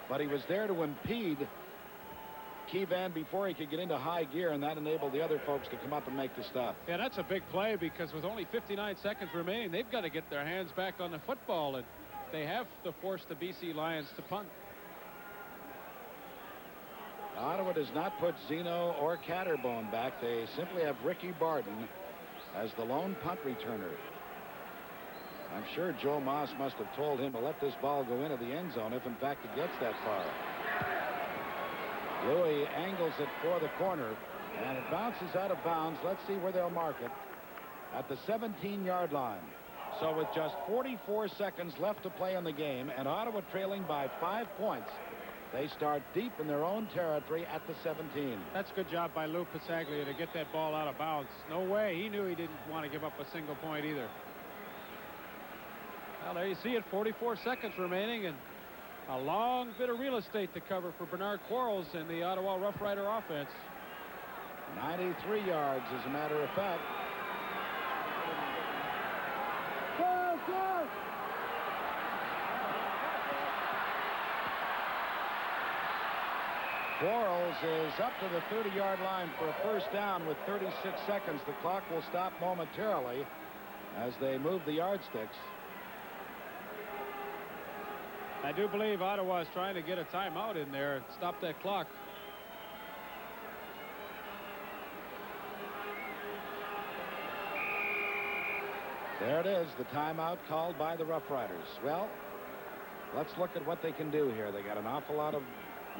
but he was there to impede Keevan before he could get into high gear, and that enabled the other folks to come up and make the stop. Yeah, that's a big play because with only 59 seconds remaining, they've got to get their hands back on the football, and they have to force the BC Lions to punt. Ottawa does not put Zeno or Catterbone back. They simply have Ricky Barden as the lone punt returner. I'm sure Joe Moss must have told him to let this ball go into the end zone if in fact it gets that far. Louis angles it for the corner, and it bounces out of bounds. Let's see where they'll mark it. At the 17-yard line. So with just 44 seconds left to play in the game, and Ottawa trailing by 5 points, they start deep in their own territory at the 17. That's a good job by Lou Pasaglia to get that ball out of bounds. No way. He knew he didn't want to give up a single point either. Well, there you see it, 44 seconds remaining, and a long bit of real estate to cover for Bernard Quarles and the Ottawa Rough Rider offense. 93 yards, as a matter of fact. Quarles is up to the 30-yard line for a first down with 36 seconds. The clock will stop momentarily as they move the yardsticks. I do believe Ottawa is trying to get a timeout in there and stop that clock. There it is, the timeout called by the Rough Riders. Well, let's look at what they can do here. They got an awful lot of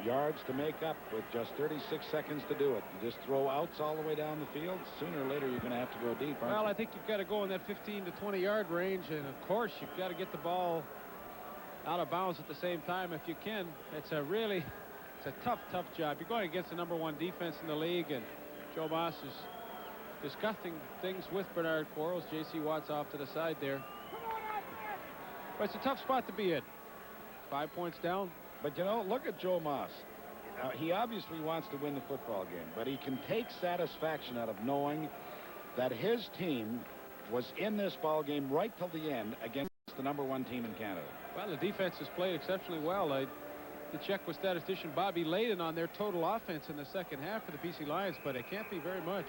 yards to make up with just 36 seconds to do it. You just throw outs all the way down the field. Sooner or later, you're going to have to go deep, aren't you? Well, I think you've got to go in that 15 to 20-yard range, and of course, you've got to get the ball out of bounds at the same time if you can. It's a tough job. You're going against the #1 defense in the league, and Joe Moss is discussing things with Bernard Quarles. J.C. Watt's off to the side there. But it's a tough spot to be in. 5 points down. But, you know, look at Joe Moss. He obviously wants to win the football game, but he can take satisfaction out of knowing that his team was in this ball game right till the end against the #1 team in Canada. Well, the defense has played exceptionally well. To check with statistician Bobby Layden on their total offense in the second half for the BC Lions, but it can't be very much.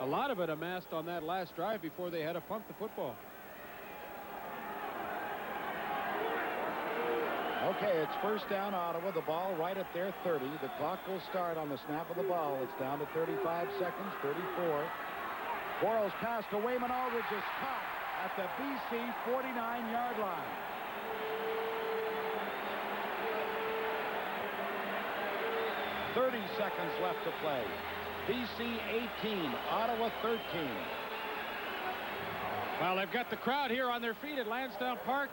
A lot of it amassed on that last drive before they had to punt the football. Okay, it's first down Ottawa. The ball right at their 30. The clock will start on the snap of the ball. It's down to 35 seconds, 34. Quarles pass to Wayman Aldridge is caught at the BC 49-yard line. .30 seconds left to play. BC 18, Ottawa 13. Well, they've got the crowd here on their feet at Lansdowne Park.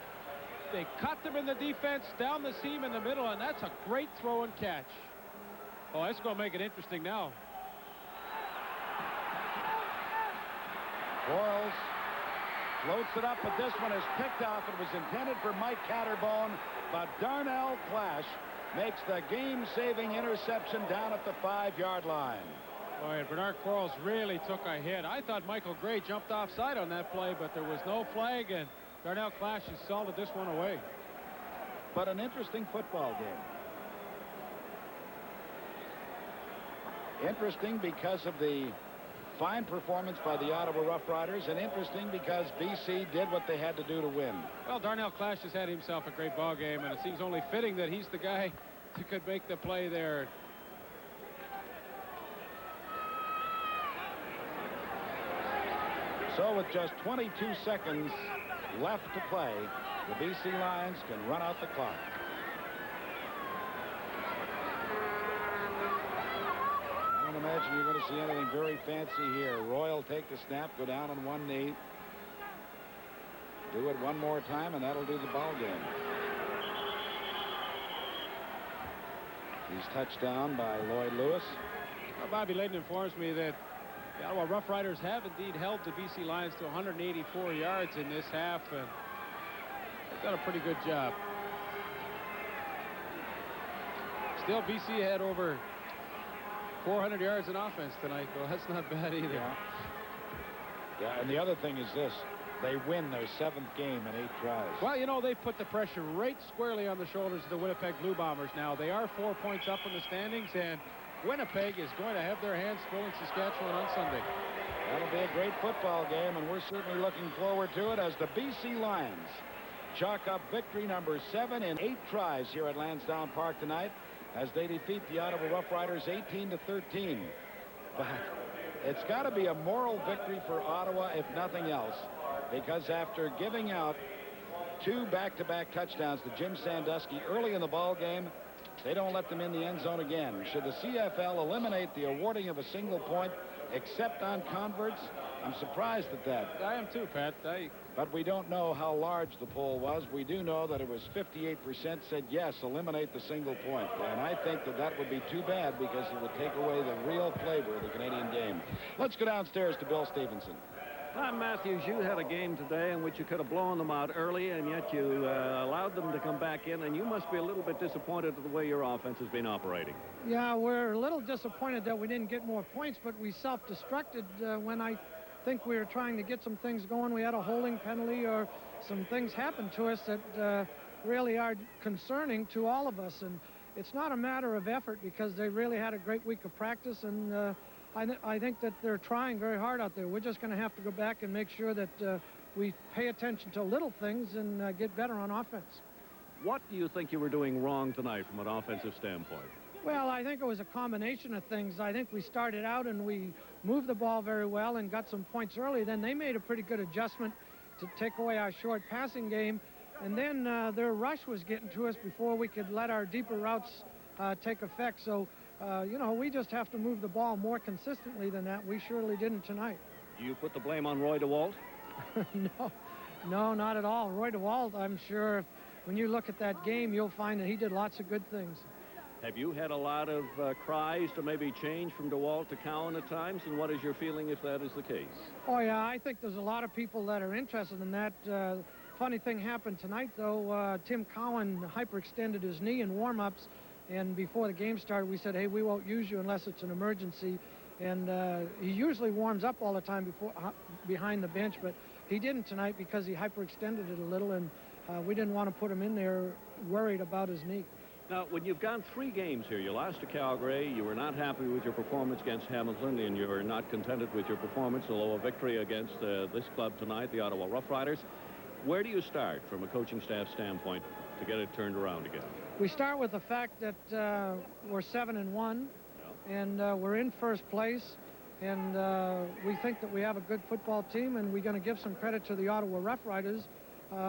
They cut them in the defense, down the seam in the middle, and that's a great throw and catch. Oh, that's going to make it interesting now. Quarles floats it up, but this one is picked off. It was intended for Mike Catterbone, but Darnell Clash makes the game-saving interception down at the 5-yard line. Boy, and Bernard Quarles really took a hit. I thought Michael Gray jumped offside on that play, but there was no flag, and Darnell Clash has salted this one away. But an interesting football game. Interesting because of the fine performance by the Ottawa Rough Riders, and interesting because BC did what they had to do to win. Well, Darnell Clash has had himself a great ball game, and it seems only fitting that he's the guy who could make the play there. So with just 22 seconds left to play, the BC Lions can run out the clock. I don't imagine you're going to see anything very fancy here. Roy will take the snap, go down on one knee, do it one more time, and that'll do the ball game. He's touched down by Lloyd Lewis. Well, Bobby Layton informs me that the Ottawa Rough Riders have indeed held the BC Lions to 184 yards in this half, and they've done a pretty good job. Still, BC had over 400 yards in offense tonight, though. That's not bad either. Yeah, and the other thing is this. They win their 7th game in 8 tries. Well, you know, they've put the pressure right squarely on the shoulders of the Winnipeg Blue Bombers now. They are 4 points up in the standings, and Winnipeg is going to have their hands full in Saskatchewan on Sunday. That'll be a great football game, and we're certainly looking forward to it as the BC Lions chalk up victory number 7 in 8 tries here at Lansdowne Park tonight as they defeat the Ottawa Rough Riders 18-13. But it's got to be a moral victory for Ottawa, if nothing else, because after giving out 2 back-to-back touchdowns to Jim Sandusky early in the ball game, they don't let them in the end zone again. Should the CFL eliminate the awarding of a single point except on converts? I'm surprised at that. I am too, Pat. But we don't know how large the poll was. We do know that it was 58% said yes, eliminate the single point. And I think that that would be too bad because it would take away the real flavor of the Canadian game. Let's go downstairs to Bill Stevenson. Matthews, you had a game today in which you could have blown them out early, and yet you allowed them to come back in, and you must be a little bit disappointed at the way your offense has been operating. Yeah, we're a little disappointed that we didn't get more points, but we self-destructed when I think we were trying to get some things going. We had a holding penalty or some things happened to us that really are concerning to all of us, and it's not a matter of effort because they really had a great week of practice, and I think that they're trying very hard out there. We're just going to have to go back and make sure that we pay attention to little things and get better on offense. What do you think you were doing wrong tonight from an offensive standpoint? Well, I think it was a combination of things. I think we started out and we moved the ball very well and got some points early. Then they made a pretty good adjustment to take away our short passing game. And then their rush was getting to us before we could let our deeper routes take effect. So, you know, we just have to move the ball more consistently than that. We surely didn't tonight. Do you put the blame on Roy DeWalt? No, not at all. Roy DeWalt, I'm sure when you look at that game, you'll find that he did lots of good things. Have you had a lot of cries to maybe change from DeWalt to Cowan at times? And what is your feeling if that is the case? Oh, yeah, I think there's a lot of people that are interested in that. Funny thing happened tonight, though. Tim Cowan hyperextended his knee in warm-ups. And before the game started, we said, hey, we won't use you unless it's an emergency. And he usually warms up all the time behind the bench, but he didn't tonight because he hyperextended it a little, and we didn't want to put him in there worried about his knee. Now, when you've gone 3 games here, you lost to Calgary, you were not happy with your performance against Hamilton, and you were not contented with your performance, although a victory against this club tonight, the Ottawa Rough Riders. Where do you start from a coaching staff standpoint? to get it turned around again? We start with the fact that we're 7-1, and we're in first place, and we think that we have a good football team, and we're going to give some credit to the Ottawa Rough Riders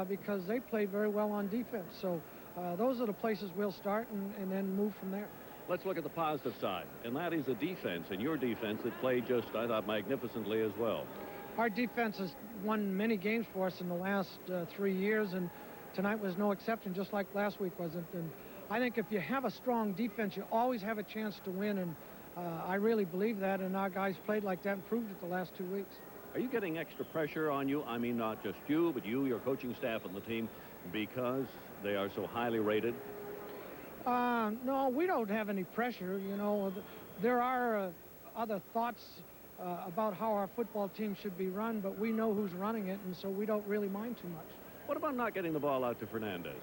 because they played very well on defense. So those are the places we'll start and then move from there. Let's look at the positive side, and that is the defense, and your defense that played just, I thought, magnificently as well. Our defense has won many games for us in the last 3 years, and tonight was no exception, just like last week wasn't. And I think if you have a strong defense, you always have a chance to win, and I really believe that, and our guys played like that and proved it the last 2 weeks. Are you getting extra pressure on you? I mean, not just you, but you, your coaching staff, and the team, because they are so highly rated? No, we don't have any pressure. You know, there are other thoughts about how our football team should be run, but we know who's running it, and so we don't really mind too much. What about not getting the ball out to Fernandez?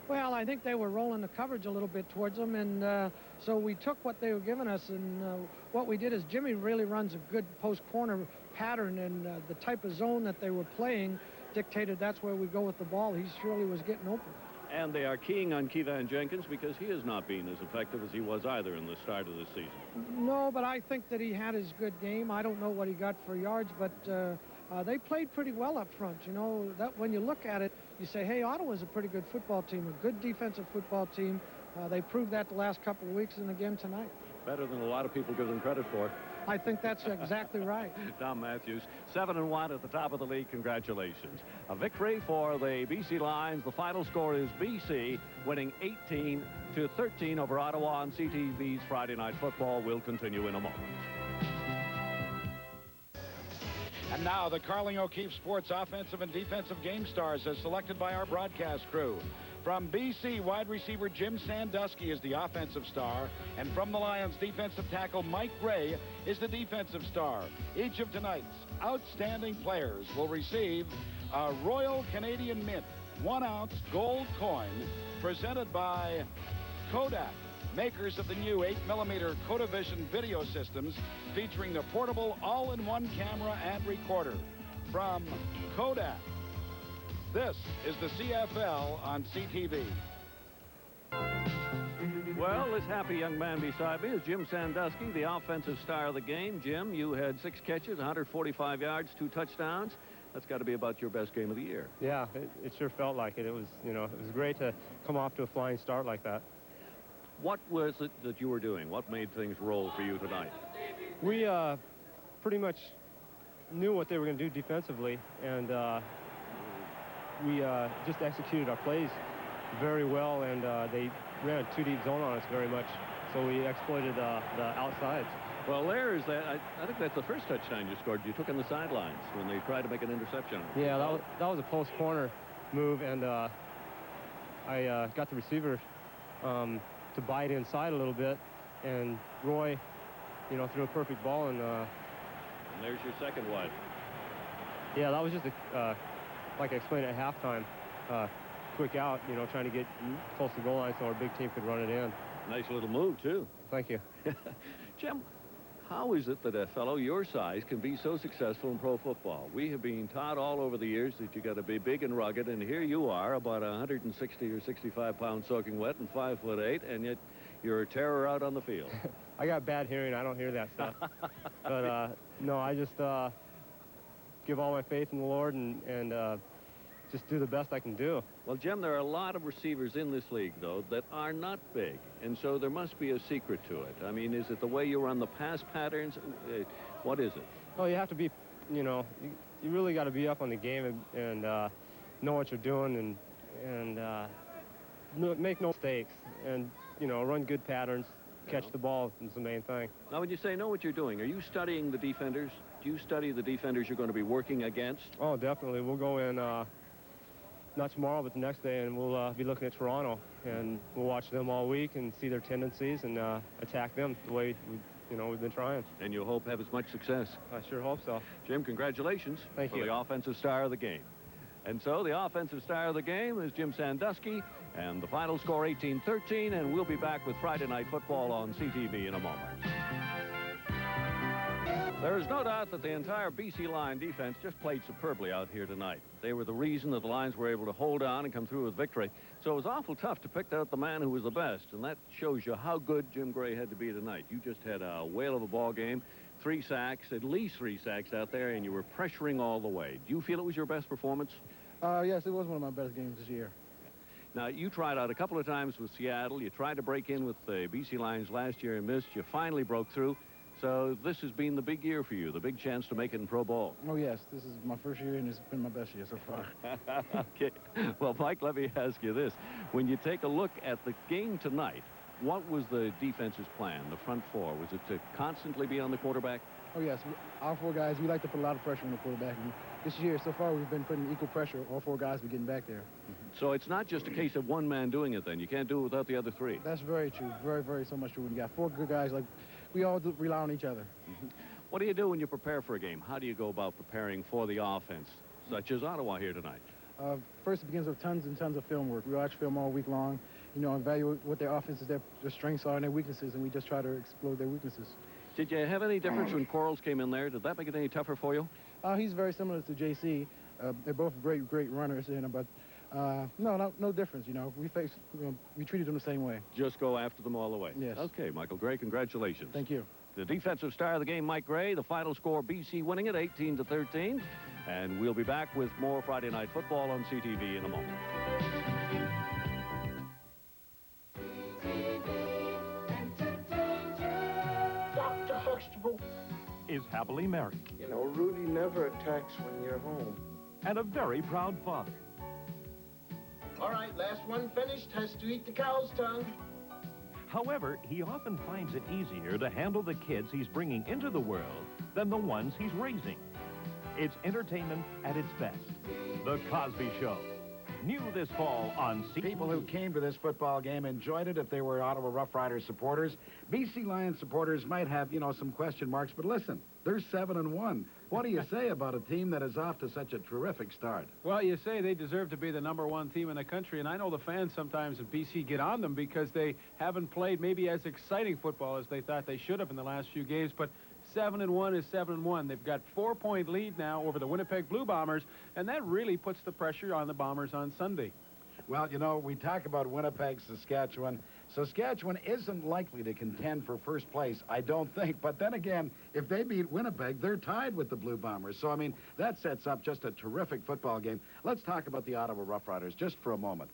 Well, I think they were rolling the coverage a little bit towards them, and so we took what they were giving us, and what we did is Jimmy really runs a good post-corner pattern, and the type of zone that they were playing dictated that's where we go with the ball. He surely was getting open. And they are keying on Keevan Jenkins because he has not been as effective as he was either in the start of the season. No, but I think that he had his good game. I don't know what he got for yards, but they played pretty well up front. You know, that when you look at it, you say, hey, Ottawa's a pretty good football team, a good defensive football team. They proved that the last couple of weeks and again tonight. Better than a lot of people give them credit for. I think that's exactly right. Tom Matthews, 7-1 at the top of the league. Congratulations. A victory for the BC Lions. The final score is BC winning 18-13 over Ottawa on CTV's Friday Night Football. Will continue in a moment. And now the Carling O'Keefe Sports offensive and defensive game stars as selected by our broadcast crew. From BC, wide receiver Jim Sandusky is the offensive star, and from the Lions, defensive tackle Mike Gray is the defensive star. Each of tonight's outstanding players will receive a Royal Canadian Mint 1-ounce gold coin presented by Kodak, makers of the new 8mm Kodavision video systems featuring the portable all-in-one camera and recorder. From Kodak, this is the CFL on CTV. Well, this happy young man beside me is Jim Sandusky, the offensive star of the game. Jim, you had 6 catches, 145 yards, 2 touchdowns. That's got to be about your best game of the year. Yeah, it sure felt like it. It was, you know, it was great to come off to a flying start like that. What was it that you were doing? What made things roll for you tonight? We pretty much knew what they were going to do defensively, and we just executed our plays very well, and they ran a 2-deep zone on us very much, so we exploited the outsides. Well, there's that. I think that's the first touchdown you scored. You took on the sidelines when they tried to make an interception. Yeah, that was a post corner move, and I got the receiver to bite inside a little bit, and Roy, you know, threw a perfect ball, and there's your second one. Yeah, that was just like I explained at halftime, quick out, you know, trying to get close to the goal line so our big team could run it in. Nice little move, too. Thank you. Jim, how is it that a fellow your size can be so successful in pro football? We have been taught all over the years that you got to be big and rugged, and here you are, about 160 or 65 pounds soaking wet and 5'8", and yet you're a terror out on the field. I got bad hearing. I don't hear that stuff. But no, I just give all my faith in the Lord and just do the best I can do. Well, Jim, there are a lot of receivers in this league, though, that are not big, and so there must be a secret to it. I mean, is it the way you run the pass patterns? What is it? Oh, you have to be, you know, you really got to be up on the game and know what you're doing and make no mistakes and, you know, run good patterns, catch the ball is the main thing. Now, when you say know what you're doing, are you studying the defenders? Do you study the defenders you're going to be working against? Oh, definitely. We'll go in, not tomorrow, but the next day, and we'll be looking at Toronto, and we'll watch them all week and see their tendencies and attack them the way we've been trying. And you hope have as much success. I sure hope so. Jim, congratulations. Thank you. For the offensive star of the game. And so the offensive star of the game is Jim Sandusky, and the final score 18-13, and we'll be back with Friday Night Football on CTV in a moment. There is no doubt that the entire BC Lion defense just played superbly out here tonight. They were the reason that the Lions were able to hold on and come through with victory. So it was awful tough to pick out the man who was the best, and that shows you how good Jim Gray had to be tonight. You just had a whale of a ball game, 3 sacks, at least 3 sacks out there, and you were pressuring all the way. Do you feel it was your best performance? Yes, it was one of my best games this year. Now, you tried out a couple of times with Seattle. You tried to break in with the BC Lions last year and missed. You finally broke through. So this has been the big year for you, the big chance to make it in pro ball. Oh, yes. This is my first year, and it's been my best year so far. Okay. Well, Mike, let me ask you this. When you take a look at the game tonight, what was the defense's plan, the front four? Was it to constantly be on the quarterback? Oh, yes. Our 4 guys, we like to put a lot of pressure on the quarterback. And this year, so far, we've been putting equal pressure. All 4 guys are getting back there. So it's not just a case of one man doing it, then. You can't do it without the other 3. That's very true. Very, very so much true. When you got 4 good guys, like, we all rely on each other. What do you do when you prepare for a game? How do you go about preparing for the offense, such as Ottawa here tonight? First, it begins with tons and tons of film work. We watch film all week long, you know, evaluate what their offenses, their strengths are and their weaknesses, and we just try to explode their weaknesses. Did you have any difference when Quarles came in there? Did that make it any tougher for you? He's very similar to JC. They're both great runners, you know, but no difference, you know. We treated them the same way. Just go after them all the way. Yes. Okay, Michael Gray, congratulations. Thank you. The defensive star of the game, Mike Gray. The final score, BC winning it 18-13. And we'll be back with more Friday Night Football on CTV in a moment. Dr. Huxtable is happily married. You know, Rudy never attacks when you're home. And a very proud father. All right, last one finished has to eat the cow's tongue. However, he often finds it easier to handle the kids he's bringing into the world than the ones he's raising. It's entertainment at its best. The Cosby Show. New this fall on CTV. People who came to this football game enjoyed it if they were Ottawa Rough Riders supporters. BC Lions supporters might have, you know, some question marks, but listen, they're 7-1. What do you say about a team that is off to such a terrific start? Well, you say they deserve to be the #1 team in the country, and I know the fans sometimes at BC get on them because they haven't played maybe as exciting football as they thought they should have in the last few games, but 7-1 is 7-1. They've got 4-point lead now over the Winnipeg Blue Bombers, and that really puts the pressure on the Bombers on Sunday. Well, you know, we talk about Winnipeg, Saskatchewan. Saskatchewan isn't likely to contend for first place, I don't think. But then again, if they beat Winnipeg, they're tied with the Blue Bombers. So, I mean, that sets up just a terrific football game. Let's talk about the Ottawa Rough Riders just for a moment.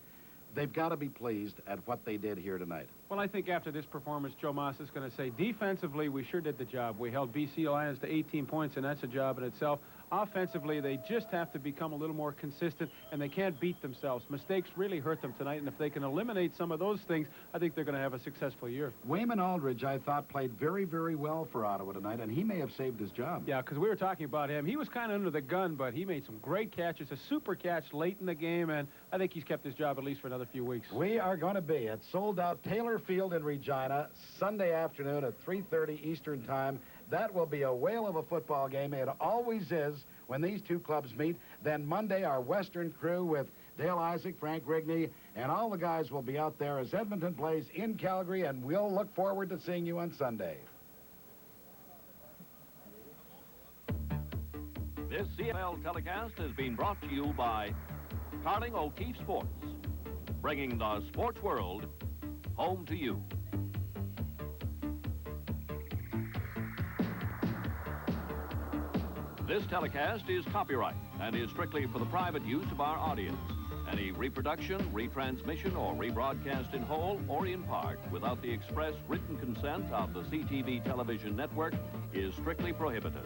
They've got to be pleased at what they did here tonight. Well, I think after this performance, Joe Moss is going to say, defensively, we sure did the job. We held BC Lions to 18 points, and that's a job in itself. Offensively, they just have to become a little more consistent, and they can't beat themselves. Mistakes really hurt them tonight, and if they can eliminate some of those things, I think they're going to have a successful year. Wayman Aldridge, I thought, played very, very well for Ottawa tonight, and he may have saved his job. Yeah, because we were talking about him. He was kind of under the gun, but he made some great catches, a super catch late in the game, and I think he's kept his job at least for another few weeks. We are going to be at sold-out Taylor Field in Regina Sunday afternoon at 3:30 Eastern Time. That will be a whale of a football game. It always is when these two clubs meet. Then Monday, our Western crew with Dale Isaac, Frank Rigney, and all the guys will be out there as Edmonton plays in Calgary, and we'll look forward to seeing you on Sunday. This CFL telecast has been brought to you by Carling O'Keefe Sports, bringing the sports world home to you. This telecast is copyright and is strictly for the private use of our audience. Any reproduction, retransmission, or rebroadcast in whole or in part without the express written consent of the CTV television network is strictly prohibited.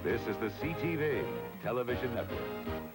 This is the CTV Television Network.